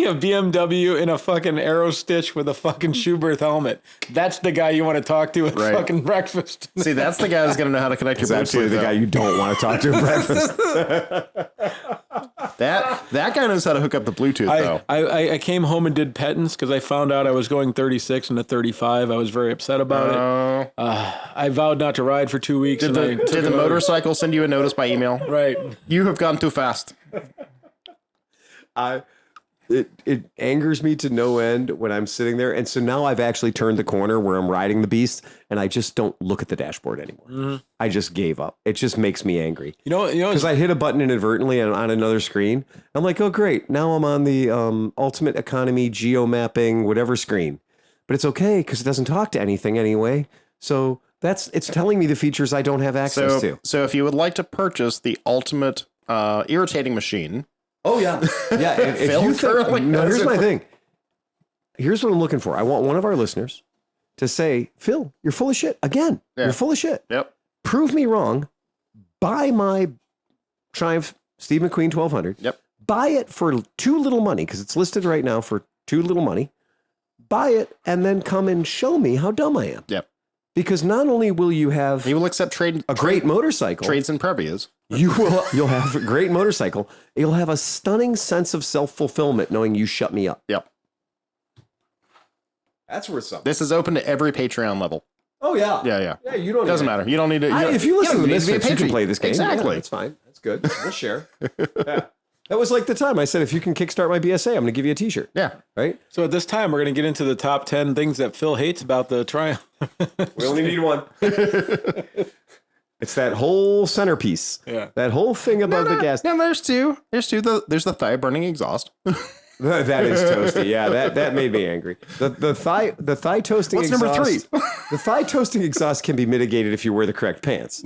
have BMW in a fucking Aero Stitch with a fucking Schuberth helmet. That's the guy you want to talk to at Right. fucking breakfast. See, that's the guy who's going to know how to connect your It's absolutely the guy you don't want to talk to at breakfast. That guy knows how to hook up the Bluetooth, though. I came home and did penance because I found out I was going 36 and a 35. I was very upset about it. I vowed not to ride for 2 weeks. Did the motorcycle send you a notice by email? Right. You have gone too fast. It angers me to no end when I'm sitting there. And so now I've actually turned the corner where I'm riding the beast and I just don't look at the dashboard anymore. Mm-hmm. I just gave up. It just makes me angry. You know, Because I hit a button inadvertently on another screen. I'm like, oh, great. Now I'm on the ultimate economy, geo mapping, whatever screen. But it's okay because it doesn't talk to anything anyway. So it's telling me the features I don't have access to. So if you would like to purchase the ultimate irritating machine, Oh, yeah. Yeah. If Phil you currently think, no, has here's it my for- thing. Here's what I'm looking for. I want one of our listeners to say, Phil, you're full of shit. Again, Yeah. you're full of shit. yep, Prove me wrong. Buy my Triumph Steve McQueen 1200. Yep. Buy it for too little money because it's listed right now for too little money. Buy it and then come and show me how dumb I am. Yep. Because not only will you have he will accept a great motorcycle, trades and previas. you'll have a great motorcycle. You'll have a stunning sense of self-fulfillment knowing you shut me up. Yep. That's worth something. This is open to every Patreon level. Oh, yeah. Yeah. Yeah, you don't Doesn't need it. matter. You don't need to. If you listen to the need be a Misfits, you can patron. play this game. Exactly. Yeah, that's fine. That's good. We'll share. Yeah. That was like the time I said, if you can kickstart my BSA, I'm going to give you a t-shirt. Yeah. Right? So at this time, we're going to get into the top 10 things that Phil hates about the Triumph. We only need one. It's that whole centerpiece. Yeah. That whole thing above the gas. No, there's two. There's the thigh burning exhaust. That is toasty. Yeah, that made me angry. The thigh toasting What's exhaust. number 3? The thigh toasting exhaust can be mitigated if you wear the correct pants.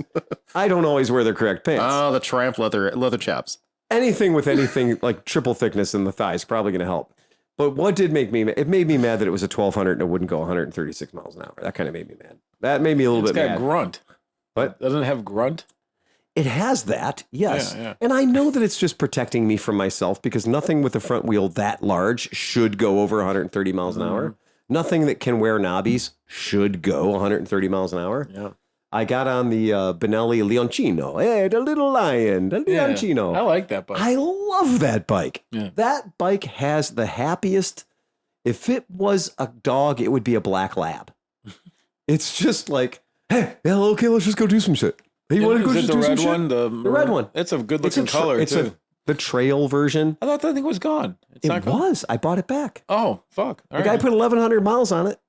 I don't always wear the correct pants. Oh, the Triumph leather chaps. Anything with anything like triple thickness in the thigh is probably going to help. But what did make me mad? It made me mad that it was a 1200 and it wouldn't go 136 miles an hour. That kind of made me mad. That made me a little It's bit got mad. grunt. What? Doesn't it have grunt? It has that, yes. Yeah. And I know that it's just protecting me from myself because nothing with a front wheel that large should go over 130 miles an hour. Nothing that can wear knobbies should go 130 miles an hour. Yeah. I got on the Benelli Leoncino. Hey, the little lion, the Leoncino. I like that bike. I love that bike. Yeah. That bike has the happiest. If it was a dog, it would be a black lab. It's just like, hey, yeah, okay, let's just go do some shit. Hey, you want to go Is just it do the some red shit? one? The red one. It's a good It's a looking color it's too. the trail version. I thought that thing was gone. It's It not gone. was. I bought it back. Oh, fuck. All The guy right. put 1,100 miles on it,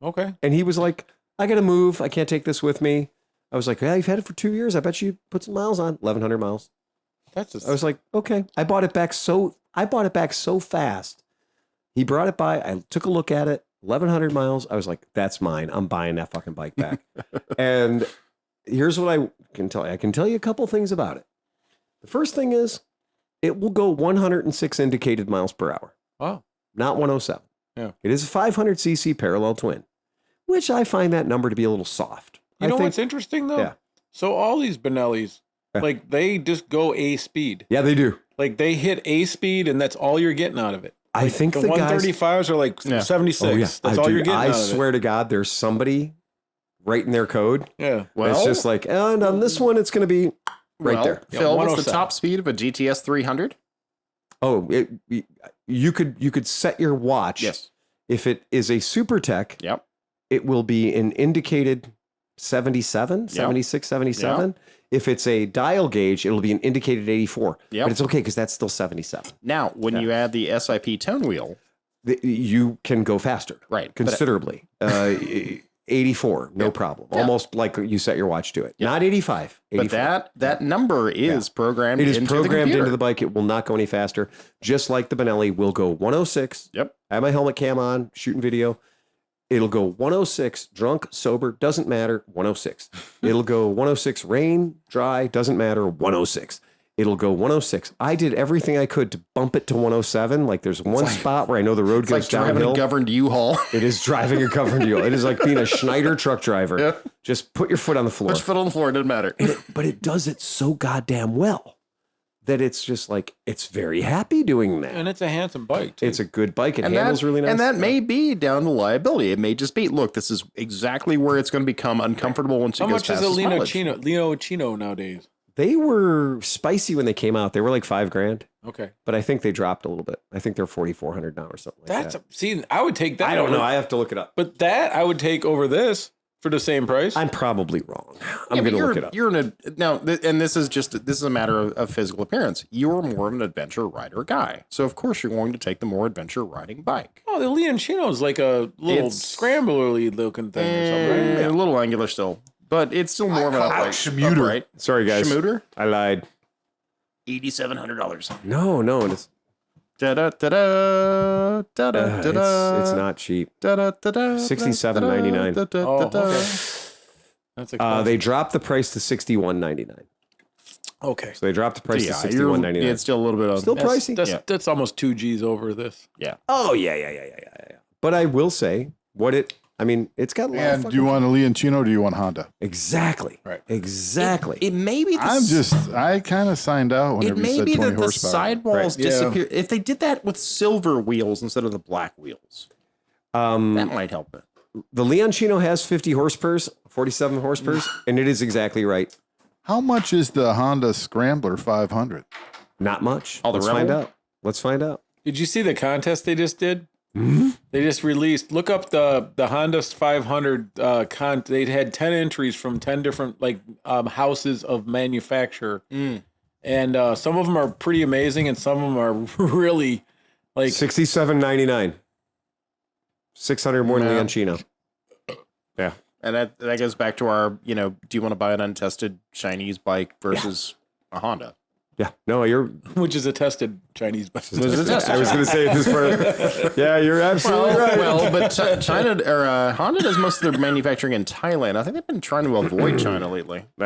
Okay. and he was like, I got to move. I can't take this with me. I was like, yeah, you've had it for 2 years. I bet you put some miles on. 1,100 miles. That's just, I was like, okay. I bought it back so fast. He brought it by. I took a look at it. 1,100 miles. I was like, that's mine. I'm buying that fucking bike back. And here's what I can tell you. I can tell you a couple things about it. The first thing is it will go 106 indicated miles per hour, wow. not 107. Yeah. It is a 500cc parallel twin, which I find that number to be a little soft. You know what's interesting though? Yeah. So all these Benellis, Yeah. like they just go A speed. Yeah, they do. Like they hit A speed and that's all you're getting out of it. I think The the guys. 135s are like Yeah. 76. Oh, yeah. That's all you're getting I out of swear to God, there's somebody writing their code. it. Yeah. Well, It's just like, and on this one, it's going to be right well, there. Yeah, Phil, what's the 107. top speed of a GTS 300? Oh, you could set your watch. Yes. If it is a super tech, Yep. it will be an indicated 77, 76, 77. If it's a dial gauge, it'll be an indicated 84. Yep. But it's okay because that's still 77. Now, when you add the SIP tone wheel, You can go faster. right? but Considerably. 84, no problem. Almost like you set your watch to it. Not 85. 84. But that number is programmed. It is into programmed the computer. into the bike. It will not go any faster. Just like the Benelli will go 106. Yep. I have my helmet cam on, shooting video. It'll go 106, drunk, sober, doesn't matter, 106. It'll go 106, rain, dry, doesn't matter, 106. It'll go 106. I did everything I could to bump it to 107. Like there's one spot where I know the road goes It's like driving downhill. a governed U-Haul. It is driving a governed U. It is like being a Schneider truck driver. Yeah. Just put your foot on the floor. Put your foot on the floor. It doesn't matter. But it does it so goddamn well that it's just like, it's very happy doing that. And it's a handsome bike, too. It's a good bike. It And handles really nice. And that may be down to liability. It may just be, look, this is exactly where it's going to become uncomfortable once How it goes much is past a this Lino mileage. Chino nowadays? They were spicy when they came out. They were like $5,000, Okay. but I think they dropped a little bit. I think they're 4,400 now or something like that. See, I would take that. I don't over- know. I have to look it up. But that I would take over this for the same price. I'm probably wrong. I'm Yeah, but going to look it up. You're and this is a matter of physical appearance. You're more of an adventure rider guy, so of course you're going to take the more adventure riding bike. Oh, the Leonchino is like a little It's- scramblerly looking thing or something, right? A little angular still, but it's still more of an upright. Shmuter. Sorry, guys. Shmuter? I lied. $8,700. No, it's Da da da da da da da. it's not cheap. Da da da da. $67.99. Oh, okay. That's expensive. They dropped the price to $61.99. Okay. So they dropped the price to Yeah, $61.99. it's still a little bit of Still pricey. That's almost 2 G's over this. yeah. Oh yeah. But I will say it's got a lot of And do you fucking- want a Leonchino or do you want Honda? Exactly. Right. Exactly. It may be. I kind of signed out It whenever you may said be 20 that the horsepower. sidewalls Right. Yeah. disappear. If they did that with silver wheels instead of the black wheels, that might help it. The Leonchino has 50 horsepower, 47 horsepower, and it is exactly right. How much is the Honda Scrambler 500? Not much. Oh, the Let's find Rebel? out. Let's find out. Did you see the contest they just did? Mm-hmm. They just released. Look up the Honda 500. They had 10 entries from 10 different houses of manufacture, and some of them are pretty amazing, and some of them are really like $67.99. 600 more than Yeah. Leonchino. Yeah. And that goes back to our, do you want to buy an untested Chinese bike versus a Honda? Yeah. No, you're. which is a tested Chinese bike. I was going to say this part. Yeah, you're absolutely right. Well, but China or Honda does most of their manufacturing in Thailand. I think they've been trying to avoid China lately. They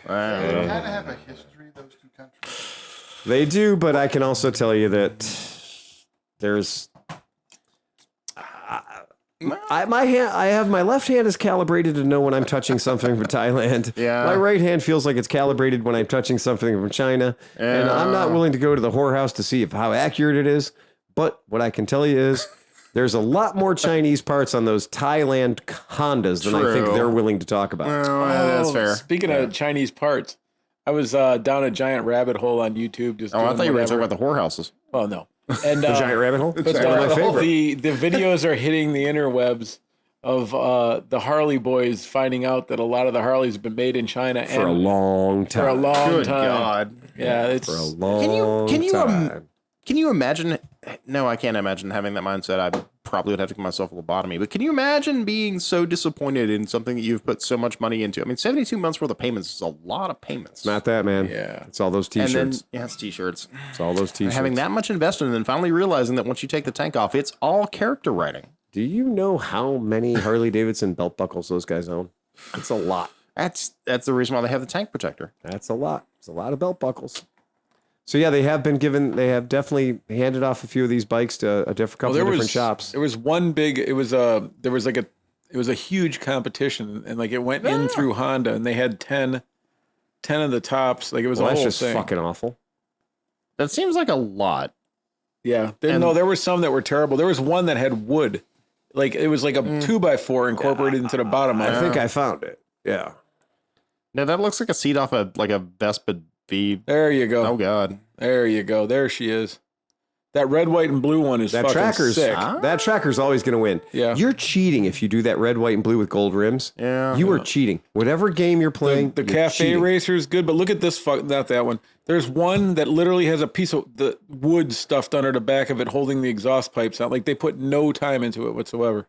kind of have a history, those two countries. They do, but I can also tell you that there's. I have my left hand is calibrated to know when I'm touching something from Thailand. Yeah. My right hand feels like it's calibrated when I'm touching something from China, and I'm not willing to go to the whorehouse to see how accurate it is. But what I can tell you is, there's a lot more Chinese parts on those Thailand Hondas than I think True. they're willing to talk about. That's fair. Speaking of Chinese parts, I was down a giant rabbit hole on YouTube. Just Oh, I doing thought you were going to whatever. talk about the whorehouses. Oh no, and The giant rabbit hole. But One of my favorite. the videos are hitting the interwebs of the Harley boys finding out that a lot of the Harleys have been made in China For a long time. for a long Good time. God. Yeah, it's For a long time. Can you imagine? No, I can't imagine having that mindset. I probably would have to give myself a lobotomy. But can you imagine being so disappointed in something that you've put so much money into? I mean, 72 months worth of payments is a lot of payments. Not that, man. Yeah. It's all those and T-shirts. then, it's T-shirts. It's all those And T-shirts. having that much investment and then finally realizing that once you take the tank off, it's all character writing. Do you know how many Harley Davidson belt buckles those guys own? It's a lot. That's the reason why they have the tank protector. That's a lot. It's a lot of belt buckles. So yeah, they have definitely handed off a few of these bikes to a couple of different shops. There was one big. It was a huge competition, and like it went in through Honda, and they had 10 of the tops. Like it was Well, a that's whole just thing. fucking awful. That seems like a lot. Yeah. There were some that were terrible. There was one that had wood. Like it was like a 2x4 incorporated into the bottom. I think I found it. Yeah. No, that looks like a seat off a Vespa V. There you go. Oh God. There you go. There she is. That red, white, and blue one is That fucking tracker's sick. that tracker's always going to win. Yeah. You're cheating if you do that red, white, and blue with gold rims. Yeah. You are cheating. Whatever game you're playing, The you're cafe cheating. racer is good, but look at this. Not that one. There's one that literally has a piece of the wood stuffed under the back of it, holding the exhaust pipes out. Like they put no time into it whatsoever.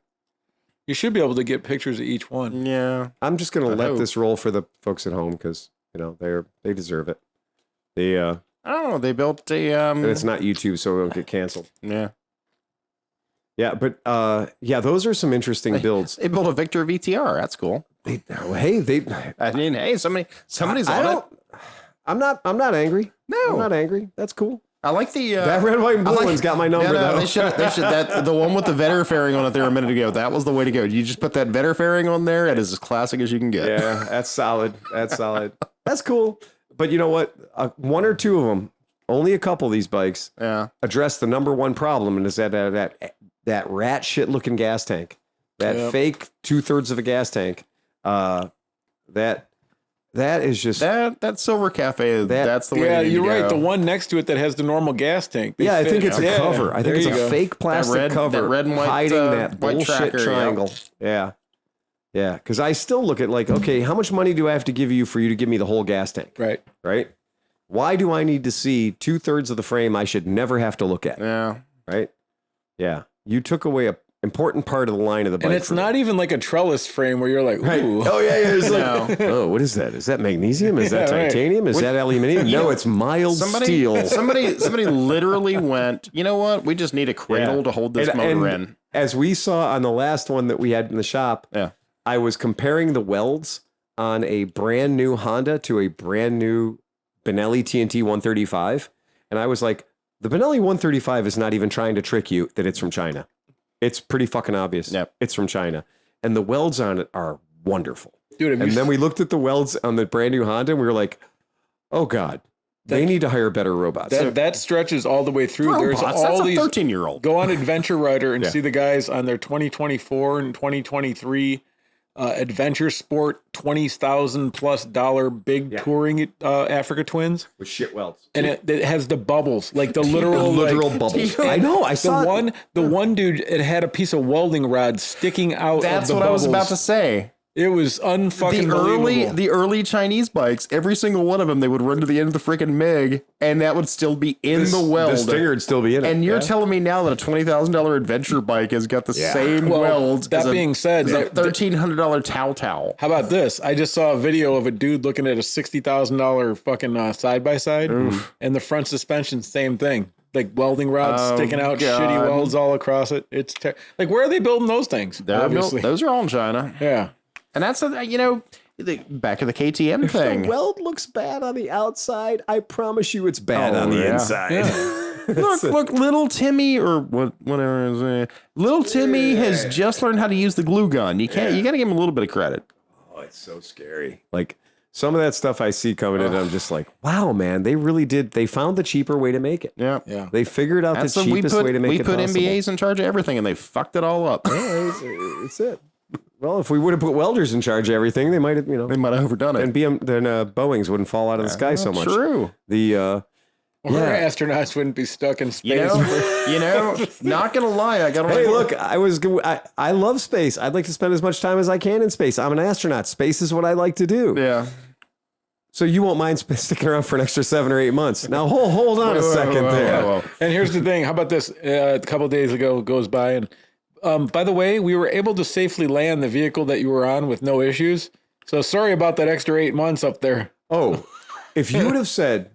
You should be able to get pictures of each one. Yeah. I'm just going to let this roll for the folks at home because, they deserve it. I don't know. They built a... and it's not YouTube, so it won't get canceled. Yeah. Yeah, but those are some interesting builds. They built a Victor VTR. That's cool. Somebody's on it. I'm not angry. No. I'm not angry. That's cool. I like the that red, white, and blue one's got my number. No, though. they should that the one with the Vetter fairing on it there a minute ago. That was the way to go. You just put that Vetter fairing on there. It is as classic as you can get. Yeah, that's solid. That's cool. But you know what? One or two of them, only a couple of these bikes, address the number one problem, and is that rat shit looking gas tank, that fake 2/3 of a gas tank. That is just that Silver Cafe. That's the way. Yeah, to you're right. go. The one next to it that has the normal gas tank. I think it's a cover. I think it's a fake plastic cover that red and white, hiding that white bullshit tracker, triangle. Yeah. Because I still look at okay, how much money do I have to give you for you to give me the whole gas tank? Right. Why do I need to see 2/3 of the frame I should never have to look at? Yeah. Right. Yeah. You took away a important part of the line of the bike. And it's not even like a trellis frame where you're like, ooh. Oh, yeah. It's like, oh, what is that? Is that magnesium? Is that titanium? Is that aluminum? No, it's mild steel. Somebody literally went, you know what? We just need a cradle to hold this motor in. As we saw on the last one that we had in the shop, I was comparing the welds on a brand new Honda to a brand new Benelli TNT 135. And I was like, the Benelli 135 is not even trying to trick you that it's from China. It's pretty fucking obvious. Yep. It's from China. And the welds on it are wonderful. Dude, and then we looked at the welds on the brand new Honda and we were like, oh God, they need to hire better robots. That stretches all the way through. Robots, There's all these 13-year-old. Go on Adventure Rider and see the guys on their 2024 and 2023 Adventure Sport $20,000+ big touring Africa Twins with shit welds, and it has the bubbles, like the literal bubbles. I know. I saw the one dude. It had a piece of welding rod sticking out. That's of the what bubbles. I was about to say. It was unfucking believable. The early Chinese bikes, every single one of them, they would run to the end of the freaking MiG, and that would still be in the weld. The stinger would still be in it. And you're telling me now that a $20,000 adventure bike has got the same welds. That being said, that $1,300 Tao. How about this? I just saw a video of a dude looking at a $60,000 fucking side by side, and the front suspension, same thing. Like welding rods sticking out, shitty welds all across it. It's like, where are they building those things? Obviously, those are all in China. Yeah. And that's, back to the KTM thing. If the weld looks bad on the outside, I promise you it's bad on the inside. Yeah. look, little Timmy, or whatever. Little Timmy has just learned how to use the glue gun. You got to give him a little bit of credit. Oh, it's so scary. Like some of that stuff I see coming in, I'm just like, wow, man, they really did. They found the cheaper way to make it. Yeah. They figured out the cheapest way to make it possible. We put MBAs in charge of everything, and they fucked it all up. Yeah, it's it. Well, if we would have put welders in charge of everything, they might have, overdone it. And Boeings wouldn't fall out of the sky so much. True. Or astronauts wouldn't be stuck in space. Not gonna lie, look, I love space. I'd like to spend as much time as I can in space. I'm an astronaut. Space is what I like to do. Yeah. So you won't mind sticking around for an extra 7 or 8 months. Now hold on a second there. Whoa. And here's the thing. How about this? A couple of days ago goes by, and by the way, we were able to safely land the vehicle that you were on with no issues. So sorry about that extra 8 months up there. Oh, if you would have said,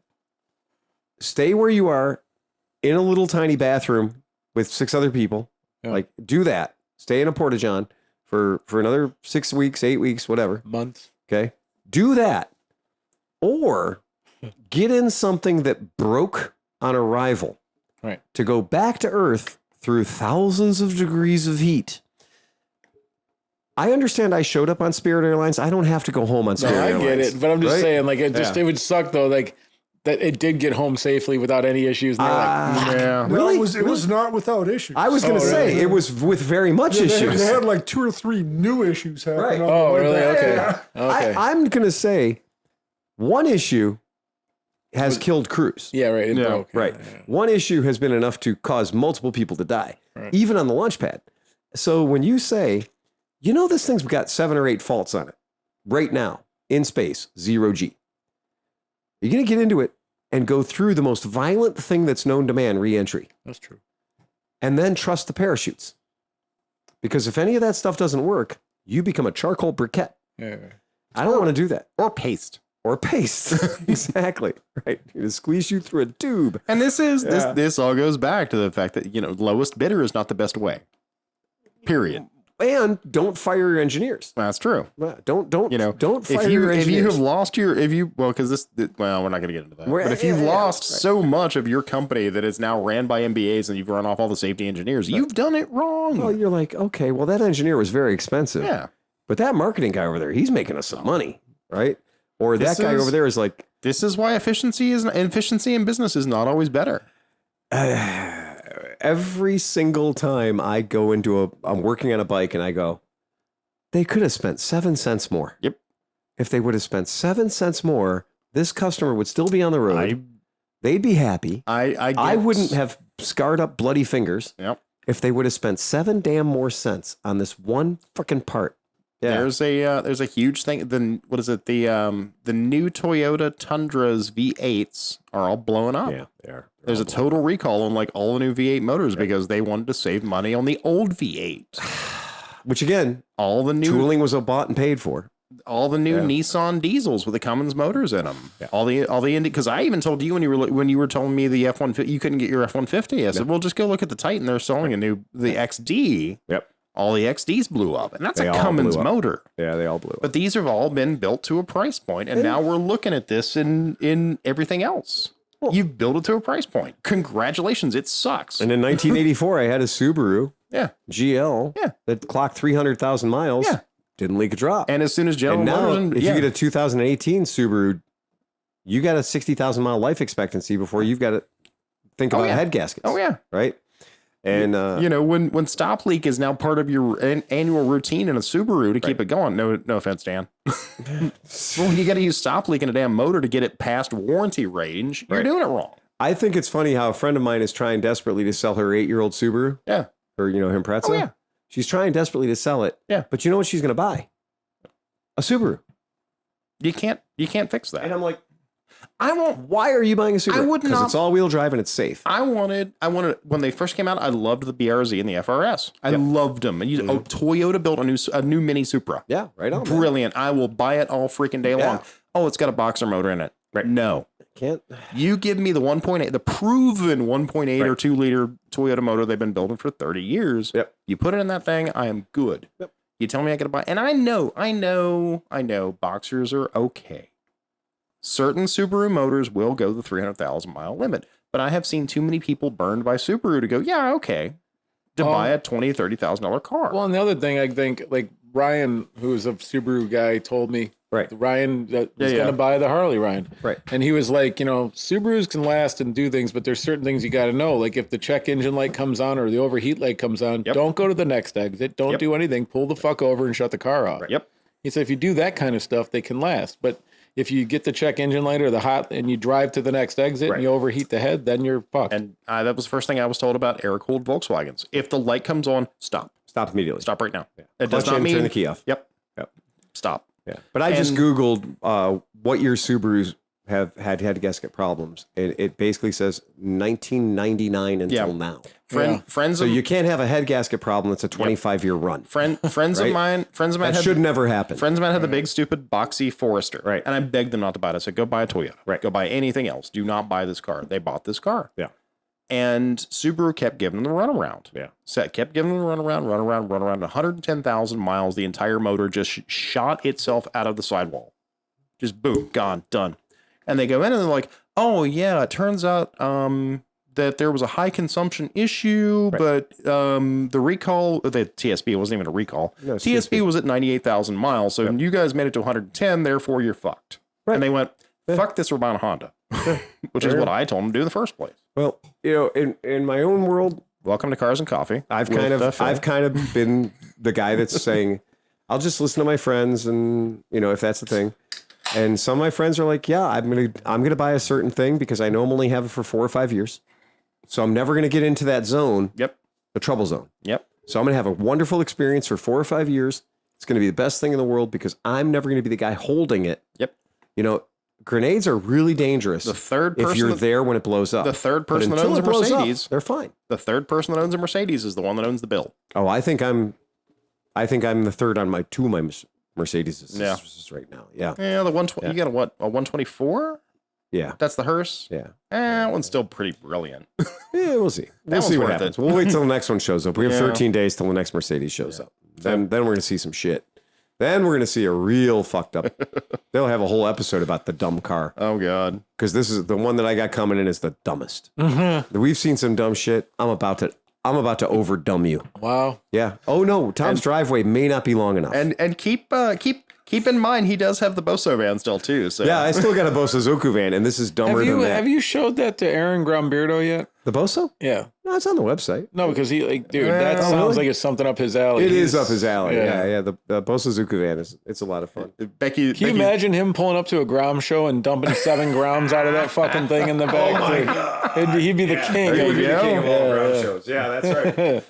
stay where you are in a little tiny bathroom with 6 other people, like do that. Stay in a porta-john for another 6 weeks, 8 weeks, whatever. Months. Okay. Do that. Or get in something that broke on arrival. Right. To go back to Earth through thousands of degrees of heat. I understand I showed up on Spirit Airlines. I don't have to go home on Spirit Airlines. I get it, but I'm just saying, like, it would suck though, like that it did get home safely without any issues. And No, really? It was not without issues. I was going to say it was with very much issues. They had like 2 or 3 new issues happening. Right. On the way really? back. Okay. I'm going to say one issue has killed crews. Yeah, right. It broke. Right. Yeah. One issue has been enough to cause multiple people to die, even on the launch pad. So when you say, this thing's got 7 or 8 faults on it right now in space, 0G. You're going to get into it and go through the most violent thing that's known to man, re-entry. That's true. And then trust the parachutes. Because if any of that stuff doesn't work, you become a charcoal briquette. Yeah. I don't want to do that. Or paste. Or paste. Exactly. Right. To squeeze you through a tube. And this all goes back to the fact that, lowest bidder is not the best way. Period. And don't fire your engineers. That's true. Don't fire you, your engineers. If you have lost because we're not going to get into that. But if you've lost so much of your company that is now ran by MBAs and you've run off all the safety engineers, you've done it wrong. Well, you're like, okay, well, that engineer was very expensive. Yeah. But that marketing guy over there, he's making us some money, right? Or that guy over there is like. This is why efficiency in business is not always better. Every single time I go I'm working on a bike and I go, they could have spent 7 cents more. Yep. If they would have spent 7 cents more, this customer would still be on the road. They'd be happy. I wouldn't have scarred up bloody fingers. Yep. If they would have spent 7 damn more cents on this one freaking part. Yeah. There's a huge thing. What is it? The new Toyota Tundras V8s are all blowing up. Yeah, they are. There's a total recall on like all the new V8 motors because they wanted to save money on the old V8. Which again, all the new tooling was bought and paid for. All the new Nissan diesels with the Cummins motors in them. Yeah. All the because I even told you when you were telling me the F-150 you couldn't get your F-150. I said, well, just go look at the Titan. They're selling the XD. Yep. All the XDs blew up, and that's a Cummins motor. Yeah, they all blew up. But these have all been built to a price point, and now we're looking at this in everything else. Well, you've built it to a price point. Congratulations, it sucks. And in 1984, I had a Subaru GL Yeah. that clocked 300,000 miles. Yeah. Didn't leak a drop. And as soon as General and now, Motors... if you get a 2018 Subaru, you got a 60,000 mile life expectancy before you've got to think about head gaskets. Oh, yeah. Right? And when stop leak is now part of your annual routine in a Subaru to keep it going. No offense, Dan. Well, you got to use stop leak in a damn motor to get it past warranty range. You're doing it wrong. I think it's funny how a friend of mine is trying desperately to sell her 8-year-old Subaru. Yeah. Or Impreza. Oh, yeah. She's trying desperately to sell it. Yeah. But you know what she's going to buy? A Subaru. You can't fix that. And I'm like, why are you buying a Subaru? I would not. Because it's all-wheel drive and it's safe. I wanted when they first came out. I loved the BRZ and the FRS. I loved them. And Toyota built a new Mini Supra. Yeah, right on. Brilliant. Man. I will buy it all freaking day long. Oh, it's got a boxer motor in it. Right. No, can't. You give me the 1.8, the proven 1.8 or 2 liter Toyota motor they've been building for 30 years. Yep. You put it in that thing, I am good. Yep. You tell me I got to buy, and I know boxers are okay. Certain Subaru motors will go the 300,000 mile limit, but I have seen too many people burned by Subaru to go, yeah, okay, to buy a $20,000, $30,000 car. Well, and the other thing I think, like Ryan, who's a Subaru guy, told me, Ryan was going to buy the Harley, Ryan. Right. And he was like, Subarus can last and do things, but there's certain things you got to know. Like if the check engine light comes on or the overheat light comes on, don't go to the next exit. Don't do anything. Pull the fuck over and shut the car off. Right. Yep. He said if you do that kind of stuff, they can last. But if you get the check engine light or the hot and you drive to the next exit and you overheat the head, then you're fucked. And that was the first thing I was told about air-cooled Volkswagens. If the light comes on, stop. Stop immediately. Stop right now. Yeah. It does not mean turn the key off. Yep. Stop. Yeah. But I just Googled what year Subarus have had gasket problems. It basically says 1999 until now. Friends. So you can't have a head gasket problem that's a 25-year run. Friends of mine. That should never happen. Friends of mine had the big stupid boxy Forester. Right. And I begged them not to buy it. I said, go buy a Toyota. Right. Go buy anything else. Do not buy this car. They bought this car. Yeah. And Subaru kept giving them the runaround. Yeah. So it kept giving them the runaround. 110,000 miles. The entire motor just shot itself out of the sidewall. Just boom, gone, done. And they go in and they're like, oh, yeah, it turns out that there was a high consumption issue, but the recall, the TSB wasn't even a recall. No, TSB was at 98,000 miles. So you guys made it to 110, therefore you're fucked. Right. And they went, fuck this, we're buying a Honda, which is what I told them to do in the first place. Well, in my own world, welcome to Cars and Coffee. I've kind of been the guy that's saying, I'll just listen to my friends, and if that's the thing. And some of my friends are like, yeah, I'm gonna buy a certain thing because I know I'm only have it for 4 or 5 years, so I'm never gonna get into that zone. Yep, the trouble zone. Yep. So I'm gonna have a wonderful experience for 4 or 5 years. It's gonna be the best thing in the world because I'm never gonna be the guy holding it. Yep. Grenades are really dangerous. The third person, if you're there when it blows up. The third person that owns a Mercedes, they're fine. The third person that owns a Mercedes is the one that owns the bill. Oh, I think I'm I think I'm the third on my two of my Mercedes right now. Yeah. Yeah, the 120. You got a 124? Yeah. That's the hearse? Yeah. That one's still pretty brilliant. Yeah, we'll see. We'll one's see what worth happens. it. We'll wait till the next one shows up. We have Yeah. 13 days till the next Mercedes shows up. Then we're going to see some shit. Then we're going to see a real fucked up. They'll have a whole episode about the dumb car. Oh, God. Because this is the one that I got coming in is the dumbest. We've seen some dumb shit. I'm about to over dumb you. Wow. Yeah. Oh no, Tom's driveway may not be long enough. And keep in mind, he does have the Boso van still, too. So yeah, I still got a Boso Zuku van, and this is dumber than that. Have you showed that to Aaron Grombeardo yet? The Boso? Yeah. No, it's on the website. No, because that sounds like it's something up his alley. It is up his alley. Yeah. The Boso Zuku van it's a lot of fun. Becky, Can you imagine him pulling up to a Grom show and dumping 7 grams out of that fucking thing in the back? Oh my God. He'd be the king. He'd be the king of all Grom Yeah. shows. Yeah, that's right.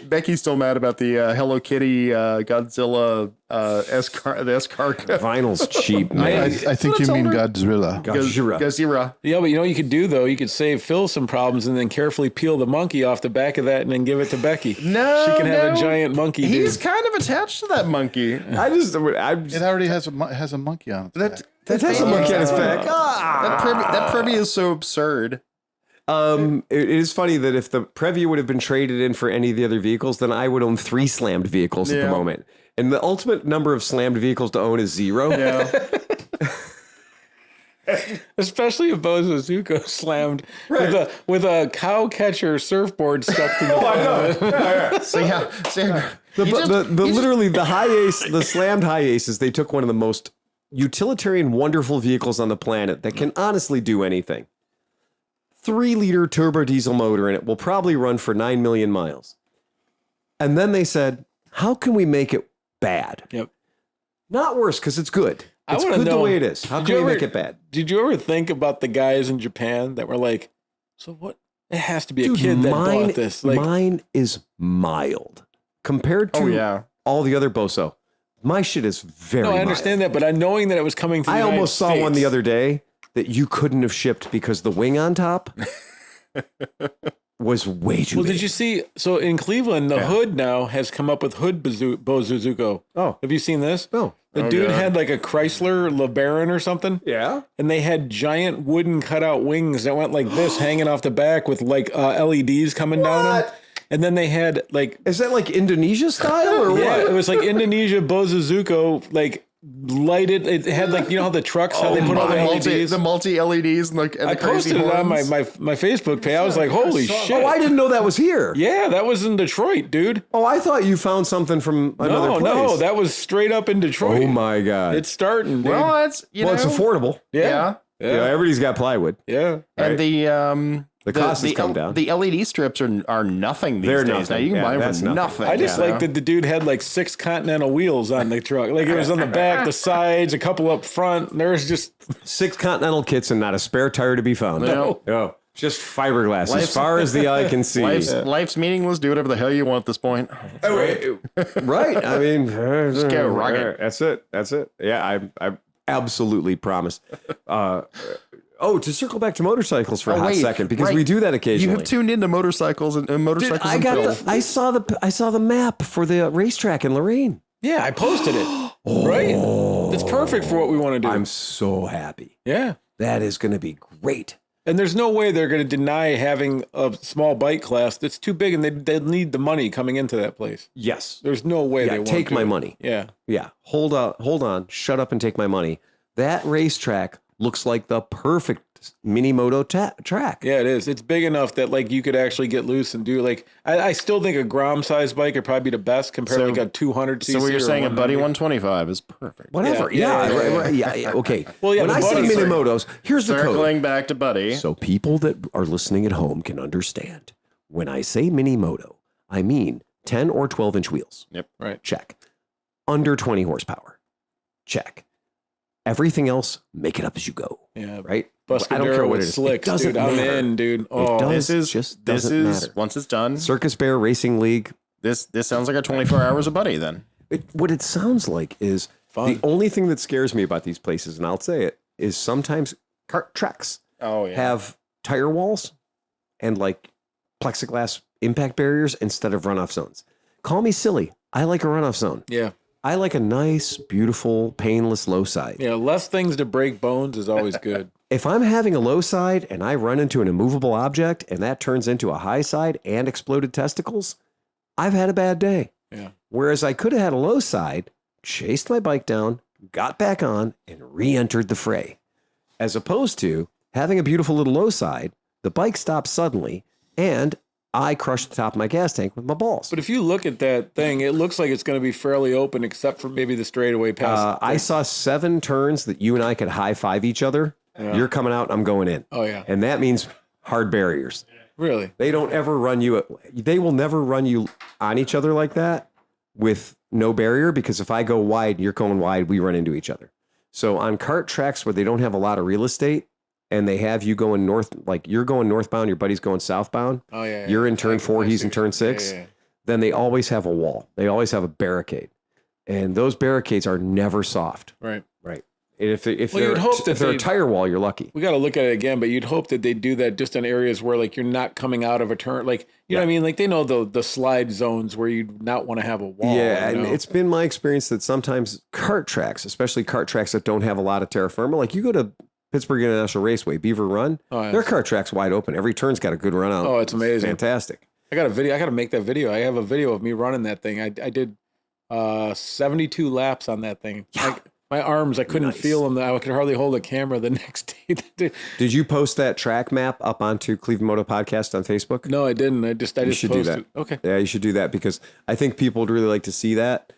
Becky's still mad about the Hello Kitty Godzilla S-car. Vinyl's cheap, man. I think you mean Godzilla. Gojira. Yeah, but you know what you could do, though? You could save Phil some problems and then carefully peel the monkey off the back of that and then give it to Becky. No, she can have a giant monkey. He's dude. kind of attached to that monkey. It already has a monkey on it. That has a monkey on his back. That Privy is so absurd. It is funny that if the Previa would have been traded in for any of the other vehicles, then I would own 3 slammed vehicles at the moment. And the ultimate number of slammed vehicles to own is 0. Yeah. Especially if Bozo Zuko slammed with a cow catcher surfboard stuck to the Literally the high ace, the slammed high aces, they took one of the most utilitarian, wonderful vehicles on the planet that can honestly do anything. 3-liter turbo diesel motor in it will probably run for 9 million miles. And then they said, how can we make it bad? Yep. Not worse, because it's good. It's I good know, the way it is. How can we make it bad? Did you ever think about the guys in Japan that were like, so what? It has to be a kid that bought this. Like, mine is mild compared to all the other Boso. My shit is very I understand that, but knowing that it was coming to the United almost saw States. one the other day that you couldn't have shipped because the wing on top was way too big. Did you see? So in Cleveland, the Hood now has come up with Hood Bozuzuko. Oh. Have you seen this? No. The dude had like a Chrysler LeBaron or something. Yeah. And they had giant wooden cutout wings that went like this hanging off the back with like LEDs coming down them. And then they had like... Is that like Indonesia style or what? Yeah, it was like Indonesia Bozuzuko, like lighted. It had like, you know how the trucks, how they put all the LEDs? The multi-LEDs and the I posted it on my Facebook page. I was like, holy shit. Oh, I didn't know that was here. Yeah, that was in Detroit, dude. Oh, I thought you found something from another place. No, that was straight up in Detroit. Oh my God. It's starting, dude. Well, it's affordable. Yeah. Yeah, everybody's got plywood. Yeah. And the cost has come down. The LED strips are nothing these days. Nothing. Now you can buy them that's for nothing. I just like that the dude had like 6 Continental wheels on the truck. Like it was on the back, the sides, a couple up front. There's just 6 Continental kits and not a spare tire to be found. No. Just fiberglass as far as the eye can see. Life's meaningless. Do whatever the hell you want at this point. Right. I mean, Just go rock it. That's it. Yeah, I absolutely promise. To circle back to motorcycles for a hot second, because we do that occasionally. You have tuned into motorcycles and motorcycles. Dude, I saw the map for the racetrack in Lorraine. Yeah, I posted it. Right? It's perfect for what we want to do. I'm so happy. Yeah. That is going to be great. And there's no way they're going to deny having a small bike class that's too big, and they need the money coming into that place. Yes. There's no way they won't take my money. Yeah. Yeah. Hold on. Shut up and take my money. That racetrack looks like the perfect mini moto track. Yeah, it is. It's big enough that like you could actually get loose and do like I still think a Grom size bike would probably be the best compared to like a 200cc. So what you're saying, a Buddy 125 is perfect. Whatever. Yeah. Okay. Well, yeah. When I say mini motos, here's the code. Circling back to Buddy. So people that are listening at home can understand. When I say mini moto, I mean 10 or 12 inch wheels. Yep. Right. Check. Under 20 horsepower. Check. Everything else, make it up as you go. Yeah. Right? I don't care what it is. Slicks, dude. I'm in, dude. Oh, this is matter. Once it's done. Circus Bear Racing League. This sounds like a 24 hours of Buddy then. What it sounds like is the only thing that scares me about these places, and I'll say it, is sometimes kart tracks have tire walls and like plexiglass impact barriers instead of runoff zones. Call me silly. I like a runoff zone. Yeah. I like a nice, beautiful, painless low side. Yeah, less things to break bones is always good. If I'm having a low side and I run into an immovable object and that turns into a high side and exploded testicles, I've had a bad day. Yeah. Whereas I could have had a low side, chased my bike down, got back on, and re-entered the fray. As opposed to having a beautiful little low side, the bike stops suddenly, and I crushed the top of my gas tank with my balls. But if you look at that thing, it looks like it's going to be fairly open, except for maybe the straightaway pass. I saw 7 turns that you and I could high-five each other. Yeah. You're coming out, I'm going in. Oh, yeah. And that means hard barriers. Really? They don't ever run you. They will never run you on each other like that with no barrier, because if I go wide, you're going wide, we run into each other. So on kart tracks where they don't have a lot of real estate and they have you going north, like you're going northbound, your buddy's going southbound. Oh, yeah. You're in turn 4, he's in turn 6. Yeah. Then they always have a wall. They always have a barricade. And those barricades are never soft. Right. Right. And if they're a tire wall, you're lucky. We got to look at it again, but you'd hope that they do that just in areas where like you're not coming out of a turn. Like, you know what I mean? Like they know the slide zones where you'd not want to have a wall. Yeah. You know? And it's been my experience that sometimes kart tracks, especially kart tracks that don't have a lot of terra firma, like you go to Pittsburgh International Raceway, Beaver Run, their kart track's wide open. Every turn's got a good run out. Oh, it's amazing. Fantastic. I got a video. I got to make that video. I have a video of me running that thing. I did 72 laps on that thing. Yeah. My arms, I couldn't feel them. I could hardly hold a camera the next day. Did you post that track map up onto Cleveland Moto Podcast on Facebook? No, I didn't. I just should do that. Okay. Yeah, you should do that because I think people would really like to see that.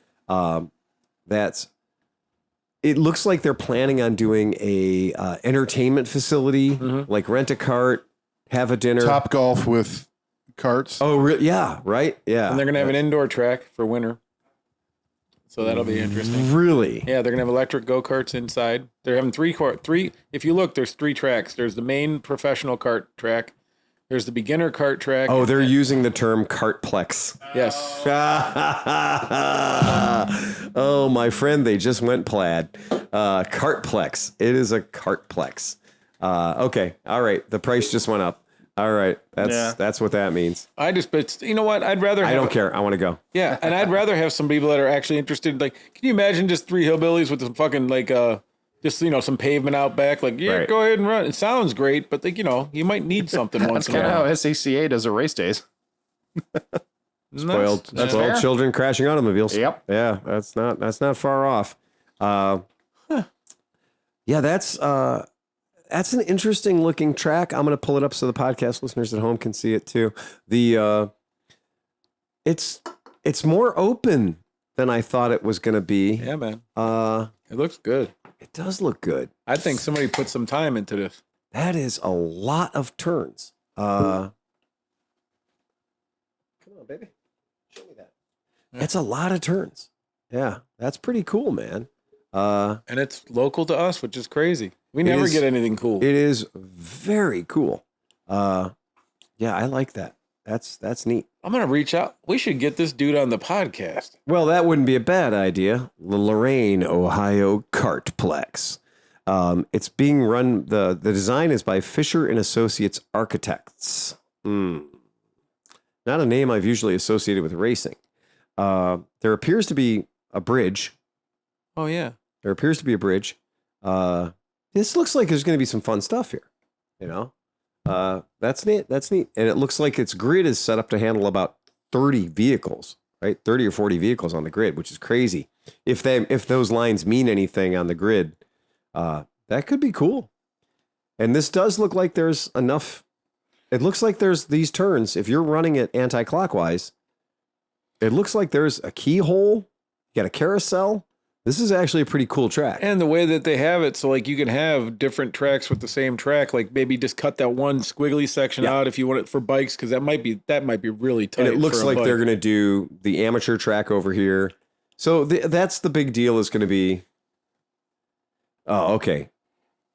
It looks like they're planning on doing a entertainment facility, like rent a cart, have a dinner. Top Golf with carts. Oh, yeah, right? Yeah. And they're going to have an indoor track for winter. So that'll be interesting. Really? Yeah, they're going to have electric go-karts inside. They're having three. If you look, there's 3 tracks. There's the main professional kart track. There's the beginner kart track. Oh, they're using the term kartplex. Yes. Oh, my friend, they just went plaid. Kartplex. It is a kartplex. Okay. All right. The price just went up. All right. That's what that means. But you know what? I'd rather I don't care. I want to go. Yeah. And I'd rather have some people that are actually interested. Like, can you imagine just 3 hillbillies with some fucking, like, just, some pavement out back? Like, right. Go ahead and run. It sounds great, but, like, you might need something once in a while. That's kind of how SACA does their race days. Spoiled children crashing automobiles. Yep. Yeah. That's not far off. Yeah, that's an interesting looking track. I'm going to pull it up so the podcast listeners at home can see it too. It's more open than I thought it was going to be. Yeah, man. It looks good. It does look good. I think somebody put some time into this. That is a lot of turns. Come on, baby. Show me that. Yeah. That's a lot of turns. Yeah, that's pretty cool, man. And it's local to us, which is crazy. We never get anything cool. It is very cool. Yeah, I like that. That's neat. I'm going to reach out. We should get this dude on the podcast. Well, that wouldn't be a bad idea. The Lorain, Ohio Kartplex. It's being run, the design is by Fisher and Associates Architects. Not a name I've usually associated with racing. There appears to be a bridge. Oh, yeah. There appears to be a bridge. This looks like there's going to be some fun stuff here. That's neat. That's neat. And it looks like its grid is set up to handle about 30 vehicles, right? 30 or 40 vehicles on the grid, which is crazy. If those lines mean anything on the grid, that could be cool. And this does look like there's enough. It looks like there's these turns. If you're running it anti-clockwise, it looks like there's a keyhole. You got a carousel. This is actually a pretty cool track. And the way that they have it, so like you can have different tracks with the same track, like maybe just cut that one squiggly section out if you want it for bikes, because that might be really tight. And it looks like they're going to do the amateur track over here. So that's the big deal is going to be, okay.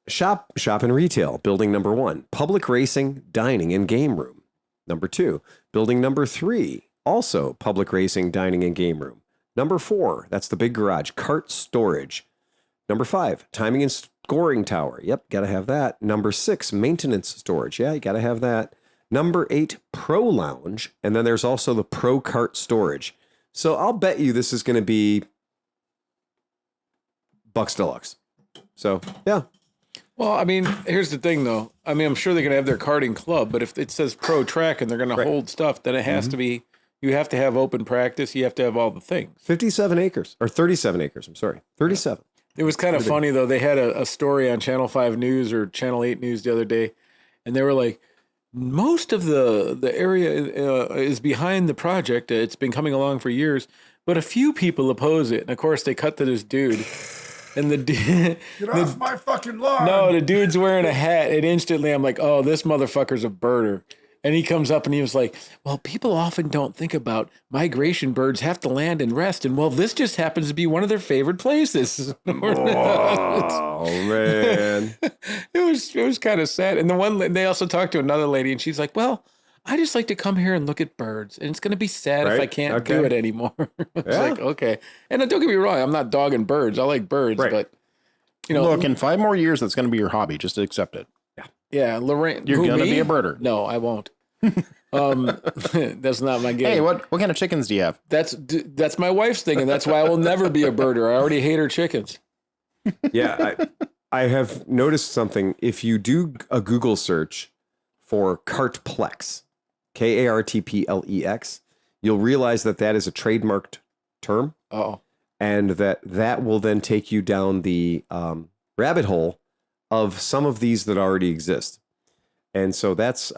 Shop and retail, building number 1. Public racing, dining, and game room. Number 2. Building number 3, also public racing, dining, and game room. Number 4, that's the big garage, kart storage. Number 5, timing and scoring tower. Yep, got to have that. Number 6, maintenance storage. Yeah, you got to have that. Number 8, pro lounge. And then there's also the pro kart storage. So I'll bet you this is going to be Bucks Deluxe. So, yeah. Well, I mean, here's the thing, though. I mean, I'm sure they're going to have their karting club, but if it says pro track and they're going to hold stuff, then it has to be, you have to have open practice. You have to have all the things. 57 acres, or 37 acres. I'm sorry. 37. It was kind of funny, though. They had a story on Channel 5 News or Channel 8 News the other day, and they were like, most of the area is behind the project. It's been coming along for years, but a few people oppose it. And, of course, they cut to this dude. And Get off my fucking lawn. No, the dude's wearing a hat. And instantly I'm like, oh, this motherfucker's a birder. And he comes up and he was like, well, people often don't think about migration birds have to land and rest. And well, this just happens to be one of their favorite places. Oh, man. It was kind of sad. And they also talked to another lady and she's like, well, I just like to come here and look at birds. And it's going to be sad if I can't do it anymore. It's like, okay. And don't get me wrong. I'm not dogging birds. I like birds, but you know, look, in 5 more years, that's going to be your hobby. Just accept it. Yeah, Lorraine. You're going to be a birder. No, I won't. That's not my game. Hey, what kind of chickens do you have? That's my wife's thing, and that's why I will never be a birder. I already hate her chickens. Yeah, I have noticed something. If you do a Google search for Cartplex, Kartplex, you'll realize that is a trademarked term. Oh, and that will then take you down the rabbit hole of some of these that already exist. And so that's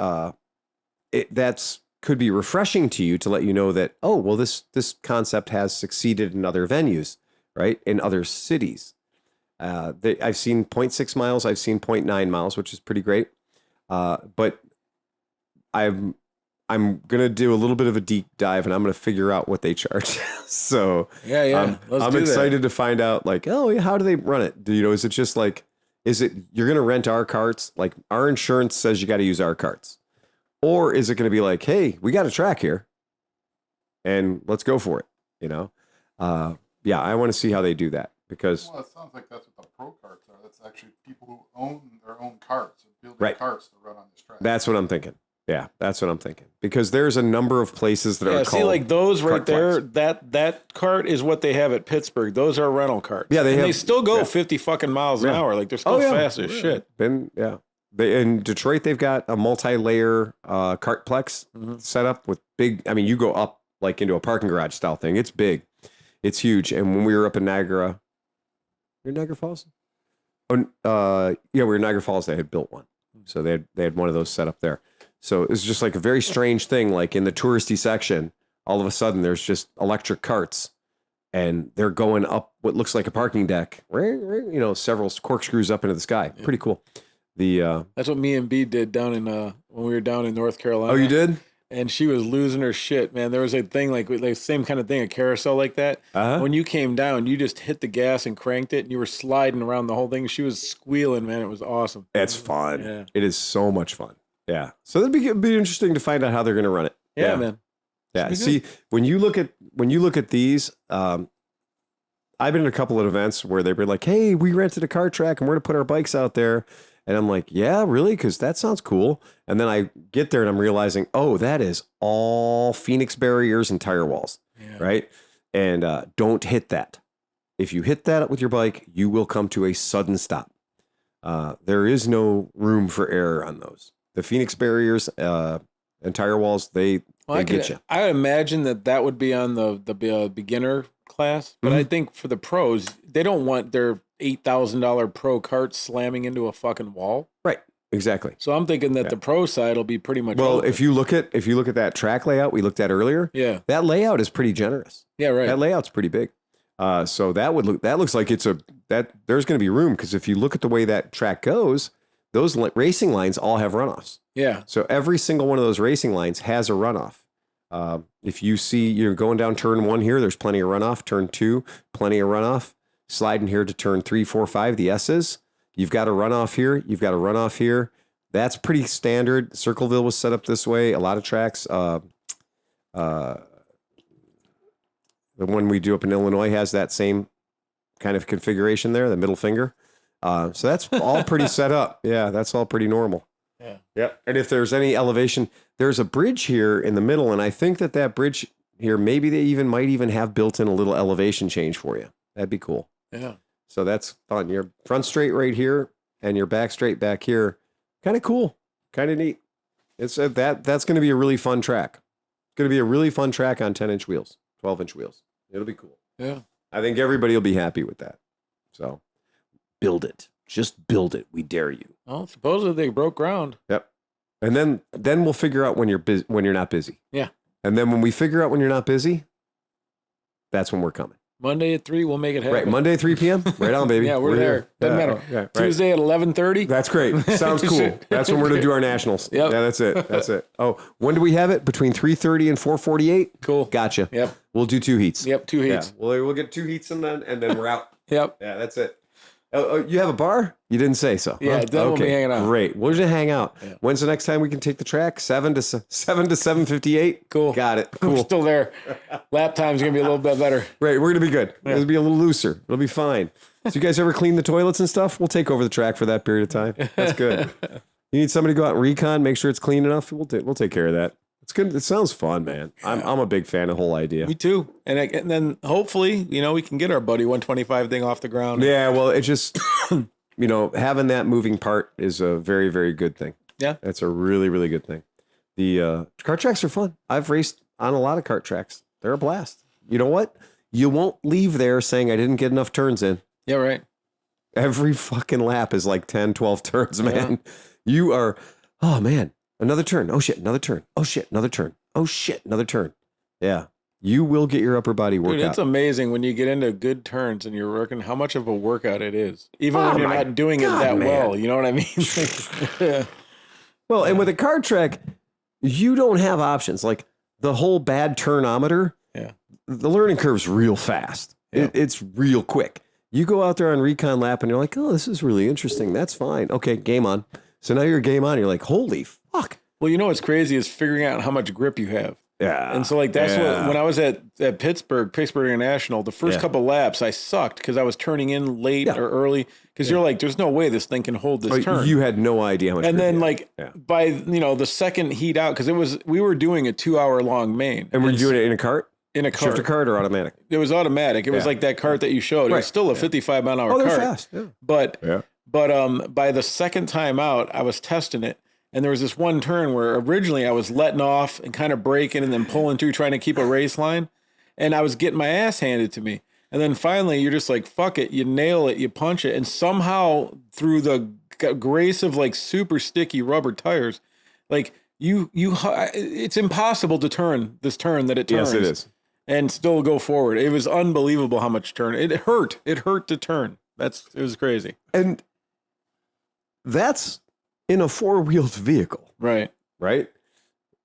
could be refreshing to you to let you know that, oh, well, this concept has succeeded in other venues, right? In other cities. I've seen 0.6 miles. I've seen 0.9 miles, which is pretty great. But I'm going to do a little bit of a deep dive and I'm going to figure out what they charge. So yeah. I'm excited to find out, like, oh, yeah, how do they run it? Is it just like, you're going to rent our carts? Like, our insurance says you got to use our carts. Or is it going to be like, hey, we got a track here and let's go for it. Yeah, I want to see how they do that because. Well, it sounds like that's what the pro carts are. That's actually people who own their own carts and build carts to run on this track. That's what I'm thinking. Yeah, that's what I'm thinking. Because there's a number of places that are called. See, like those right there, Cartplex. that cart is what they have at Pittsburgh. Those are rental carts. Yeah, they still go 50 fucking miles an hour. Like they're still fast as shit. In Detroit, they've got a multi-layer Cartplex set up with big. I mean, you go up like into a parking garage style thing. It's big, it's huge. And when we were up in Niagara, you're in Niagara Falls. Oh, yeah, we were in Niagara Falls. They had built one, so they had one of those set up there. So it was just like a very strange thing. Like in the touristy section, all of a sudden there's just electric carts, and they're going up what looks like a parking deck. Several corkscrews up into the sky. Yeah. Pretty cool. That's what me and B did down in when we were down in North Carolina. Oh, you did? And she was losing her shit, man. There was a thing like same kind of thing, a carousel like that. Uh-huh. When you came down, you just hit the gas and cranked it, and you were sliding around the whole thing. She was squealing, man. It was awesome. It's fun. Yeah. It is so much fun. Yeah. So it'd be interesting to find out how they're going to run it. Yeah, man. Yeah. See, when you look at these, I've been in a couple of events where they were like, "Hey, we rented a car track and we're going to put our bikes out there." And I'm like, "Yeah, really? Because that sounds cool." And then I get there and I'm realizing, oh, that is all Phoenix barriers and tire walls, right? And don't hit that. If you hit that with your bike, you will come to a sudden stop. There is no room for error on those. The Phoenix barriers and tire walls, they get you. I imagine that would be on the beginner class, but I think for the pros, they don't want their $8,000 pro cart slamming into a fucking wall. Right. Exactly. So I'm thinking that the pro side will be pretty much. Well, open. if you look at that track layout we looked at earlier, that layout is pretty generous. Yeah, right. That layout's pretty big. So that looks like there's going to be room, because if you look at the way that track goes, those racing lines all have runoffs. Yeah. So every single one of those racing lines has a runoff. If you see you're going down turn 1 here, there's plenty of runoff. Turn 2, plenty of runoff. Sliding here to turn 3, 4, 5, the S's. You've got a runoff here. You've got a runoff here. That's pretty standard. Circleville was set up this way. A lot of tracks. The one we do up in Illinois has that same kind of configuration there, the middle finger. So that's all pretty set up. Yeah, that's all pretty normal. Yeah. Yep. And if there's any elevation, there's a bridge here in the middle, and I think that bridge here, maybe they might even have built in a little elevation change for you. That'd be cool. Yeah. So that's fun. Your front straight right here and your back straight back here. Kind of cool. Kind of neat. It's that's going to be a really fun track. It's going to be a really fun track on 10-inch wheels, 12-inch wheels. It'll be cool. Yeah. I think everybody will be happy with that. So build it. Just build it. We dare you. Well, supposedly they broke ground. Yep. And then we'll figure out when you're busy, when you're not busy. Yeah. And then when we figure out when you're not busy, that's when we're coming. Monday at 3, we'll make it happen. Right. Monday at 3 p.m. Right on, baby. Yeah, we're there. here. Doesn't Yeah. matter. Yeah, right. Tuesday at 11:30. That's great. Sounds cool. That's when we're going to do our nationals. Yep. Yeah, that's it. That's it. Oh, when do we have it? Between 3:30 and 4:48? Cool. Gotcha. Yep. We'll do 2 heats. Yep. 2 heats. Yeah. We'll get 2 heats and then we're out. Yep. Yeah, that's it. Oh, you have a bar? You didn't say so. Yeah, huh? then we'll be hanging out. Great. We'll just hang out. Yeah. When's the next time we can take the track? 7 to 7:58. Cool. Got it. We're Cool. still there. Lap time's gonna be a little bit better. Right. We're gonna be good. It'll be a little looser. It'll be fine. So you guys ever clean the toilets and stuff? We'll take over the track for that period of time. That's good. You need somebody to go out and recon, make sure it's clean enough. We'll take care of that. It's good. It sounds fun, man. I'm a big fan of the whole idea. Me too. And then hopefully, we can get our buddy 125 thing off the ground. Yeah. Well, it just having that moving part is a very, very good thing. Yeah. That's a really, really good thing. The kart tracks are fun. I've raced on a lot of kart tracks. They're a blast. You know what? You won't leave there saying I didn't get enough turns in. Yeah, right. Every fucking lap is like 10, 12 turns, man. Yeah. You are, oh man, another turn. Oh shit, another turn. Oh shit, another turn. Oh shit, another turn. Yeah. You will get your upper body workout. Dude, it's amazing when you get into good turns and you're working how much of a workout it is. Even when you're not doing it that well. You know what I mean? Yeah. Well, and with a kart track, you don't have options. Like the whole bad turnometer, the learning curve's real fast. Yeah. It's real quick. You go out there on recon lap and you're like, oh, this is really interesting. That's fine. Okay, game on. So now you're game on. You're like, holy fuck. Well, what's crazy is figuring out how much grip you have. Yeah. And so that's what, when I was at Pittsburgh International, the first couple laps I sucked because I was turning in late or early because you're like, there's no way this thing can hold this turn. You had no idea how much. And then by, the second heat out, because we were doing a 2-hour-long main. And were you doing it in a cart? In a cart. Shifter cart or automatic? It was automatic. It was like that cart that you showed. It was still a 55-mile-an-hour cart. Oh, they're fast. Yeah. But by the second time out, I was testing it. And there was this one turn where originally I was letting off and kind of braking and then pulling through, trying to keep a race line. And I was getting my ass handed to me. And then finally you're just like, fuck it. You nail it. You punch it. And somehow through the grace of like super sticky rubber tires, like it's impossible to turn this turn that it turns. Yes, it is. And still go forward. It was unbelievable how much turn. It hurt. It hurt to turn. It was crazy. And that's in a 4-wheeled vehicle. Right. Right?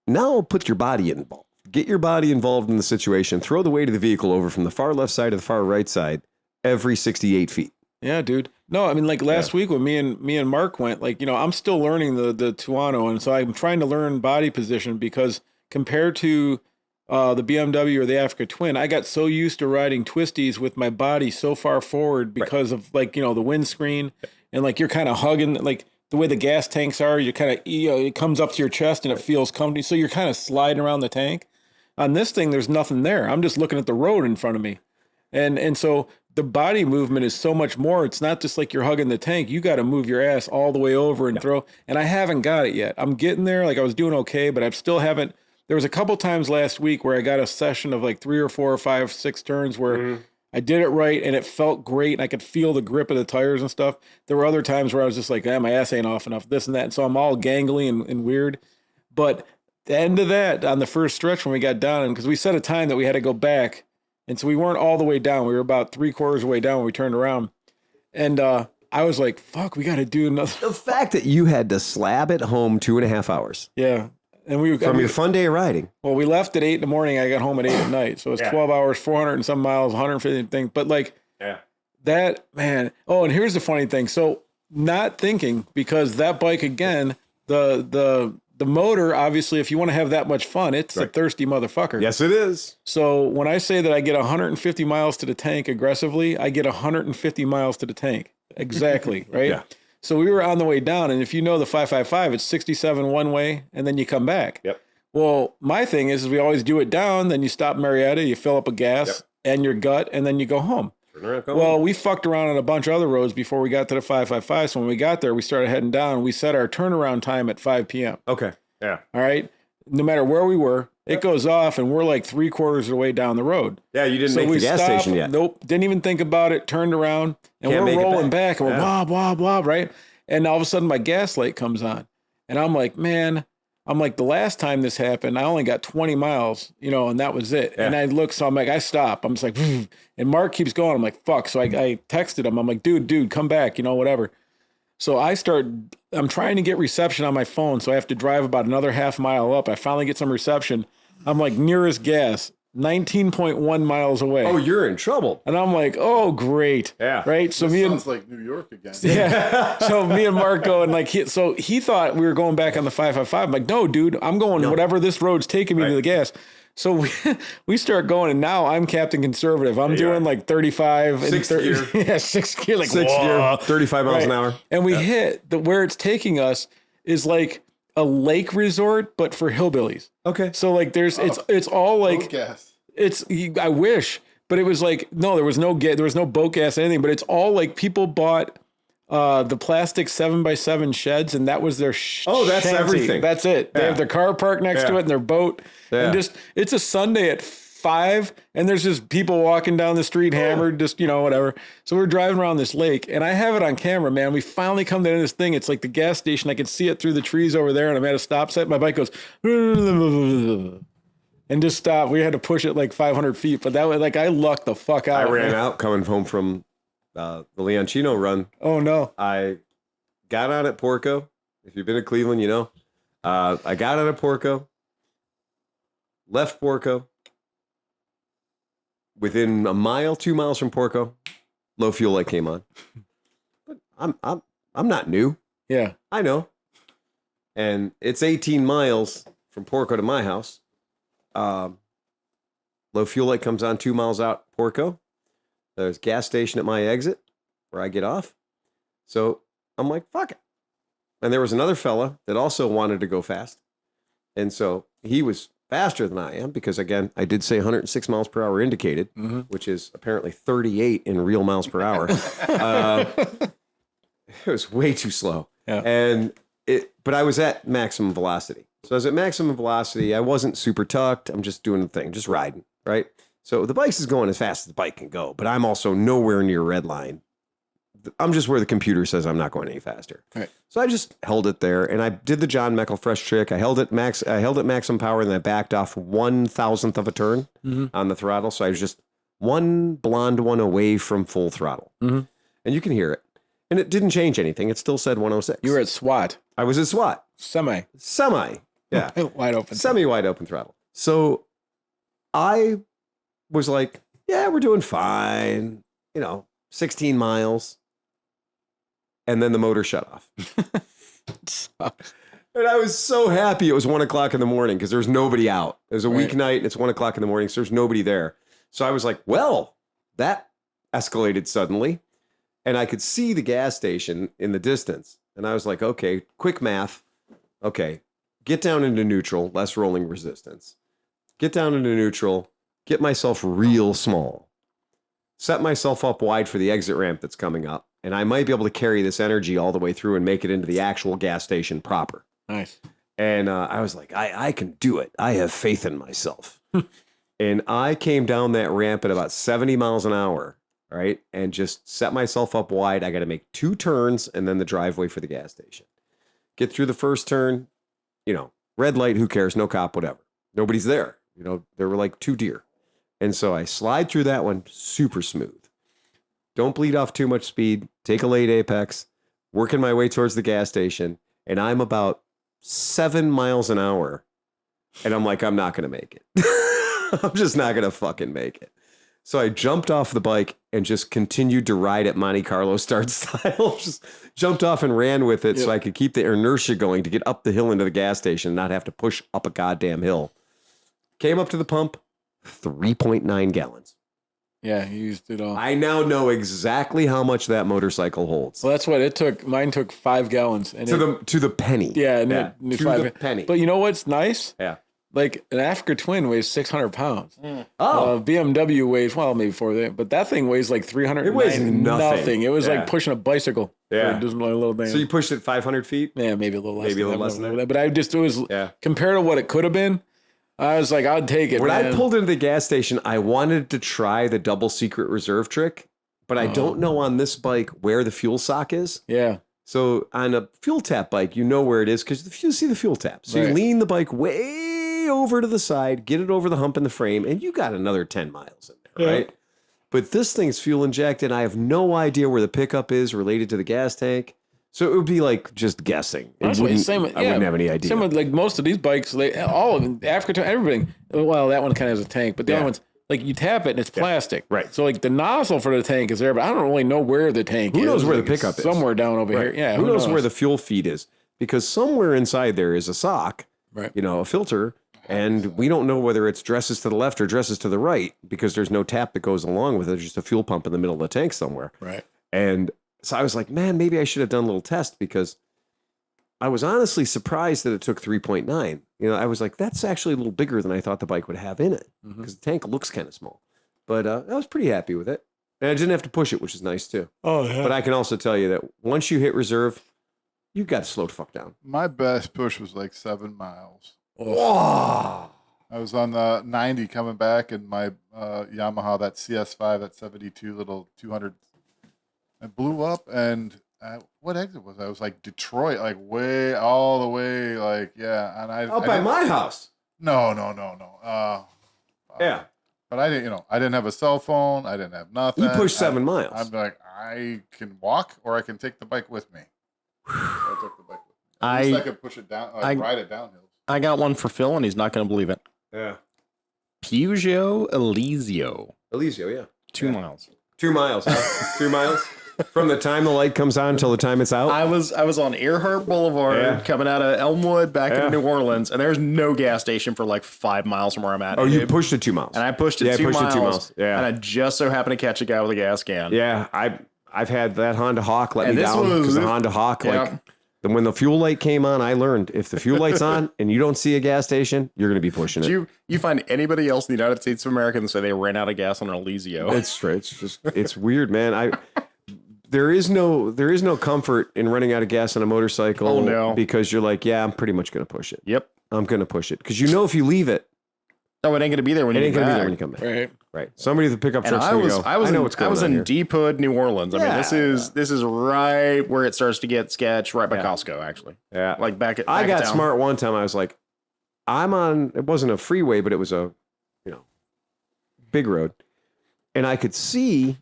Now put your body involved. Get your body involved in the situation. Throw the weight of the vehicle over from the far left side to the far right side every 68 feet. Yeah, dude. No, I mean, like last week when me and Mark went, like, I'm still learning the Tuono. And so I'm trying to learn body position because compared to the BMW or the Africa Twin, I got so used to riding twisties with my body so far forward because of like, the windscreen and like you're kind of hugging, like the way the gas tanks are, you kind of, it comes up to your chest and it feels comfy. So you're kind of sliding around the tank. On this thing, there's nothing there. I'm just looking at the road in front of me. And so the body movement is so much more. It's not just like you're hugging the tank. You got to move your ass all the way over and throw. And I haven't got it yet. I'm getting there. Like I was doing okay, but I still haven't. There was a couple times last week where I got a session of like 3 or 4 or 5, 6 turns where I did it right and it felt great and I could feel the grip of the tires and stuff. There were other times where I was just like, my ass ain't off enough, this and that. And so I'm all gangly and weird. But the end of that, on the first stretch when we got down, and because we set a time that we had to go back, and so we weren't all the way down. We were about 3/4 of the way down when we turned around. And I was like, fuck, we got to do another. The fact that you had to slab it home 2.5 hours. Yeah. And your fun day of riding. Well, we left at 8 in the morning. I got home at 8 at night. So it's 12 hours, 400 and some miles, 150 things. But like that, man. Oh, and here's the funny thing. So not thinking, because that bike, again, the motor, obviously, if you want to have that much fun, it's a thirsty motherfucker. Yes, it is. So when I say that I get 150 miles to the tank aggressively, I get 150 miles to the tank. Exactly. Right. Yeah. So we were on the way down, and if you know the 555, it's 67 one way, and then you come back. Yep. Well, my thing is we always do it down. Then you stop Marietta, you fill up a gas and your gut, and then you go home. Well, we fucked around on a bunch of other roads before we got to the 555. So when we got there, we started heading down. We set our turnaround time at 5 p.m. Okay. Yeah. All right. No matter where we were, it goes off, and we're like 3/4 of the way down the road. Yeah, you didn't make the gas station yet. Nope. Didn't even think about it. Turned around, and we're rolling back, and we're blah, blah, blah, right? And all of a sudden, my gas light comes on. And I'm like, man, the last time this happened, I only got 20 miles, and that was it. Yeah. And I look, so I'm like, I stop. I'm just like, and Mark keeps going. I'm like, fuck. So I texted him. I'm like, dude, come back, whatever. So I'm trying to get reception on my phone. So I have to drive about another half mile up. I finally get some reception. I'm like, nearest gas, 19.1 miles away. Oh, you're in trouble. And I'm like, oh, great. Yeah. Right. So sounds like New York again. Yeah. So me and Mark go, and he thought we were going back on the 555. I'm like, no, dude, I'm going whatever this road's taking me to the gas. So we start going, and now I'm Captain Conservative. I'm doing like 35 and 30. Gear. Yeah, 6th gear. Like, sixth gear, 35 miles an hour. And we hit where it's taking us is like a lake resort, but for hillbillies. Okay. So like it's all like gas. I wish, but it was like, no, there was no boat gas or anything, but it's all like people bought the plastic 7x7 sheds, and that was their that's shanty. everything. That's it. They have their car parked next to it and their boat. Yeah. And it's a Sunday at 5, and there's just people walking down the street hammered, whatever. So we're driving around this lake, and I have it on camera, man. We finally come to this thing. It's like the gas station. I can see it through the trees over there, and I'm at a stop sign. My bike goes and just stop. We had to push it like 500 feet, but that was like, I lucked the fuck out. I ran out coming home from the Leonchino run. Oh no. I got out at Porco. If you've been to Cleveland, I got out at Porco, left Porco. Within a mile, 2 miles from Porco, low fuel light came on. But I'm not new. Yeah. I know. And it's 18 miles from Porco to my house. Low fuel light comes on 2 miles out Porco. There's a gas station at my exit where I get off. So I'm like, fuck it. And there was another fella that also wanted to go fast. And so he was faster than I am because, again, I did say 106 miles per hour indicated, which is apparently 38 in real miles per hour. It was way too slow. Yeah. But I was at maximum velocity. So I was at maximum velocity. I wasn't super tucked. I'm just doing the thing, just riding, right? So the bike is going as fast as the bike can go, but I'm also nowhere near red line. I'm just where the computer says I'm not going any faster. Right. So I just held it there, and I did the John Meckelfresh trick. I held it maximum power, and then I backed off 1/1000th of a turn on the throttle. So I was just one blonde one away from full throttle, and you can hear it. And it didn't change anything. It still said 106. You were at SWAT. I was at SWAT. Semi. Yeah. Wide open. Semi-wide open throttle. So I was like, yeah, we're doing fine. 16 miles. And then the motor shut off. And I was so happy it was 1 o'clock in the morning because there's nobody out. It was a weeknight and it's 1 o'clock in the morning, so there's nobody there. So I was like, well, that escalated suddenly. And I could see the gas station in the distance. And I was like, okay, quick math. Okay, get down into neutral, less rolling resistance. Get down into neutral, get myself real small. Set myself up wide for the exit ramp that's coming up. And I might be able to carry this energy all the way through and make it into the actual gas station proper. Nice. And I was like, I can do it. I have faith in myself. And I came down that ramp at about 70 miles an hour, right? And just set myself up wide. I got to make 2 turns and then the driveway for the gas station. Get through the first turn, red light, who cares? No cop, whatever. Nobody's there. There were like 2 deer. And so I slide through that one super smooth. Don't bleed off too much speed. Take a late apex. Working my way towards the gas station. And I'm about 7 miles an hour. And I'm like, I'm not going to make it. I'm just not going to fucking make it. So I jumped off the bike and just continued to ride at Monte Carlo start style. Just jumped off and ran with it so I could keep the inertia going to get up the hill into the gas station and not have to push up a goddamn hill. Came up to the pump, 3.9 gallons. Yeah, you used it all. I now know exactly how much that motorcycle holds. Well, that's what it took. Mine took 5 gallons. And to the penny. Yeah, to the penny. But you know what's nice? Yeah. like an Africa Twin weighs 600 pounds. Oh. BMW weighs, well, maybe 400, but that thing weighs like 300. It weighs nothing. It was Yeah. like pushing a bicycle. Yeah. For just a little thing. So you pushed it 500 feet? Yeah, maybe a little less. Maybe a little less than that. But it was compared to what it could have been. I was like, I'd take it. When man. I pulled into the gas station, I wanted to try the double secret reserve trick, but I don't know on this bike where the fuel sock is. Yeah. So on a fuel tap bike, you know where it is because you see the fuel tap. So you lean the bike way over to the side, get it over the hump in the frame, and you got another 10 miles in there, right? But this thing's fuel injected. I have no idea where the pickup is related to the gas tank. So it would be like just guessing. I wouldn't have any idea. Same with like most of these bikes, all of them, Africa, everything. Well, that one kind of has a tank, but the other ones, like you tap it and it's plastic. Right. So like the nozzle for the tank is there, but I don't really know where the tank is. Who knows where the Like, pickup is? Somewhere down over here. Yeah. Who knows where the fuel feed is? Because somewhere inside there is a sock, a filter, and we don't know whether it's dresses to the left or dresses to the right because there's no tap that goes along with it. There's just a fuel pump in the middle of the tank somewhere. Right. And so I was like, man, maybe I should have done a little test because I was honestly surprised that it took 3.9. I was like, that's actually a little bigger than I thought the bike would have in it because the tank looks kind of small. But I was pretty happy with it. And I didn't have to push it, which is nice too. Oh, yeah. But I can also tell you that once you hit reserve, you got to slow the fuck down. My best push was like 7 miles. Whoa. I was on the 90 coming back in my Yamaha, that CS5, that 72 little 200. It blew up, and what exit was I? It was like Detroit, like way, all the way, like, yeah. And Out by my house. No. Yeah. But I didn't have a cell phone. I didn't have nothing. You pushed 7 miles. I'm like, I can walk or I can take the bike with me. So I took the bike with me. At least I could push it down, ride it downhill. I got one for Phil, and he's not going to believe it. Yeah. Peugeot Elysium. Elysium, yeah. 2 miles. 2 miles. Huh? 2 miles? From the time the light comes on until the time it's out? I was on Earhart Boulevard coming out of Elmwood back into New Orleans, and there's no gas station for like 5 miles from where I'm at. Oh, you pushed it 2 miles. And I pushed it 2 miles. It 2 miles. Yeah. And I just so happened to catch a guy with a gas can. Yeah, I've had that Honda Hawk let me down because the Honda Hawk, then when the fuel light came on, I learned if the fuel light's on and you don't see a gas station, you're going to be pushing it. Do you find anybody else in the United States of America and say they ran out of gas on an Elysium? It's weird, man. There is no comfort in running out of gas on a motorcycle. Oh, no. Because you're like, yeah, I'm pretty much going to push it. Yep. I'm going to push it. Because if you leave it, no, it ain't going to be there when you come back. Right. Somebody with the pickup truck's going to go, I know what's going on I was in here. Deep Hood, New Orleans. I mean, this is right where it starts to get sketch, right by Costco, actually. Yeah. Like back at I got town. smart one time. I was like, it wasn't a freeway, but it was a, big road. And I could see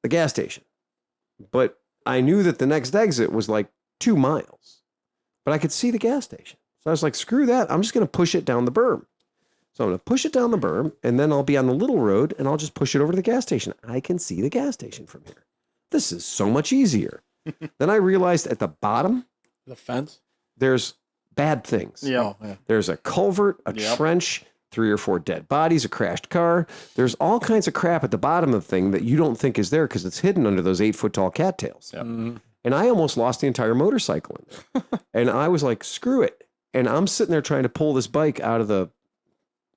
the gas station. But I knew that the next exit was like 2 miles. But I could see the gas station. So I was like, screw that. I'm just going to push it down the berm. So I'm going to push it down the berm, and then I'll be on the little road, and I'll just push it over to the gas station. I can see the gas station from here. This is so much easier. Then I realized at the bottom, the fence, there's bad things. Yeah. There's a culvert, a trench, 3 or 4 dead bodies, a crashed car. There's all kinds of crap at the bottom of the thing that you don't think is there because it's hidden under those 8-foot tall cattails. Yep. And I almost lost the entire motorcycle in there. And I was like, screw it. And I'm sitting there trying to pull this bike out of the,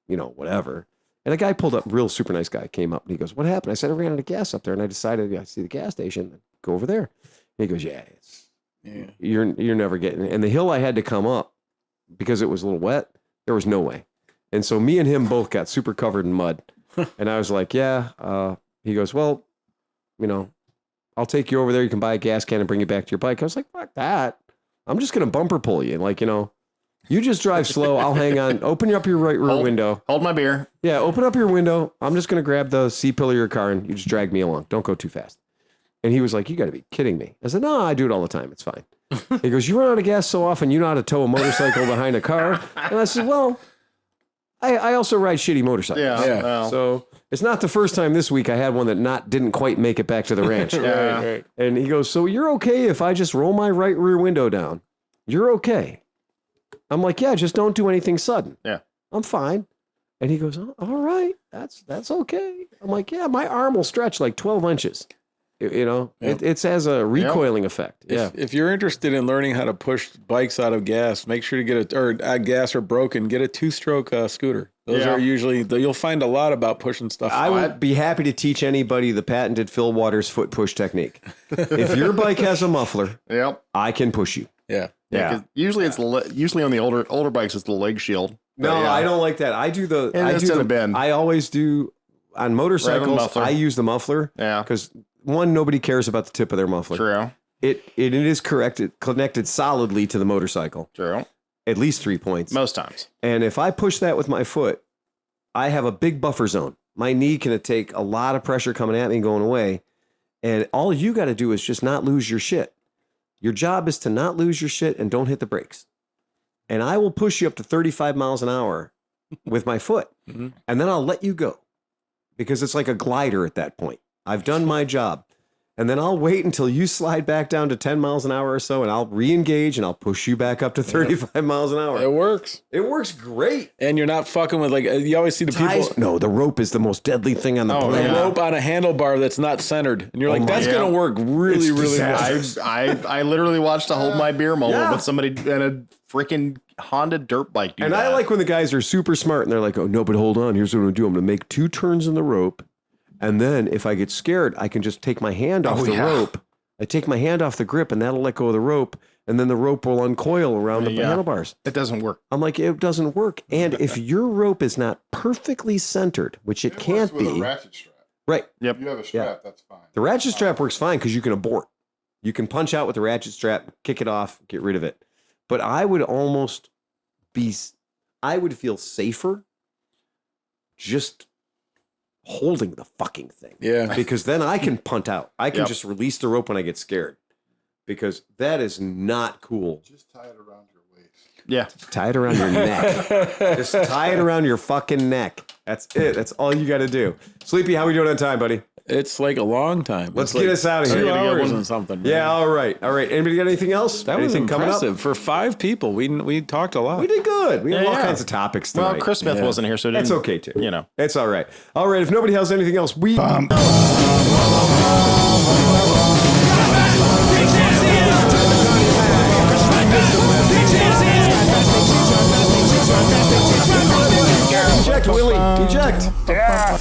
whatever. And a guy pulled up, real super nice guy, came up and he goes, what happened? I said, I ran out of gas up there. And I decided, I see the gas station, go over there. And he goes, you're never getting it. And the hill I had to come up because it was a little wet, there was no way. And so me and him both got super covered in mud. And I was like, he goes, well, I'll take you over there. You can buy a gas can and bring it back to your bike. I was like, fuck that. I'm just going to bumper pull you. And you just drive slow. I'll hang on. Open up your right rear window. Hold my beer. Yeah, open up your window. I'm just going to grab the C-pillar of your car and you just drag me along. Don't go too fast. And he was like, you got to be kidding me. I said, no, I do it all the time. It's fine. He goes, you run out of gas so often, you know how to tow a motorcycle behind a car? And I said, well, I also ride shitty motorcycles. Yeah. Well. So it's not the first time this week I had one that didn't quite make it back to the ranch. Right. And he goes, so you're okay if I just roll my right rear window down? You're okay. I'm like, yeah, just don't do anything sudden. Yeah. I'm fine. And he goes, oh, all right, that's okay. I'm like, yeah, my arm will stretch like 12 inches. You know, Yep. it's as a recoiling effect. Yeah. If you're interested in learning how to push bikes out of gas, make sure to get gas or broken, get a 2-stroke scooter. Those are usually, you'll find a lot about pushing stuff. I would be happy to teach anybody the patented Phil Waters foot push technique. If your bike has a muffler, I can push you. Yeah. Yeah. 'Cause usually usually on the older bikes, it's the leg shield. No, I don't like that. I do the bend. I always do on motorcycles. I use the muffler. Yeah. Because one, nobody cares about the tip of their muffler. True. It is connected solidly to the motorcycle. True. At least 3 points. Most times. And if I push that with my foot, I have a big buffer zone. My knee can take a lot of pressure coming at me and going away. And all you got to do is just not lose your shit. Your job is to not lose your shit and don't hit the brakes. And I will push you up to 35 miles an hour with my foot. Mm-hmm. And then I'll let you go because it's like a glider at that point. I've done my job. And then I'll wait until you slide back down to 10 miles an hour or so, and I'll re-engage and I'll push you back up to 35 miles an hour. It works. It works great. And you're not fucking with, like, you always see the people. No, the rope is the most deadly thing on the planet. A rope on a handlebar that's not centered. And you're like, that's going to work really, really well. I literally watched a Hold My Beer moment with somebody in a freaking Honda dirt bike. And I like when the guys are super smart and they're like, oh, no, but hold on. Here's what I'm going to do. I'm going to make 2 turns in the rope. And then if I get scared, I can just take my hand off the rope. I take my hand off the grip and that'll let go of the rope. And then the rope will uncoil around the handlebars. It doesn't work. I'm like, it doesn't work. And if your rope is not perfectly centered, which it can't works with be. a ratchet strap. Right. Yep. If you have a strap, that's fine. The ratchet strap works fine because you can abort. You can punch out with the ratchet strap, kick it off, get rid of it. But I would feel safer just holding the fucking thing. Yeah. Because then I can punt out. I can just release the rope when I get scared. Because that is not cool. Just tie it around your waist. Yeah. Tie it around your neck. Just tie it around your fucking neck. That's it. That's all you got to do. Sleepy, how are we doing on time, buddy? It's like a long time. Let's get us out of here. 2 hours and something. Yeah, all right. All right. Anybody got anything else? That was anything impressive. For 5 people, we talked a lot. We did good. We had all kinds of topics tonight. Well, Chris Smith wasn't here, so that's okay too. You know, it's all right. All right. If nobody has anything else, we. Eject, Willie. Eject. Yeah.